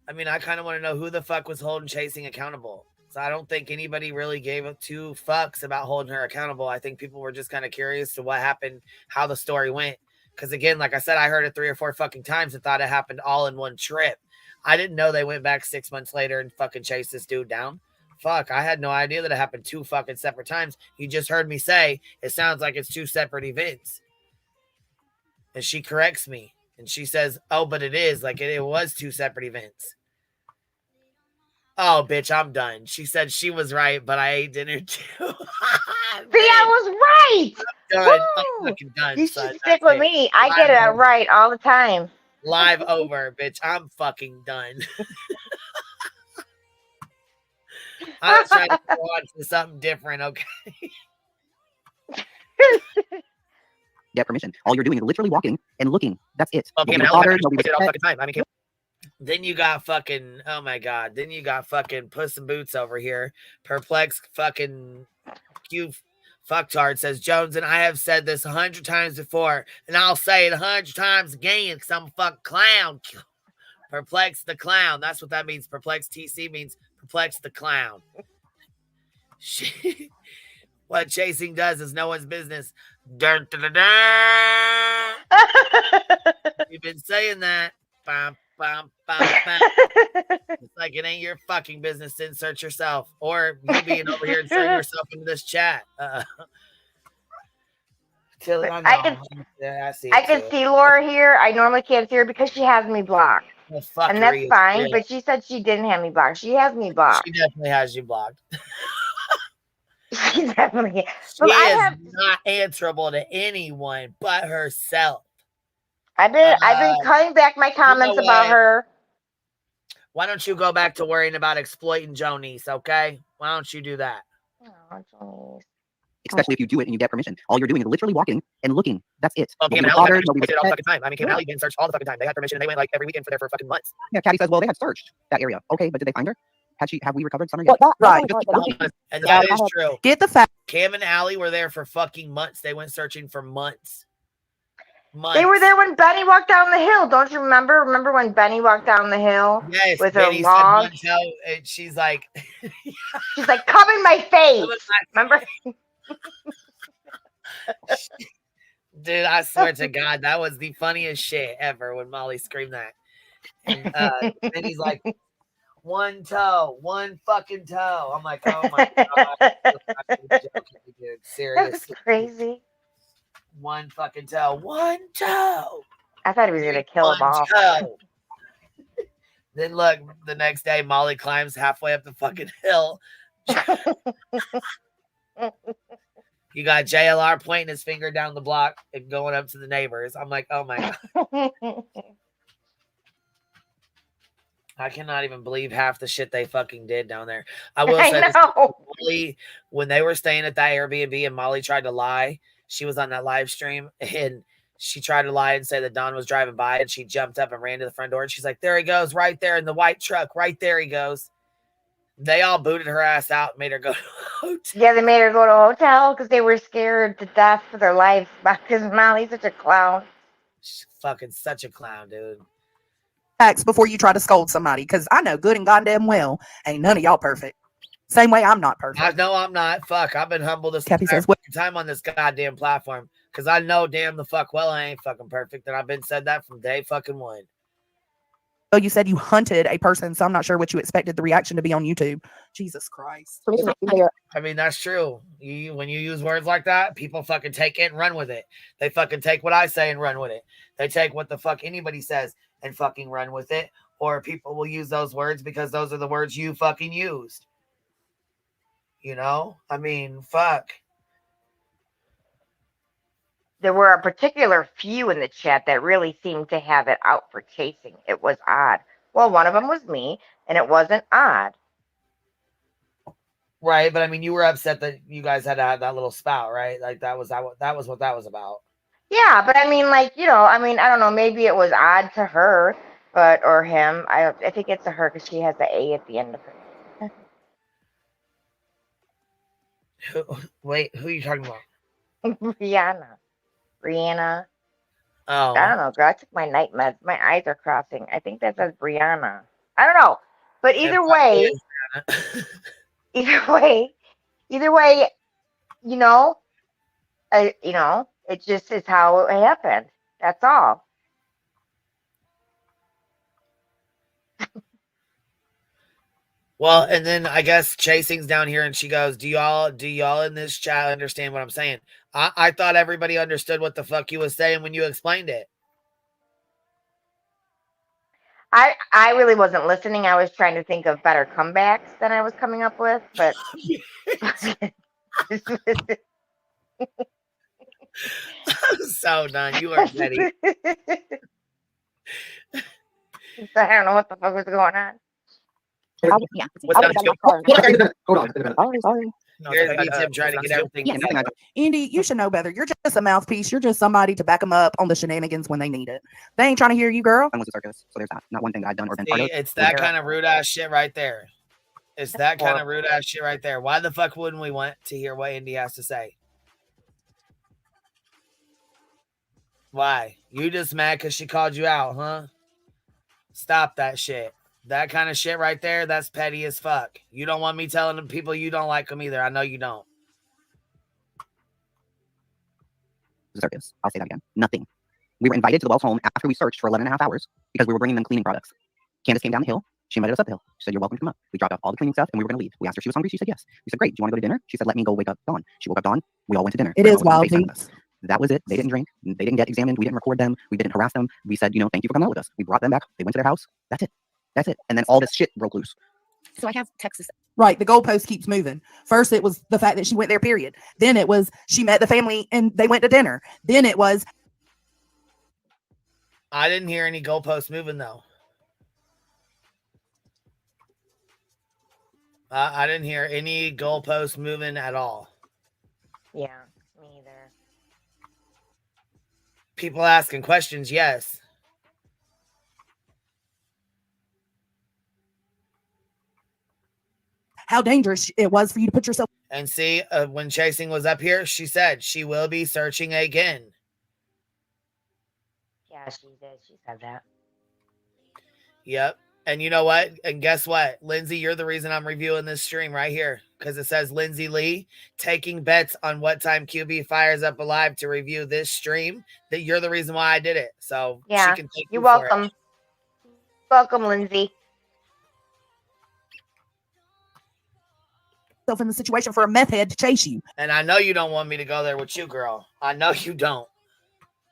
I mean, I kind of want to know who the fuck was holding Chasing accountable. So I don't think anybody really gave a two fucks about holding her accountable. I think people were just kind of curious to what happened, how the story went. Because again, like I said, I heard it 3 or 4 fucking times and thought it happened all in one trip. I didn't know they went back 6 months later and fucking chased this dude down. Fuck, I had no idea that it happened 2 fucking separate times. You just heard me say it sounds like it's 2 separate events. And she corrects me. And she says, oh, but it is. Like, it was 2 separate events. Oh, bitch, I'm done. She said she was right, but I ate dinner too. See, I was right. I'm done. I'm fucking done. You should stick with me. I get it right all the time. Live over, bitch. I'm fucking done. I'm trying to watch something different, okay? Get permission. All you're doing is literally walking and looking. That's it. Okay, Nobody bothered, nobody was upset. time. I mean, then you got fucking, oh my God. Then you got fucking Puss in Boots over here. Perplexed fucking Q fucktard says, Jones, and I have said this 100 times before, and I'll say it 100 times again because I'm a fucking clown. Perplex the clown. That's what that means. Perplex TC means perplex the clown. What Chasing does is no one's business. Dun, dun, dun, dun. You've been saying that. Bum, bum, bum, bum. It's like it ain't your fucking business to insert yourself, or you being over here inserting yourself into this chat. I can see Laura here. I normally can't see her because she has me blocked. Well, and that's fine, but she said she didn't have me blocked. She has me blocked. She definitely has you blocked. She definitely. She is not answerable to anyone but herself. I've been cutting back my comments about her. Why don't you go back to worrying about exploiting Jonice, okay? Why don't you do that? Especially if you do it and you get permission. All you're doing is literally walking and looking. That's it. Well, Nobody Cam and was Allie bothered. Nobody did was all the upset. fucking time. I mean, Cam and Allie getting searched all the fucking time. They got permission and they went like every weekend for there for fucking months. Yeah, Caddy says, well, they had searched that area. Okay, but did they find her? Have we recovered Summer Well, yet? that- Right. And that is true. Get the fact. Cam and Allie were there for fucking months. They went searching for months. They were there when Benny walked down the hill. Don't you remember? Remember when Benny walked down the hill Yes, with Benny her said log? one toe, and she's like, She's like, come in my face. Remember? dude, I swear to God, that was the funniest shit ever when Molly screamed that. And then he's like, one toe, one fucking toe. I'm like, oh my God. Dude, seriously. That's crazy. One fucking toe. One toe. I thought he was going to kill him off. Toe. Then look, the next day, Molly climbs halfway up the fucking hill. You got JLR pointing his finger down the block and going up to the neighbors. I'm like, oh my God. I cannot even believe half the shit they fucking did down there. I will say this, Molly, when they were staying at that Airbnb and Molly tried to lie, she was on that live stream and she tried to lie and say that Don was driving by and she jumped up and ran to the front door and she's like, there he goes right there in the white truck. Right there he goes. They all booted her ass out and made her go to a hotel. Yeah, they made her go to a hotel because they were scared to death for their life because Molly's such a clown. She's fucking such a clown, dude. Facts before you try to scold somebody, because I know good and goddamn well ain't none of y'all perfect. Same way I'm not perfect. I know I'm not. Fuck, I've been humble this Cappy entire says, what? time on this goddamn platform because I know damn the fuck well I ain't fucking perfect, and I've been said that from day fucking one. Oh, you said you hunted a person, so I'm not sure what you expected the reaction to be on YouTube. Jesus Christ. I mean, that's true. When you use words like that, people fucking take it and run with it. They fucking take what I say and run with it. They take what the fuck anybody says and fucking run with it. Or people will use those words because those are the words you fucking used. You know? I mean, fuck. There were a particular few in the chat that really seemed to have it out for chasing. It was odd. Well, one of them was me, and it wasn't odd. Right, but I mean, you were upset that you guys had to have that little spout, right? Like that was what that was about. Yeah, but I mean, like, you know, I mean, I don't know. Maybe it was odd to her, or him. I think it's a her because she has the A at the end of it. Wait, who are you talking about? Rihanna. Oh. I don't know, girl. I took my night meds. My eyes are crossing. I think that says Brianna. I don't know. But either way, either way, you know, it just is how it happened. That's all. Well, and then I guess Chasing's down here and she goes, Do y'all in this chat understand what I'm saying? I thought everybody understood what the fuck you was saying when you explained it. I really wasn't listening. I was trying to think of better comebacks than I was coming up with, but I'm so done. You are petty. I don't know what the fuck was going on. Yeah. Hold on. Sorry. Here's me, Tim, trying to get everything. Indy, you should know better. You're just a mouthpiece. You're just somebody to back them up on the shenanigans when they need it. They ain't trying to hear you, girl. I was a circus, so there's not one thing that I've done or been part of. It's that kind of rude ass shit right there. It's that kind of rude ass shit right there. Why the fuck wouldn't we want to hear what Indy has to say? Why? You just mad because she called you out, huh? Stop that shit. That kind of shit right there, that's petty as fuck. You don't want me telling the people you don't like them either. I know you don't. Circus. I'll say that again. Nothing. We were invited to the Wells home after we searched for 11.5 hours because we were bringing them cleaning products. Candace came down the hill. She invited us up the hill. She said, you're welcome to come up. We dropped off all the cleaning stuff and we were going to leave. We asked her if she was hungry. She said yes. We said, great. Do you want to go to dinner? She said, let me go wake up Dawn. She woke up Dawn. We all went to dinner. It is wild. That was it. They didn't drink. They didn't get examined. We didn't record them. We didn't harass them. We said, thank you for coming out with us. We brought them back. They went to their house. That's it. And then all this shit broke loose. So I have Texas. Right. The goalpost keeps moving. First, it was the fact that she went there, period. Then it was she met the family and they went to dinner. Then it was. I didn't hear any goalposts moving, though. I didn't hear any goalposts moving at all. Yeah, me either. People asking questions, yes. How dangerous it was for you to put yourself. And see, when Chasing was up here, she said she will be searching again. Yeah, she did. She said that. Yep. And you know what? And guess what? Lindsay, you're the reason I'm reviewing this stream right here. Because it says Lindsay Lee taking bets on what time QB fires up alive to review this stream. That you're the reason why I did it. So Yeah, she can thank you're you for it. welcome. Welcome, Lindsay. In the situation for a meth head to chase you. And I know you don't want me to go there with you, girl. I know you don't.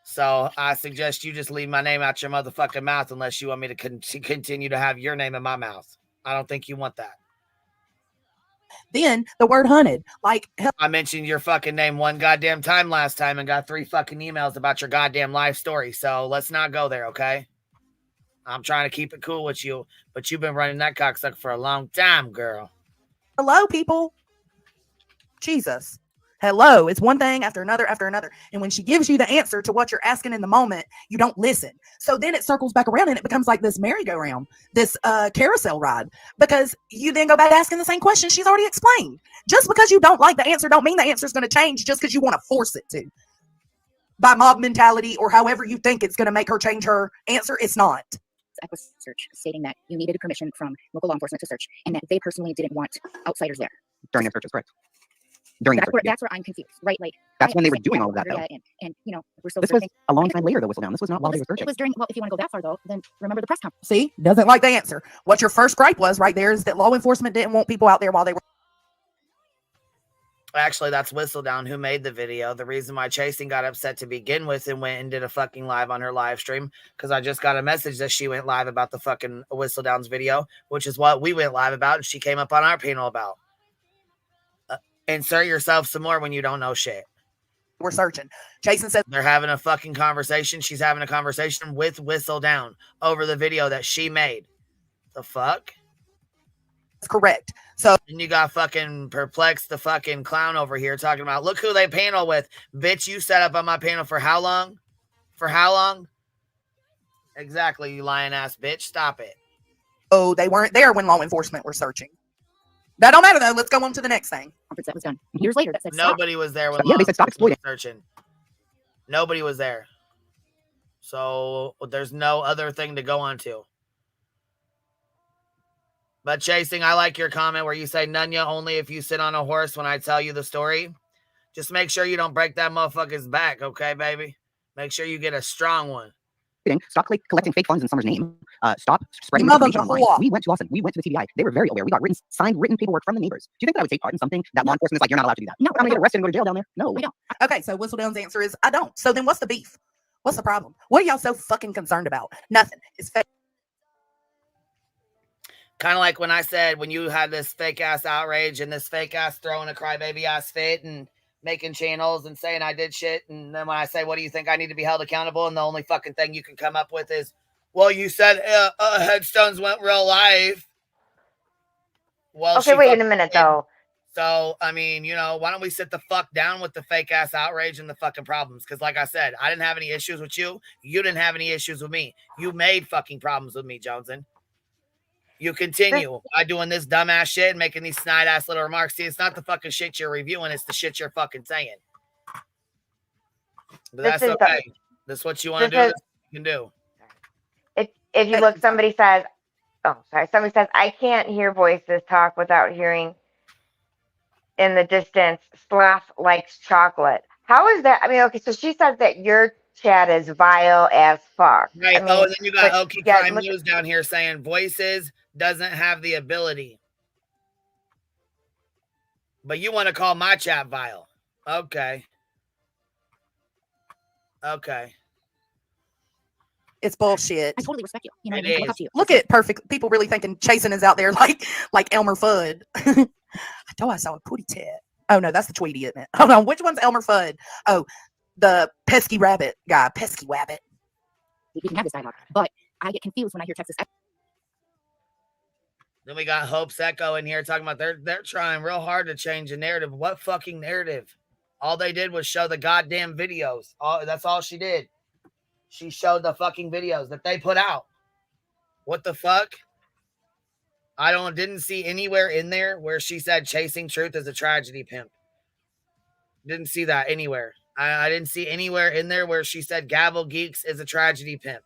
So I suggest you just leave my name out your motherfucking mouth unless you want me to continue to have your name in my mouth. I don't think you want that. Then the word hunted. Like, I mentioned your fucking name one goddamn time last time and got 3 fucking emails about your goddamn life story. So let's not go there, okay? I'm trying to keep it cool with you, but you've been running that cocksucker for a long time, girl. Hello, people. Jesus. Hello. It's one thing after another after another. And when she gives you the answer to what you're asking in the moment, you don't listen. So then it circles back around and it becomes like this merry-go-round, this carousel ride, because you then go back asking the same question she's already explained. Just because you don't like the answer don't mean the answer is going to change just because you want to force it to. By mob mentality or however you think it's going to make her change her answer, it's not. Equus search stating that you needed permission from local law enforcement to search and that they personally didn't want outsiders there. During their searches, correct? During that's where I'm confused, right? Like that's when they were doing all of that, though. And you know, we're still this searching. was a long time later, though, Whistledown. This was not while they were searching. It was during, well, if you want to go that far, though, then remember the press conference. See, doesn't like the answer. What your first gripe was right there is that law enforcement didn't want people out there while they were. Actually, that's Whistledown who made the video. The reason why Chasing got upset to begin with and went and did a fucking live on her live stream, because I just got a message that she went live about the fucking Whistledown's video, which is what we went live about, and she came up on our panel about. Insert yourself some more when you don't know shit. We're searching. Jason said they're having a fucking conversation. She's having a conversation with Whistledown over the video that she made. The fuck? That's correct. So and you got fucking Perplexed, the fucking clown over here talking about, look who they panel with. Bitch, you set up on my panel for how long? For how long? Exactly, you lying ass bitch. Stop it. Oh, they weren't there when law enforcement were searching. That don't matter though. Let's go on to the next thing. That was done. Years later, that said nobody was there when they said stop exploiting. Searching. Nobody was there. So there's no other thing to go on to. But Chasing, I like your comment where you say, Nunya, only if you sit on a horse when I tell you the story. Just make sure you don't break that motherfucker's back, okay, baby? Make sure you get a strong one. Stop collecting fake funds in Summer's name. Stop spreading misinformation online. We went to Lawson. We went to the TBI. They were very aware. We got signed written paperwork from the neighbors. Do you think that I would take part in something that law enforcement is like, you're not allowed to do that? No, I'm going to get arrested and go to jail down there. No, we don't. Okay, so Whistledown's answer is, I don't. So then what's the beef? What's the problem? What are y'all so fucking concerned about? Nothing. It's fake. Kind of like when I said, when you had this fake ass outrage and this fake ass throwing a crybaby ass fit and making channels and saying I did shit. And then when I say, what do you think I need to be held accountable? And the only fucking thing you can come up with is, well, you said headstones went real live. Well, okay, wait a minute though. So, I mean, you know, why don't we sit the fuck down with the fake ass outrage and the fucking problems? Because like I said, I didn't have any issues with you. You didn't have any issues with me. You made fucking problems with me, Johnson. You continue by doing this dumbass shit and making these snide ass little remarks. See, it's not the fucking shit you're reviewing. It's the shit you're fucking saying. But that's okay. That's what you want to do. You can do. If you look, somebody says, oh, sorry. Somebody says, I can't hear voices talk without hearing in the distance, Slaff likes chocolate. How is that? I mean, okay, so she says that your chat is vile as fuck. Right. I mean, and then you got OK Crime News down here saying voices doesn't have the ability. But you want to call my chat vile. Okay. Okay. It's bullshit. I totally respect you. You know, It look up is. to you. Look at perfect people really thinking Chasen is out there like Elmer Fudd. I thought I saw a pooty tat. Oh no, that's the Tweety, isn't it? Hold on, which one's Elmer Fudd? Oh, the pesky rabbit guy, pesky wabbit. We can have this dialogue, but I get confused when I hear Texas. Then we got Hope Secco in here talking about they're trying real hard to change the narrative. What fucking narrative? All they did was show the goddamn videos. That's all she did. She showed the fucking videos that they put out. What the fuck? I didn't see anywhere in there where she said chasing truth is a tragedy pimp. Didn't see that anywhere. I didn't see anywhere in there where she said Gavel Geeks is a tragedy pimp.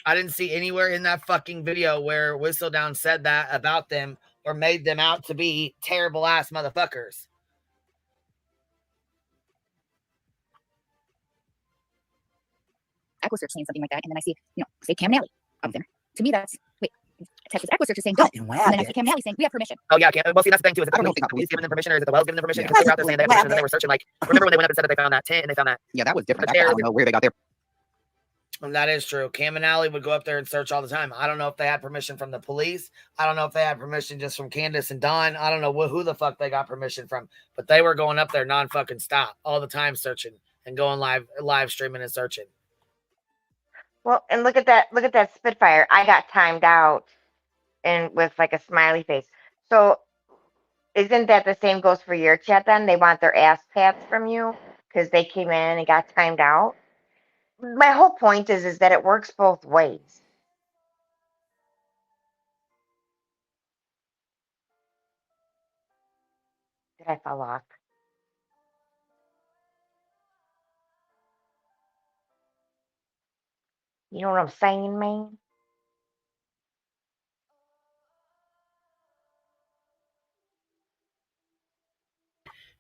I didn't see anywhere in that fucking video where Whistledown said that about them or made them out to be terrible ass motherfuckers. Equisearch saying something like that, and then I see, say Cam Nally up there. To me, that's Texas Equisearch is saying don't. And then I see Cam Nally saying we have permission. Oh yeah, well see that's the thing too. Is it the police giving them permission or is it the Wells giving them permission? Because they were out there saying they had permission and then they were searching like. Remember when they went up and said that they found that tent and they found that? Yeah, that was different. I don't know where they got their. And that is true. Cam and Allie would go up there and search all the time. I don't know if they had permission from the police. I don't know if they had permission just from Candace and Don. I don't know who the fuck they got permission from. But they were going up there non-fucking stop all the time searching and going live streaming and searching. Well, and look at that Spitfire. I got timed out and with like a smiley face. So isn't that the same goes for your chat then? They want their ass pats from you because they came in and got timed out. My whole point is that it works both ways. Did I fall off? You know what I'm saying, man?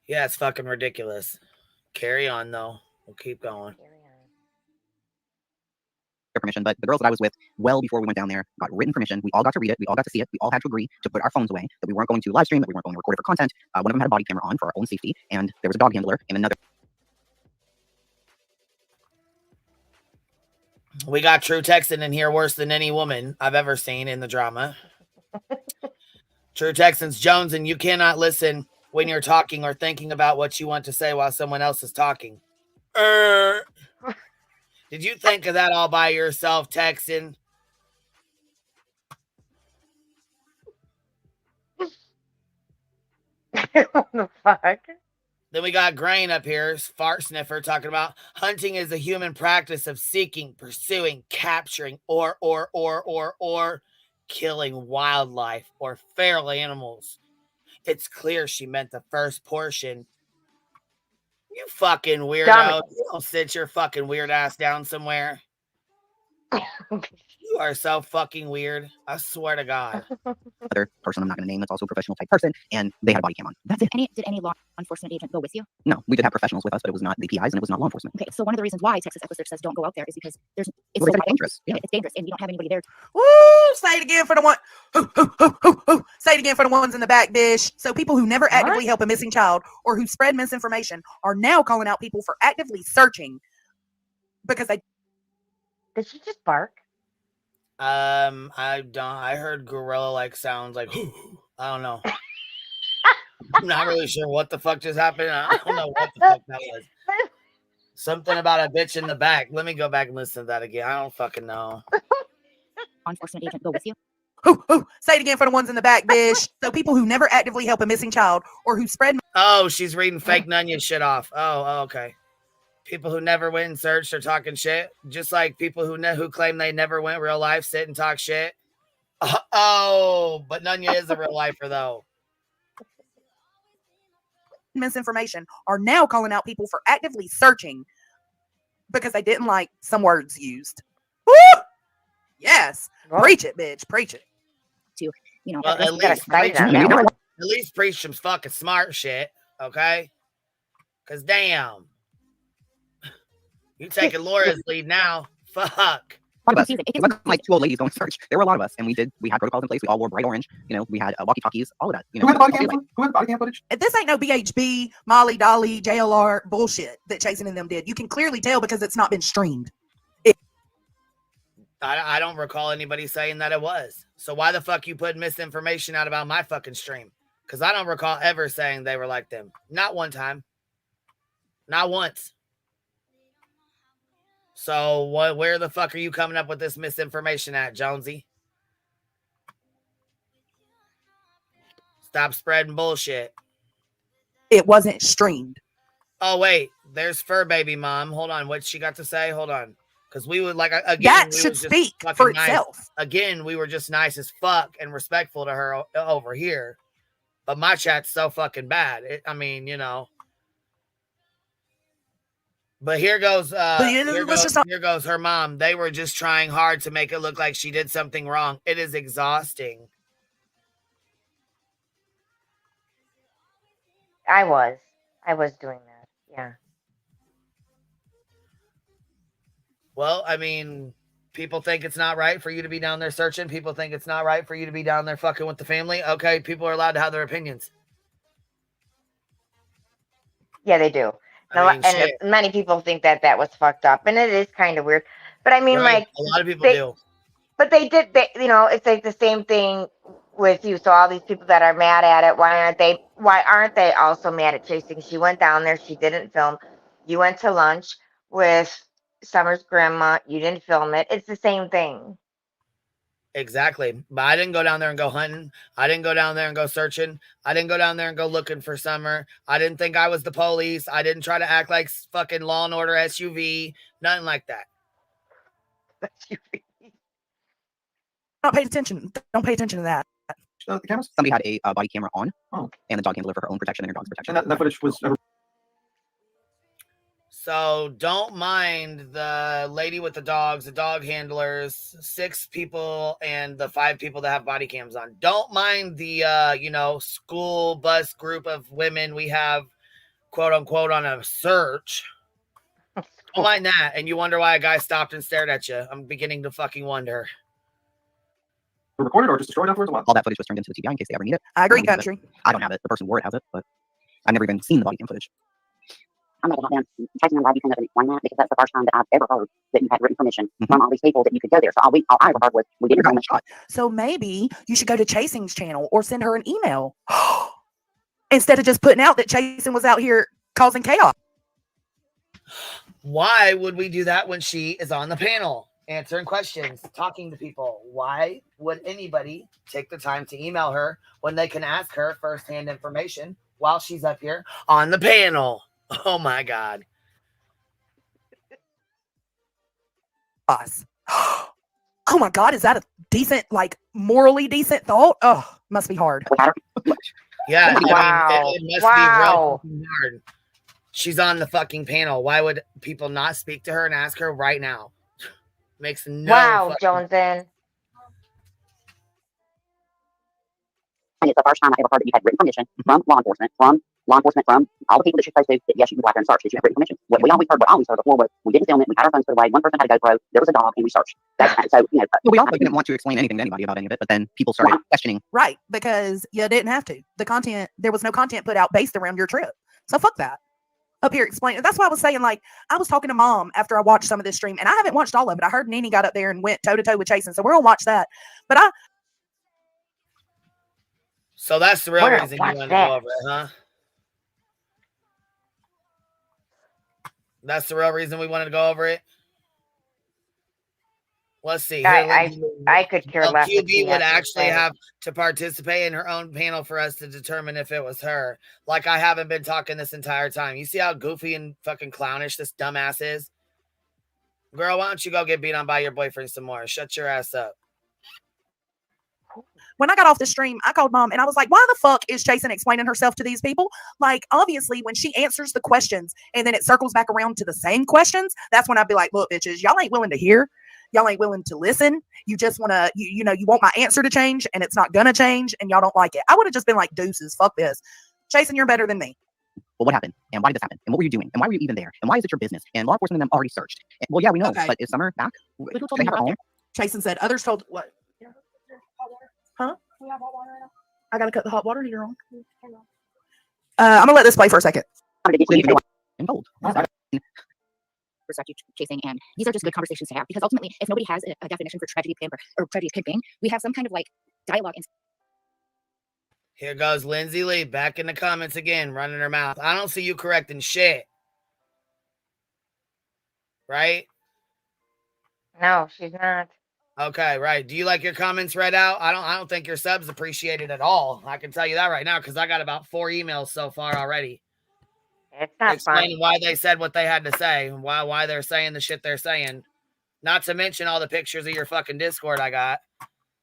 Yeah, it's fucking ridiculous. Carry on though. We'll keep going. Permission, but the girls that I was with, well before we went down there, got written permission. We all got to read it. We all got to see it. We all had to agree to put our phones away, that we weren't going to live stream, that we weren't going to record it for content. One of them had a body camera on for our own safety, and there was a dog handler and another. We got True Texan in here worse than any woman I've ever seen in the drama. True Texans Jones, and you cannot listen when you're talking or thinking about what you want to say while someone else is talking. Did you think of that all by yourself, Texan? What the fuck? Then we got Grain up here, fart sniffer, talking about hunting is a human practice of seeking, pursuing, capturing, or killing wildlife or feral animals. It's clear she meant the first portion. You fucking weirdo. Dummy. You don't sit your fucking weird ass down somewhere. You are so fucking weird. I swear to God. Other person I'm not going to name that's also a professional type person, and they had a body cam on. That's it. Did any law enforcement agent go with you? No, we did have professionals with us, but it was not the PIs and it was not law enforcement. Okay, so one of the reasons why Texas Equisearch says don't go out there is because it's Well, it's dangerous. Yeah, it's dangerous, and you don't have anybody there. Woo! Say it again for the one. Say it again for the ones in the back, bish. So people who never actively help a missing child or who spread misinformation are now calling out people for actively searching because they. Did she just bark? I heard gorilla like sounds like I don't know. I'm not really sure what the fuck just happened. I don't know what the fuck that was. Something about a bitch in the back. Let me go back and listen to that again. I don't fucking know. Law enforcement agent go with you. Say it again for the ones in the back, bish. So people who never actively help a missing child or who spread. Oh, she's reading fake Nunya shit off. Oh, okay. People who never went and searched are talking shit, just like people who claim they never went real life sit and talk shit. Oh, but Nunya is a real lifer though. Misinformation are now calling out people for actively searching because they didn't like some words used. Woo! Yes, preach it, bitch, preach it. Well, at least preach some fucking smart shit, okay? Because damn. You taking Laura's lead now. Fuck. A lot of us. It wasn't like two old ladies going to search. There were a lot of us, and we had protocols in place. We all wore bright orange. We had walkie-talkies, all of that. Who had the body cam? Who had the body cam footage? This ain't no BHB, Molly, Dolly, JLR bullshit that Chasing and them did. You can clearly tell because it's not been streamed. I don't recall anybody saying that it was. So why the fuck you put misinformation out about my fucking stream? Because I don't recall ever saying they were like them. Not one time. Not once. So where the fuck are you coming up with this misinformation at, Jonesy? Stop spreading bullshit. It wasn't streamed. Oh, wait. There's Fur Baby Mom. Hold on. What's she got to say? Hold on. Because we would, like, again, That we should was just speak fucking for nice. itself. Again, we were just nice as fuck and respectful to her over here. But my chat's so fucking bad. I mean, you know. But here goes here goes her mom. They were just trying hard to make it look like she did something wrong. It is exhausting. I was doing that. Yeah. Well, I mean, people think it's not right for you to be down there searching. People think it's not right for you to be down there fucking with the family. Okay, people are allowed to have their opinions. Yeah, they do. And many people think that was fucked up, and it is kind of weird. But I mean, Right. like, a lot of people do. But they, it's like the same thing with you. So all these people that are mad at it, why aren't they also mad at chasing? She went down there, she didn't film. You went to lunch with Summer's grandma, you didn't film it. It's the same thing. Exactly. But I didn't go down there and go hunting. I didn't go down there and go searching. I didn't go down there and go looking for Summer. I didn't think I was the police. I didn't try to act like fucking Law and Order SUV. Nothing like that. Don't pay attention. Don't pay attention to that. The cameras? Somebody had a body camera on, and the dog handler for her own protection and her dog's protection. And that footage was. So don't mind the lady with the dogs, the dog handlers, 6 people, and the 5 people that have body cams on. Don't mind the school bus group of women we have, quote unquote, on a search. Don't mind that, and you wonder why a guy stopped and stared at you. I'm beginning to fucking wonder. Recorded or just destroyed afterwards? All that footage was turned into the TBI in case they ever need it. I agree, Country. I don't have it. The person wore it has it, but I've never even seen the body cam footage. I'm not going to Tracy, I'm glad you came up and explained that because that's the first time that I've ever heard that you had written permission from all these people that you could go there. So all I ever heard was we didn't go shot. So maybe you should go to Chasing's channel or send her an email instead of just putting out that Chasing was out here causing chaos. Why would we do that when she is on the panel? Answering questions, talking to people. Why would anybody take the time to email her when they can ask her firsthand information while she's up here on the panel? Oh my God. Us. Oh my God, is that a decent, morally decent thought? Oh, must be hard. Yeah, wow. I mean, it must be real hard. She's on the fucking panel. Why would people not speak to her and ask her right now? Makes no Joneson. And it's the first time I ever heard that you had written permission from law enforcement, from all the people that you're supposed to, that yes, you can go out there and search, that you have written permission. What we always heard before was we didn't film it, we had our phones put away, one person had a GoPro, there was a dog, and we searched. So, we also didn't want to explain anything to anybody about any of it, but then people started questioning. Right, because you didn't have to. There was no content put out based around your trip. So fuck that. Up here explaining. That's why I was saying, I was talking to Mom after I watched some of this stream, and I haven't watched all of it. I heard Nene got up there and went toe to toe with Chasing, so we're gonna watch that. But So that's the real reason you wanted to go over it, huh? That's the real reason we wanted to go over it. Let's see. I could care less. QB would actually have to participate in her own panel for us to determine if it was her. Like I haven't been talking this entire time. You see how goofy and fucking clownish this dumbass is? Girl, why don't you go get beat on by your boyfriend some more? Shut your ass up. When I got off the stream, I called Mom and I was like, why the fuck is Chasing explaining herself to these people? Obviously, when she answers the questions and then it circles back around to the same questions, that's when I'd be like, look, bitches, y'all ain't willing to hear. Y'all ain't willing to listen. You just want to, you want my answer to change and it's not going to change and y'all don't like it. I would have just been like, deuces, fuck this. Chasing, you're better than me. Well, what happened? And why did this happen? And what were you doing? And why were you even there? And why is it your business? And law enforcement and them already searched. And, well, yeah, we know. Okay. But is Summer back? They have her home? Chasing said, others told, what? Huh? We have hot water right now. I got to cut the hot water heater on. I'm going to let this play for a second. Chasing, and these are just good conversations to have because ultimately, if nobody has a definition for tragedy pimp or tragedy pimping, we have some kind of dialogue. Here goes Lindsay Lee back in the comments again, running her mouth. I don't see you correcting shit. Right? No, she's not. Okay, right. Do you like your comments read out? I don't think your subs appreciate it at all. I can tell you that right now because I got about 4 emails so far already. It's not Explaining fun. why they said what they had to say, why they're saying the shit they're saying. Not to mention all the pictures of your fucking Discord I got.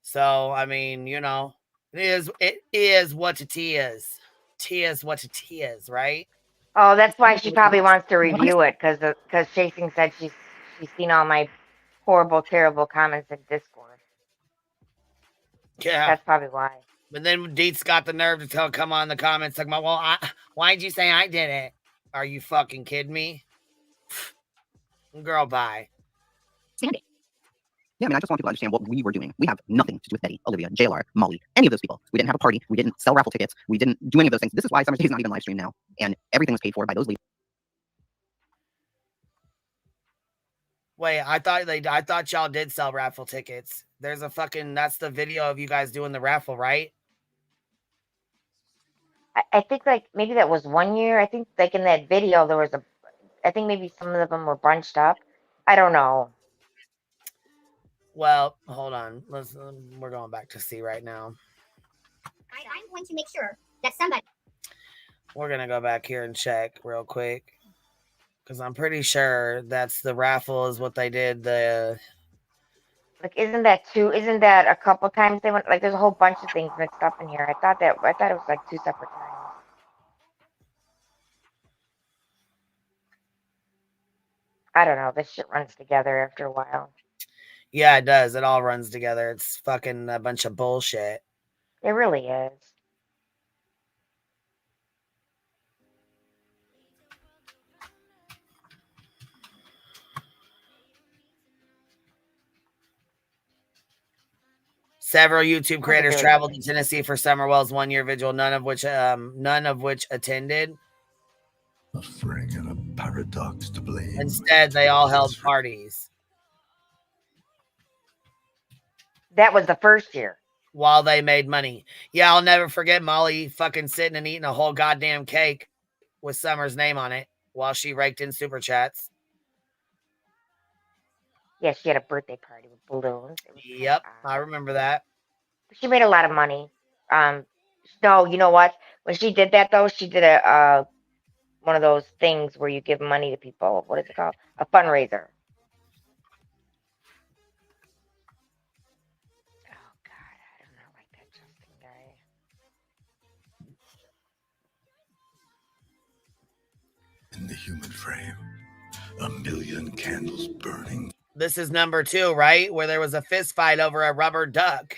So, I mean, you know, it is what it is. Tis what it is, right? Oh, that's why she probably wants to review it because Chasing said she's seen all my horrible, terrible comments in Discord. Yeah. That's probably why. But then Deets got the nerve to come on in the comments talking about, well, why'd you say I did it? Are you fucking kidding me? Girl, bye. Sandy. Yeah, I mean, I just want people to understand what we were doing. We have nothing to do with Betty, Olivia, JLR, Molly, any of those people. We didn't have a party. We didn't sell raffle tickets. We didn't do any of those things. This is why Summer's Day is not even live stream now. And everything was paid for by those leaders. Wait, I thought y'all did sell raffle tickets. There's a fucking, that's the video of you guys doing the raffle, right? I think like maybe that was 1 year. I think like in that video there was I think maybe some of them were bunched up. I don't know. Well, hold on. We're going back to see right now. I'm going to make sure that somebody. We're going to go back here and check real quick. Because I'm pretty sure that's the raffle is what they did. Like, isn't that a couple times they went, like, there's a whole bunch of things mixed up in here. I thought it was like 2 separate times. I don't know. This shit runs together after a while. Yeah, it does. It all runs together. It's fucking a bunch of bullshit. It really is. Several YouTube creators traveled to Tennessee for Summerwell's 1-year vigil, none of which attended. A fring and a paradox to blame. Instead, they all held parties. That was the first year. While they made money. Yeah, I'll never forget Molly fucking sitting and eating a whole goddamn cake with Summer's name on it while she raked in super chats. Yeah, she had a birthday party with balloons. Yep, I remember that. She made a lot of money. No, you know what? When she did that though, she did one of those things where you give money to people. What is it called? A fundraiser. Oh God, I do not like that Justin guy. In the human frame, a million candles burning. This is number 2, right? Where there was a fist fight over a rubber duck.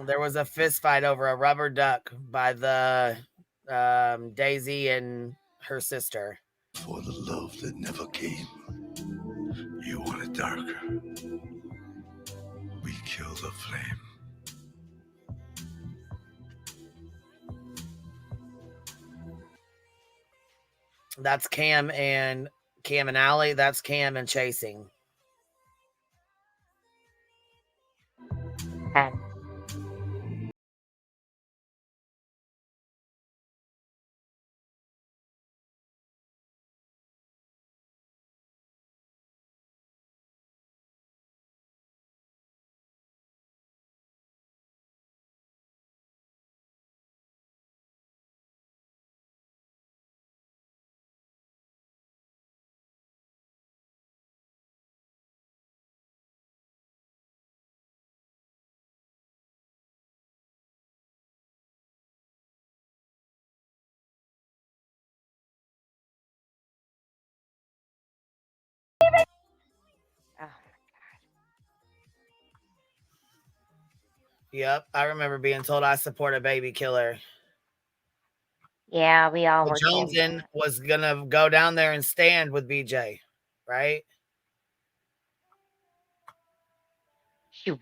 There was a fist fight over a rubber duck by the Daisy and her sister. For the love that never came. You want it darker. We kill the flame. That's Cam and Allie. That's Cam and Chasing. And Yep, I remember being told I support a baby killer. yeah, we all But were told Joneson that. was gonna go down there and stand with BJ, right? She was.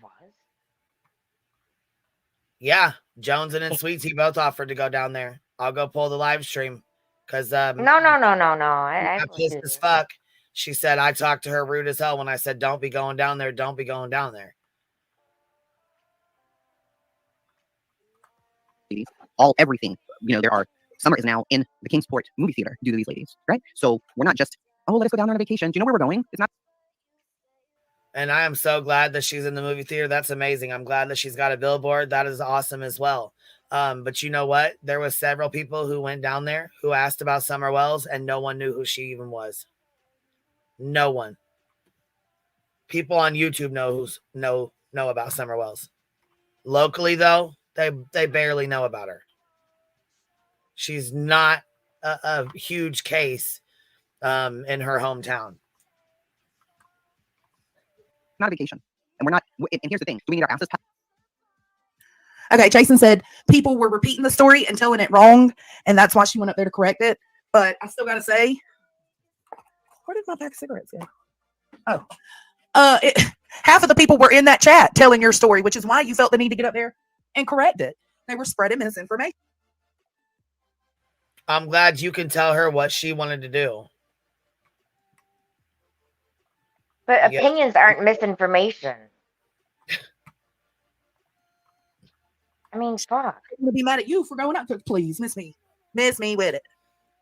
Yeah, Joneson and Sweetie both offered to go down there. I'll go pull the live stream because No. I got pissed as fuck. She said I talked to her rude as hell when I said don't be going down there. Don't be going down there. Everything. You know, Summer is now in the Kingsport movie theater due to these ladies, right? So we're not just, oh, let us go down on a vacation. Do you know where we're going? It's not. And I am so glad that she's in the movie theater. That's amazing. I'm glad that she's got a billboard. That is awesome as well. But you know what? There was several people who went down there who asked about Summer Wells, and no one knew who she even was. No one. People on YouTube know about Summer Wells. Locally, though, they barely know about her. She's not a huge case in her hometown. Not a vacation. And we're not, and here's the thing, do we need our asses packed? Okay, Jason said people were repeating the story and telling it wrong, and that's why she went up there to correct it. But I still got to say, where did my pack of cigarettes go? Oh. Half of the people were in that chat telling your story, which is why you felt the need to get up there and correct it. They were spreading misinformation. I'm glad you can tell her what she wanted to do. But opinions aren't misinformation. I mean, fuck. I'm gonna be mad at you for going up to please miss me with it.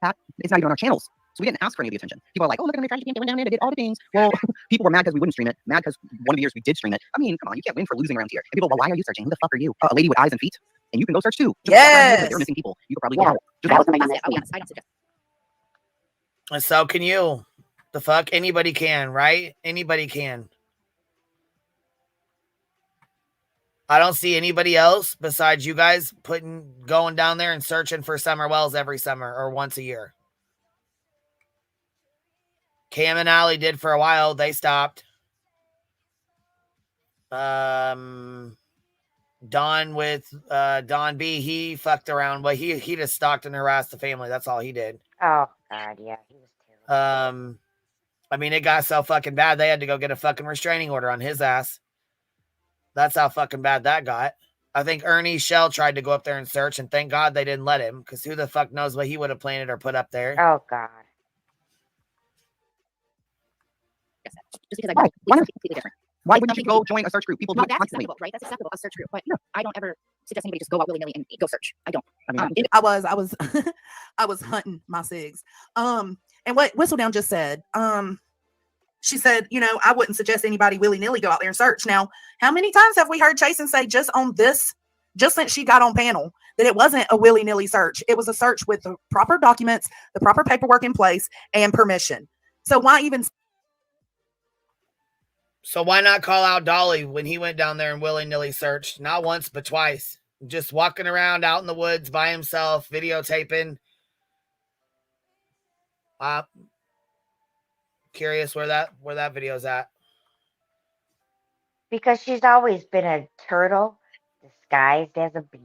It's not even on our channels, so we didn't ask for any of the attention. People are like, "Oh, look at them, they're trying to down there, they did all the things." Well, people were mad because we wouldn't stream it. Mad because one of the years we did stream it. I mean, come on, you can't win for losing around here. And people, well, why are you searching? Who the fuck are you? A lady with eyes and feet, and you can go search too. Yes. You're missing people. You could probably Yeah. And so can you. The fuck? Anybody can, right? Anybody can. I don't see anybody else besides you guys going down there and searching for Summer Wells every summer or once a year. Cam and Allie did for a while. They stopped. Don with Don B, he fucked around, but he just stalked and harassed the family. That's all he did. Oh God, yeah, he was terrible. I mean, it got so fucking bad they had to go get a fucking restraining order on his ass. That's how fucking bad that got. I think Ernie Shell tried to go up there and search, and thank God they didn't let him, because who the fuck knows what he would have planted or put up there. Oh God. Just because Why? it's completely different. Why wouldn't you go join a search group? People do No, it that's constantly. acceptable, right? That's acceptable, a search group. But I don't ever suggest anybody just go out willy-nilly and go search. I don't. I was I was hunting my cigs. And what Whistledown just said, she said, you know, I wouldn't suggest anybody willy-nilly go out there and search. Now, how many times have we heard Jason say just since she got on panel, that it wasn't a willy-nilly search? It was a search with the proper documents, the proper paperwork in place, and permission. So why not call out Dolly when he went down there and willy-nilly searched? Not once, but twice. Just walking around out in the woods by himself, videotaping. Curious where that video's at. Because she's always been a turtle disguised as a bee.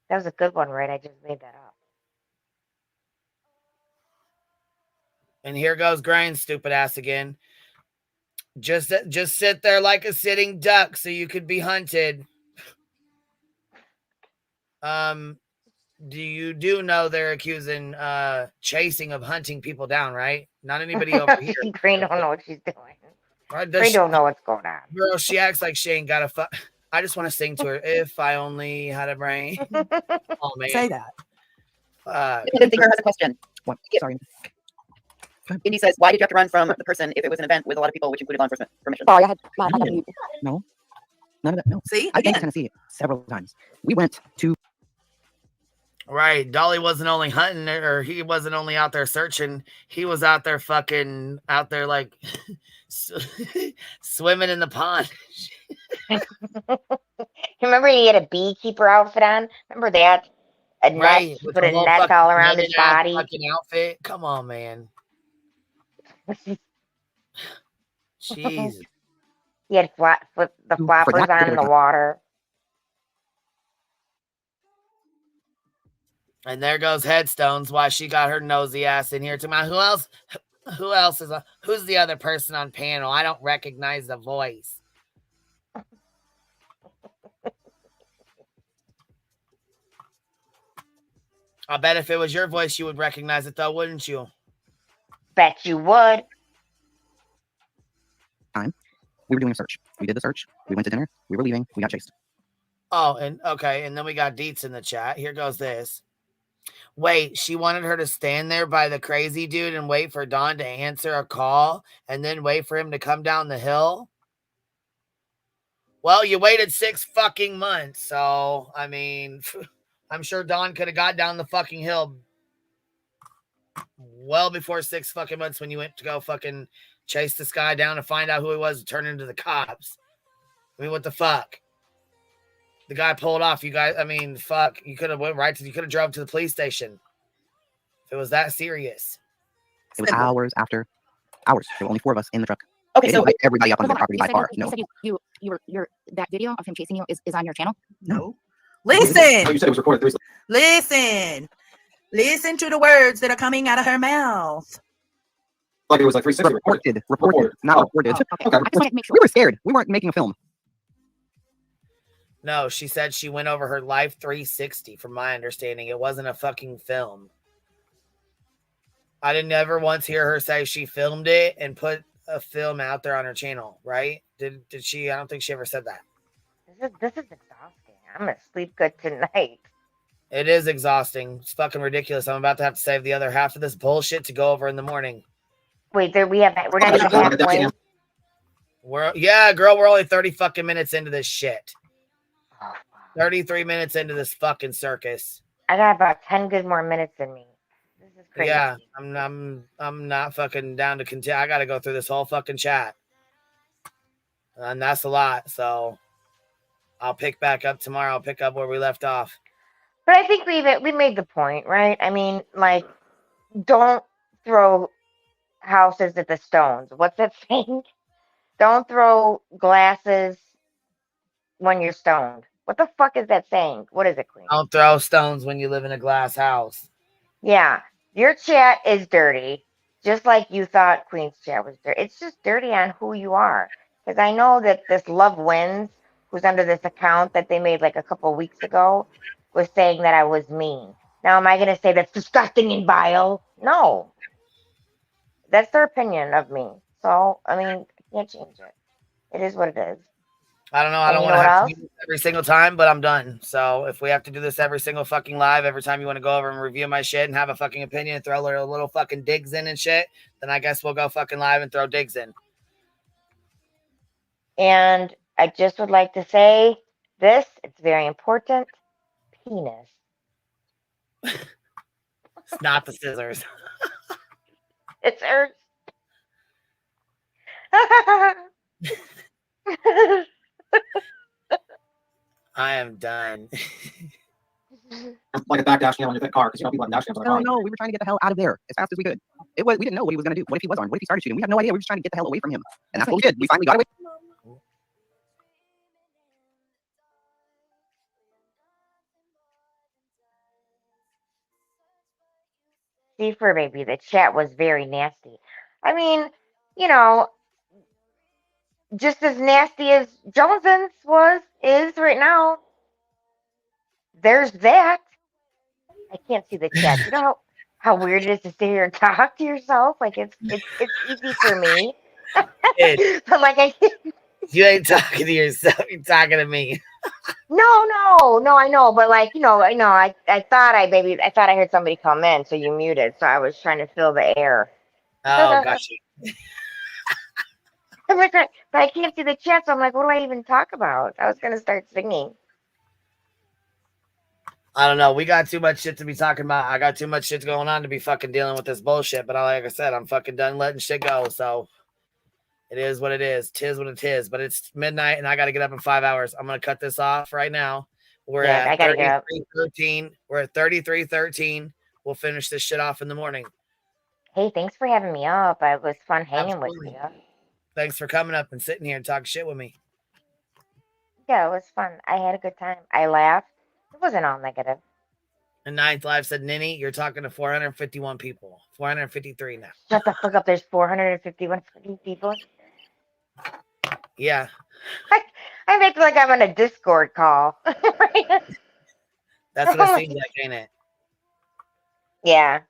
That was a good one, right? I just made that up. And here goes Grain's stupid ass again. Just sit there like a sitting duck so you could be hunted. Do know they're accusing chasing of hunting people down, right? Not anybody over here. Grain don't know what she's doing. Right? Grain don't know what's going on. Girl, she acts like she ain't got a fuck. I just want to sing to her. If I only had a brain. Oh man, say that. The thinker has a question. What? Sorry. Indy says, why did you have to run from the person if it was an event with a lot of people, which included law enforcement permission? Sorry, I had No. None of that. No. See? I've been to Tennessee several times. We went to. Right. Dolly wasn't only hunting, or he wasn't only out there searching. He was out there like swimming in the pond. Remember he had a beekeeper outfit on? Remember that? Right. Net, put a net all around his body. Fucking outfit. Come on, man. Jeez. He had the flappers on in the water. And there goes Headstones. Why she got her nosy ass in here to my. Who's the other person on panel? I don't recognize the voice. I bet if it was your voice, you would recognize it, though, wouldn't you? Bet you would. We were doing a search. We did the search. We went to dinner. We were leaving. We got chased. Oh, and okay. And then we got Deets in the chat. Here goes this. Wait, she wanted her to stand there by the crazy dude and wait for Don to answer a call and then wait for him to come down the hill? Well, you waited 6 fucking months, so, I mean, I'm sure Don could have got down the fucking hill well before 6 fucking months when you went to go fucking chase this guy down to find out who he was and turn into the cops. I mean, what the fuck? The guy pulled off. You guys, I mean, fuck. You could have went right to, you could have drove to the police station. If it was that serious. It was hours after hours. There were only 4 of us in the truck. Okay, They so didn't let everybody up on hold their on. property You by said far. you No. said you're that video of him chasing you is on your channel? No. Oh, you Listen. said it was recorded. Listen. Listen to the words that are coming out of her mouth. Like it was like 360 reported, not recorded. Okay. I just wanted to make sure. We were scared. We weren't making a film. No, she said she went over her life 360, from my understanding. It wasn't a fucking film. I didn't ever once hear her say she filmed it and put a film out there on her channel, right? Did she? I don't think she ever said that. This is exhausting. I'm gonna sleep good tonight. It is exhausting. It's fucking ridiculous. I'm about to have to save the other half of this bullshit to go over in the morning. Wait, we're not even halfway. Girl, we're only 30 fucking minutes into this shit. 33 minutes into this fucking circus. I got about 10 good more minutes in me. This is crazy. Yeah, I'm not fucking down to continue. I got to go through this whole fucking chat, and that's a lot. So I'll pick back up tomorrow. I'll pick up where we left off. But I think we made the point, right? I mean, like, don't throw houses at the stones. What's that saying? Don't throw glasses when you're stoned. What the fuck is that saying? What is it, Queen? Don't throw stones when you live in a glass house. Yeah, your chat is dirty, just like you thought Queen's chat was dirty. It's just dirty on who you are. Because I know that this Love Wins, who's under this account that they made like a couple weeks ago, was saying that I was mean. Now, am I going to say that's disgusting and vile? No. That's their opinion of me. So, I mean, I can't change it. It is what it is. I don't know. I don't want to have to do this every single time, but I'm done. So if we have to do this every single fucking live, every time you want to go over and review my shit and have a fucking opinion and throw little fucking digs in and shit, then I guess we'll go fucking live and throw digs in. And I just would like to say this, it's very important. Penis. It's not the scissors. It's hers. I am done. Like a back dash cam on your car, because you know people have dash cams on their car. No, we were trying to get the hell out of there as fast as we could. We didn't know what he was going to do. What if he was armed? What if he started shooting? We had no idea. We were just trying to get the hell away from him. And that's what we did. We finally got away. See, for baby, the chat was very nasty. I mean, you know, just as nasty as Johnson's is right now. There's that. I can't see the chat. You know how weird it is to sit here and talk to yourself? Like it's easy for me. But like you ain't talking to yourself, you're talking to me. No, I know, but like, I thought I heard somebody come in, so you muted, so I was trying to fill the air. Oh, gotcha. But I can't see the chat, so I'm like, what do I even talk about? I was gonna start singing. I don't know. We got too much shit to be talking about. I got too much shit going on to be fucking dealing with this bullshit. But like I said, I'm fucking done letting shit go. So it is what it is. Tis what it is. But it's midnight and I got to get up in 5 hours. I'm going to cut this off right now. We're at 33:13. We're at 33:13. We'll finish this shit off in the morning. Hey, thanks for having me up. It was fun hanging with you. Thanks for coming up and sitting here and talking shit with me. Yeah, it was fun. I had a good time. I laughed. It wasn't all negative. And Ninth Live said, Ninny, you're talking to 451 people. 453 now. Shut the fuck up. There's 451 people. Yeah. I make like I'm on a Discord call. That's what it seems like, ain't it? Yeah.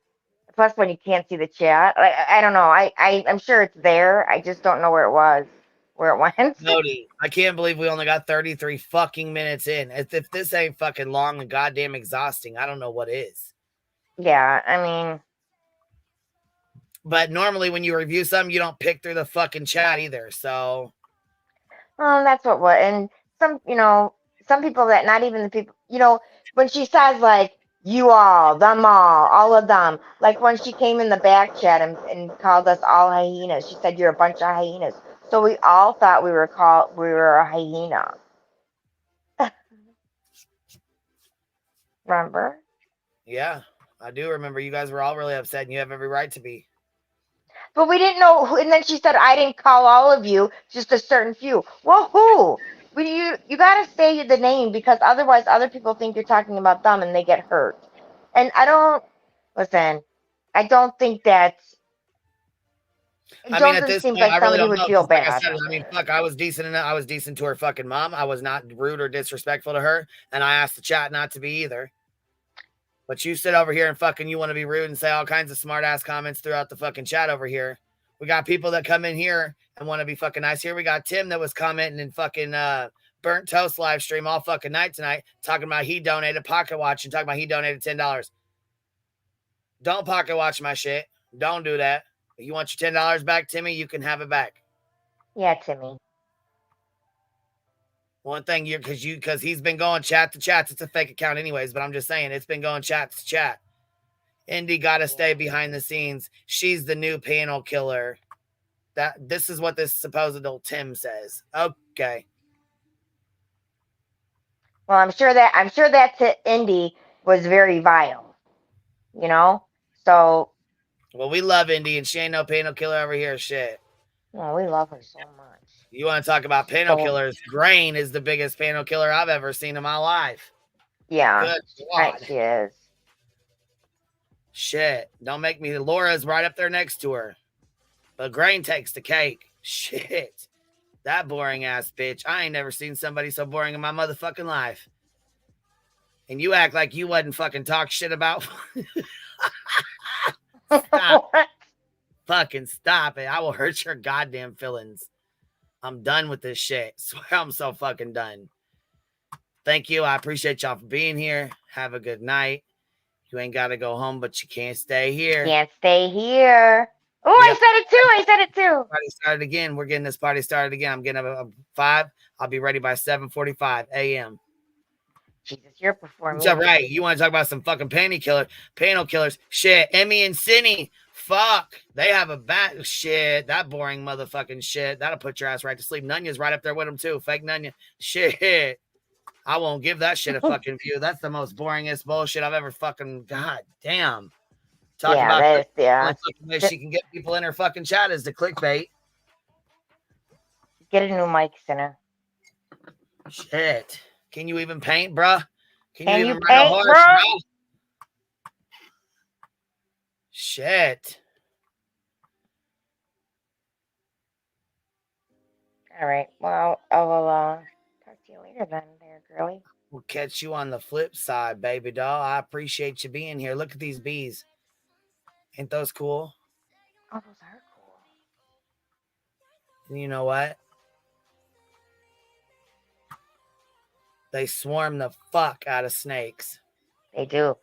Plus, when you can't see the chat, I don't know. I'm sure it's there. I just don't know where it went. Cody, I can't believe we only got 33 fucking minutes in. If this ain't fucking long and goddamn exhausting, I don't know what is. Yeah, I mean, But normally when you review something, you don't pick through the fucking chat either. So that's what, and some people that not even the people, when she says like, you all, them all of them, like when she came in the back chat and called us all hyenas, she said, you're a bunch of hyenas. So we all thought we were a hyena. Remember? yeah, I do remember you guys were all really upset, and you have every right to be. But we didn't know who, and then she said, I didn't call all of you, just a certain few. Well, who? You got to say the name, because otherwise other people think you're talking about them and they get hurt. And I don't think that's, I mean, at it this seems point, like I really somebody don't would know. feel 'Cause like I bad. said, I mean, fuck, I was decent enough. I was decent to her fucking mom. I was not rude or disrespectful to her, and I asked the chat not to be either. But you sit over here and fucking you want to be rude and say all kinds of smart ass comments throughout the fucking chat over here. We got people that come in here and want to be fucking nice here. We got Tim that was commenting in fucking Burnt Toast live stream all fucking night tonight, talking about he donated pocket watch and talking about he donated $10. Don't pocket watch my shit. Don't do that. If you want your $10 back, Timmy, you can have it back. Yeah, Timmy. One thing because he's been going chat to chat. It's a fake account anyways, but I'm just saying it's been going chat to chat. Indy got to stay behind the scenes. She's the new panel killer. This is what this supposed Tim says. Okay. Well, I'm sure that to Indy was very vile. So. Well, we love Indy, and she ain't no panel killer over here. Shit. Oh, we love her so much. You want to talk about panel killers? Goin is the biggest panel killer I've ever seen in my life. Yeah. Good God. She is. Shit. Don't make me. Laura's right up there next to her. But Goin takes the cake. Shit. That boring ass bitch. I ain't never seen somebody so boring in my motherfucking life. And you act like you wasn't fucking talk shit about. Stop. Fucking stop it. I will hurt your goddamn feelings. I'm done with this shit. Swear I'm so fucking done. Thank you. I appreciate y'all for being here. Have a good night. You ain't got to go home, but you can't stay here. Can't stay here. Oh, yep. I said it too. Party started again. We're getting this party started again. I'm getting up at 5. I'll be ready by 7:45 a.m. Jesus, you're performing. That's right. You want to talk about some fucking panel killers? Shit. Emmy and Cindy. Fuck. They have a bat. Shit. That boring motherfucking shit. That'll put your ass right to sleep. Nunya's right up there with them too. Fake Nunya. Shit. I won't give that shit a fucking view. That's the most boringest bullshit I've ever fucking. God damn. Talk about the way she can get people in her fucking chat is the clickbait. Get a new mic, Sinner. Shit. Can you even paint, bruh? Can you even paint, ride a horse, bruh? Shit. All right. Well, I'll talk to you later then, there, girly. We'll catch you on the flip side, baby doll. I appreciate you being here. Look at these bees. Ain't those cool? Oh, those are cool. And you know what? They swarm the fuck out of snakes. They do.